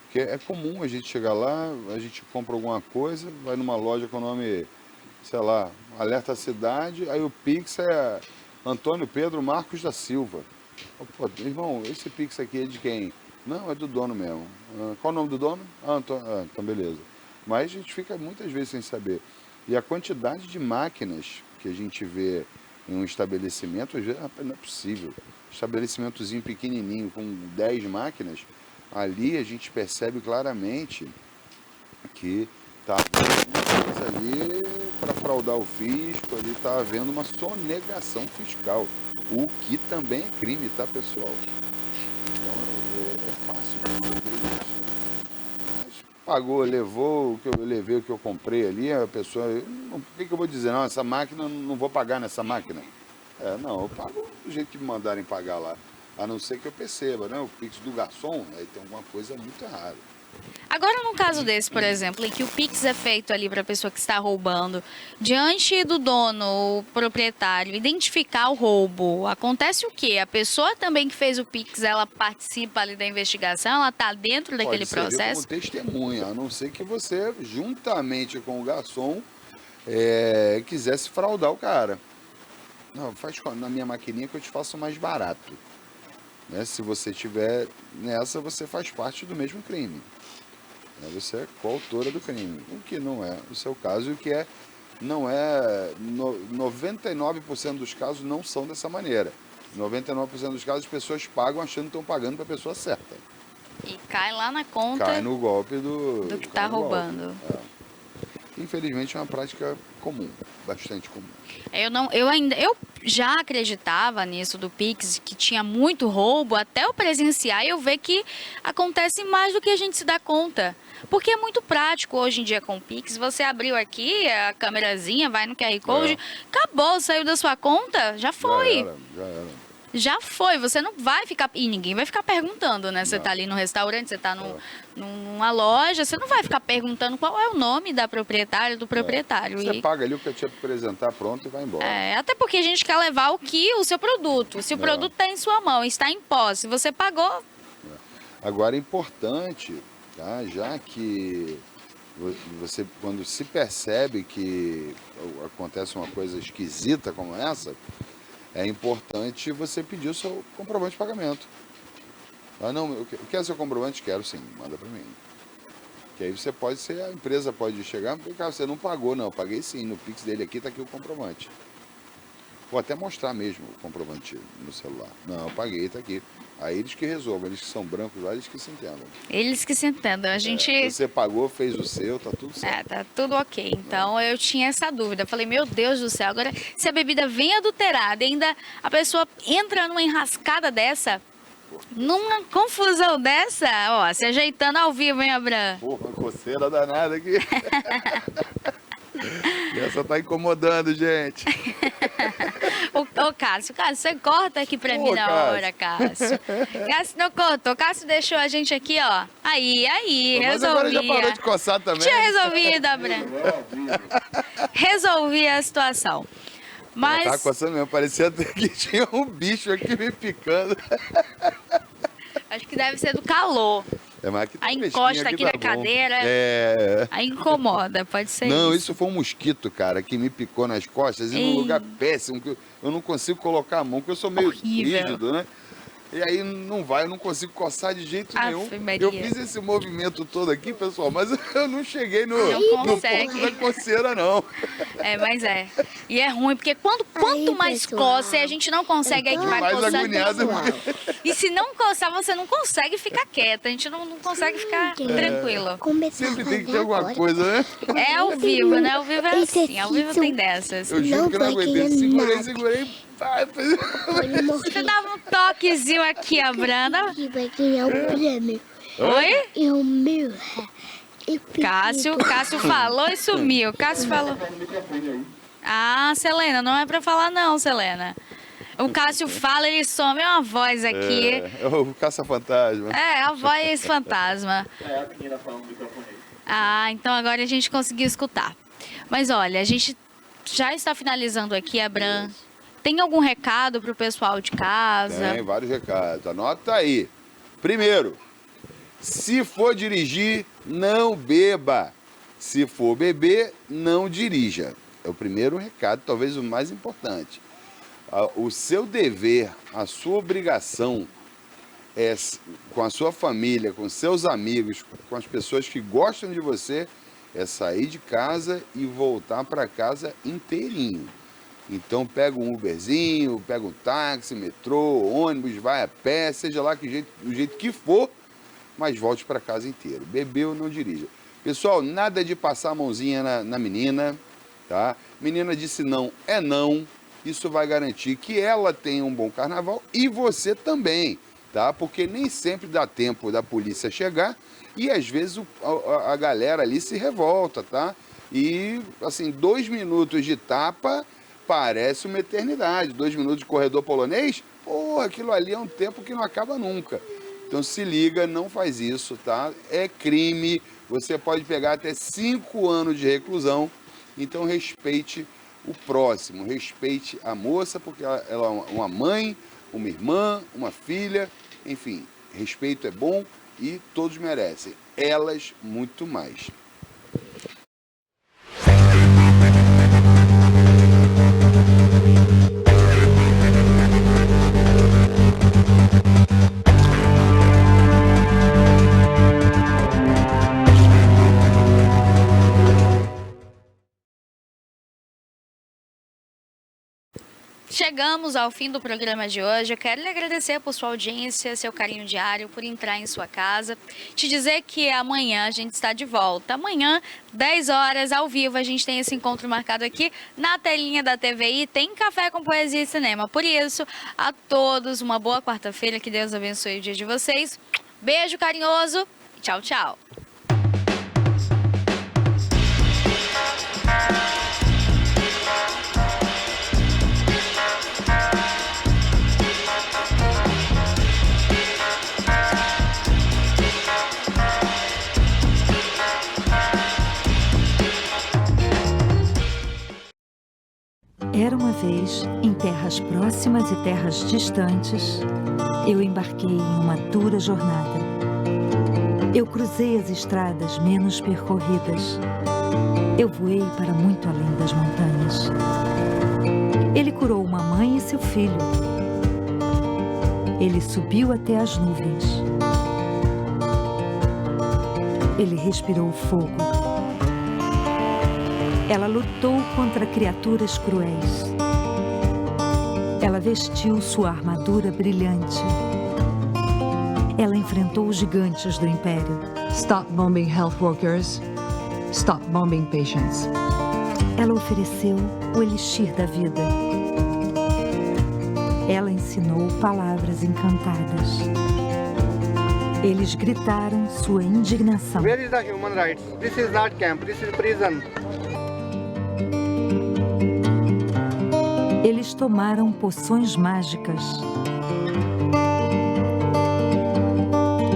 [SPEAKER 8] Porque é comum a gente chegar lá, a gente compra alguma coisa, vai numa loja com o nome, sei lá, Alerta Cidade, aí o Pix é Antônio Pedro Marcos da Silva. Pô, irmão, esse Pix aqui é de quem? Não, é do dono mesmo. Qual o nome do dono? Então beleza. Mas a gente fica muitas vezes sem saber. E a quantidade de máquinas que a gente vê em um estabelecimento, às vezes não é possível. Estabelecimentozinho pequenininho com 10 máquinas, ali a gente percebe claramente que está havendo uma coisa ali para fraudar o fisco, ali está havendo uma sonegação fiscal, o que também é crime, tá, pessoal? Então é fácil perceber isso. Mas pagou, levou o que eu levei, o que eu comprei ali, a pessoa, por que eu vou dizer, não, essa máquina, não vou pagar nessa máquina? Não, eu pago do jeito que me mandarem pagar lá. A não ser que eu perceba, né? O Pix do garçom, aí tem alguma coisa muito errada.
[SPEAKER 1] Agora, num caso desse, por exemplo, em que o Pix é feito ali para a pessoa que está roubando, diante do dono, o proprietário, identificar o roubo, acontece o quê? A pessoa também que fez o Pix, ela participa ali da investigação, ela está dentro daquele processo?
[SPEAKER 8] Como testemunha, a não ser que você, juntamente com o garçom, quisesse fraudar o cara. Não, faz na minha maquininha que eu te faço mais barato. Né? Se você estiver nessa, você faz parte do mesmo crime. Você é coautora do crime. O que não é o seu caso, e o que não é... 99% dos casos não são dessa maneira. 99% dos casos as pessoas pagam achando que estão pagando para a pessoa certa.
[SPEAKER 1] E cai lá na conta...
[SPEAKER 8] Cai no golpe do
[SPEAKER 1] que está roubando.
[SPEAKER 8] Infelizmente é uma prática comum, bastante comum.
[SPEAKER 1] Eu já acreditava nisso do Pix, que tinha muito roubo, até eu presenciar e eu ver que acontece mais do que a gente se dá conta. Porque é muito prático hoje em dia com o Pix, você abriu aqui a câmerazinha, vai no QR Code, acabou, saiu da sua conta, já foi.
[SPEAKER 8] Já era.
[SPEAKER 1] Já foi, você não vai ficar... E ninguém vai ficar perguntando, né? Você está ali no restaurante, você está numa loja, você não vai ficar perguntando qual é o nome da proprietária, do proprietário.
[SPEAKER 8] Você paga ali o que eu tinha para apresentar, pronto, e vai embora.
[SPEAKER 1] Até porque a gente quer levar o seu produto. Se o produto está em sua mão, está em posse, você pagou...
[SPEAKER 8] Agora é importante, tá? Já que você, quando se percebe que acontece uma coisa esquisita como essa... É importante você pedir o seu comprovante de pagamento. Ah, não, eu quero seu comprovante? Quero sim, manda para mim. Que aí você pode ser, a empresa pode chegar, cara, você não pagou, não, eu paguei sim, no Pix dele aqui tá aqui o comprovante. Vou até mostrar mesmo o comprovante no celular. Não, eu paguei, tá aqui. Aí eles que resolvam, eles que são brancos lá, eles que se entendam.
[SPEAKER 1] Eles que se entendam. A gente...
[SPEAKER 8] Você pagou, fez o seu, tá tudo certo.
[SPEAKER 1] Tá tudo ok. Então eu tinha essa dúvida. Falei, meu Deus do céu, agora se a bebida vem adulterada e ainda a pessoa entra numa enrascada dessa, numa confusão dessa, ó, se ajeitando ao vivo, hein, Abraham?
[SPEAKER 8] Porra, coceira danada aqui. E essa tá incomodando, gente.
[SPEAKER 1] Ô, Cássio, você corta aqui pra mim na hora, Cássio. Cássio não cortou, Cássio deixou a gente aqui, ó. Aí,
[SPEAKER 8] Mas agora já parou de coçar também.
[SPEAKER 1] Tinha resolvido, Abraham. Resolvi a situação. Mas...
[SPEAKER 8] Tá coçando mesmo, parecia até que tinha um bicho aqui me picando.
[SPEAKER 1] Acho que deve ser do calor.
[SPEAKER 8] Mas aqui tá
[SPEAKER 1] aí encosta aqui na cadeira, aí incomoda, pode ser
[SPEAKER 8] Não,
[SPEAKER 1] isso.
[SPEAKER 8] isso foi um mosquito, cara, que me picou nas costas e num lugar péssimo, que eu não consigo colocar a mão, porque eu sou meio rígido, né? E aí não vai, eu não consigo coçar de jeito nenhum. Eu fiz esse movimento todo aqui, pessoal, mas eu não cheguei no ponto da coceira, não.
[SPEAKER 1] Mas é. E é ruim, porque quanto mais coça, a gente não consegue aí que vai
[SPEAKER 8] mais
[SPEAKER 1] coçar.
[SPEAKER 8] Agoniado.
[SPEAKER 1] E se não coçar, você não consegue ficar quieta. A gente não consegue ficar tranquilo.
[SPEAKER 8] Sempre tem que ter alguma coisa, né?
[SPEAKER 1] É ao vivo, né? Ao vivo é assim, ao vivo tem dessas.
[SPEAKER 8] Eu juro que eu não aguentei. Segurei.
[SPEAKER 1] Você dava um toquezinho aqui, Abraham.
[SPEAKER 9] Vai ganhar um prêmio.
[SPEAKER 1] Oi?
[SPEAKER 9] E o meu.
[SPEAKER 1] Cássio falou e sumiu. Cássio falou. Ah, Selena, não é pra falar não, Selena. O Cássio fala, ele some uma voz aqui.
[SPEAKER 8] É o caça-fantasma.
[SPEAKER 1] É, a voz fantasma.
[SPEAKER 10] É a menina falando no microfone aí.
[SPEAKER 1] Ah, então agora a gente conseguiu escutar. Mas olha, a gente já está finalizando aqui, Abraham. Tem algum recado para o pessoal de casa?
[SPEAKER 8] Tem vários recados. Anota aí. Primeiro, se for dirigir, não beba. Se for beber, não dirija. É o primeiro recado, talvez o mais importante. O seu dever, a sua obrigação é, com a sua família, com seus amigos, com as pessoas que gostam de você, é sair de casa e voltar para casa inteirinho. Então pega um Uberzinho, pega um táxi, metrô, ônibus, vai a pé, seja lá do jeito que for, mas volte para casa inteiro. Bebeu, não dirija. Pessoal, nada de passar a mãozinha na menina, tá? Menina disse não, é não. Isso vai garantir que ela tenha um bom carnaval e você também, tá? Porque nem sempre dá tempo da polícia chegar e às vezes a galera ali se revolta, tá? E, assim, 2 minutos de tapa parece uma eternidade. 2 minutos de corredor polonês, pô, aquilo ali é um tempo que não acaba nunca. Então se liga, não faz isso, tá? É crime, você pode pegar até 5 anos de reclusão. Então respeite o próximo, respeite a moça, porque ela é uma mãe, uma irmã, uma filha, enfim, respeito é bom e todos merecem, elas muito mais.
[SPEAKER 1] Chegamos ao fim do programa de hoje. Eu quero lhe agradecer por sua audiência, seu carinho diário, por entrar em sua casa. Te dizer que amanhã a gente está de volta. Amanhã, 10 horas, ao vivo, a gente tem esse encontro marcado aqui na telinha da TVI. Tem Café com Poesia e Cinema. Por isso, a todos, uma boa quarta-feira. Que Deus abençoe o dia de vocês. Beijo carinhoso e tchau, tchau.
[SPEAKER 11] Era uma vez, em terras próximas e terras distantes, eu embarquei em uma dura jornada. Eu cruzei as estradas menos percorridas. Eu voei para muito além das montanhas. Ele curou uma mãe e seu filho. Ele subiu até as nuvens. Ele respirou fogo. Ela lutou contra criaturas cruéis. Ela vestiu sua armadura brilhante. Ela enfrentou os gigantes do Império.
[SPEAKER 12] Stop bombing health workers. Stop bombing patients.
[SPEAKER 11] Ela ofereceu o elixir da vida. Ela ensinou palavras encantadas. Eles gritaram sua indignação.
[SPEAKER 13] Where is the human rights? This is not camp, this is prison.
[SPEAKER 11] Eles tomaram poções mágicas.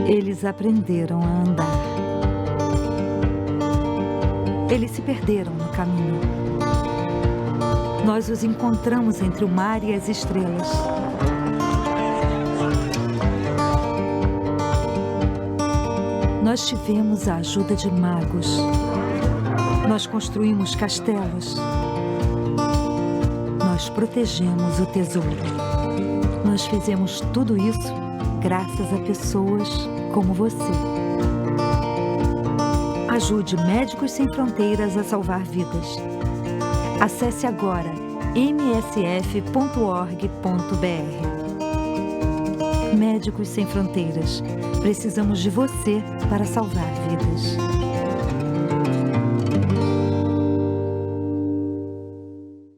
[SPEAKER 11] Eles aprenderam a andar. Eles se perderam no caminho. Nós os encontramos entre o mar e as estrelas. Nós tivemos a ajuda de magos. Nós construímos castelos. Nós protegemos o tesouro. Nós fizemos tudo isso graças a pessoas como você. Ajude Médicos Sem Fronteiras a salvar vidas. Acesse agora msf.org.br. Médicos Sem Fronteiras. Precisamos de você para salvar vidas.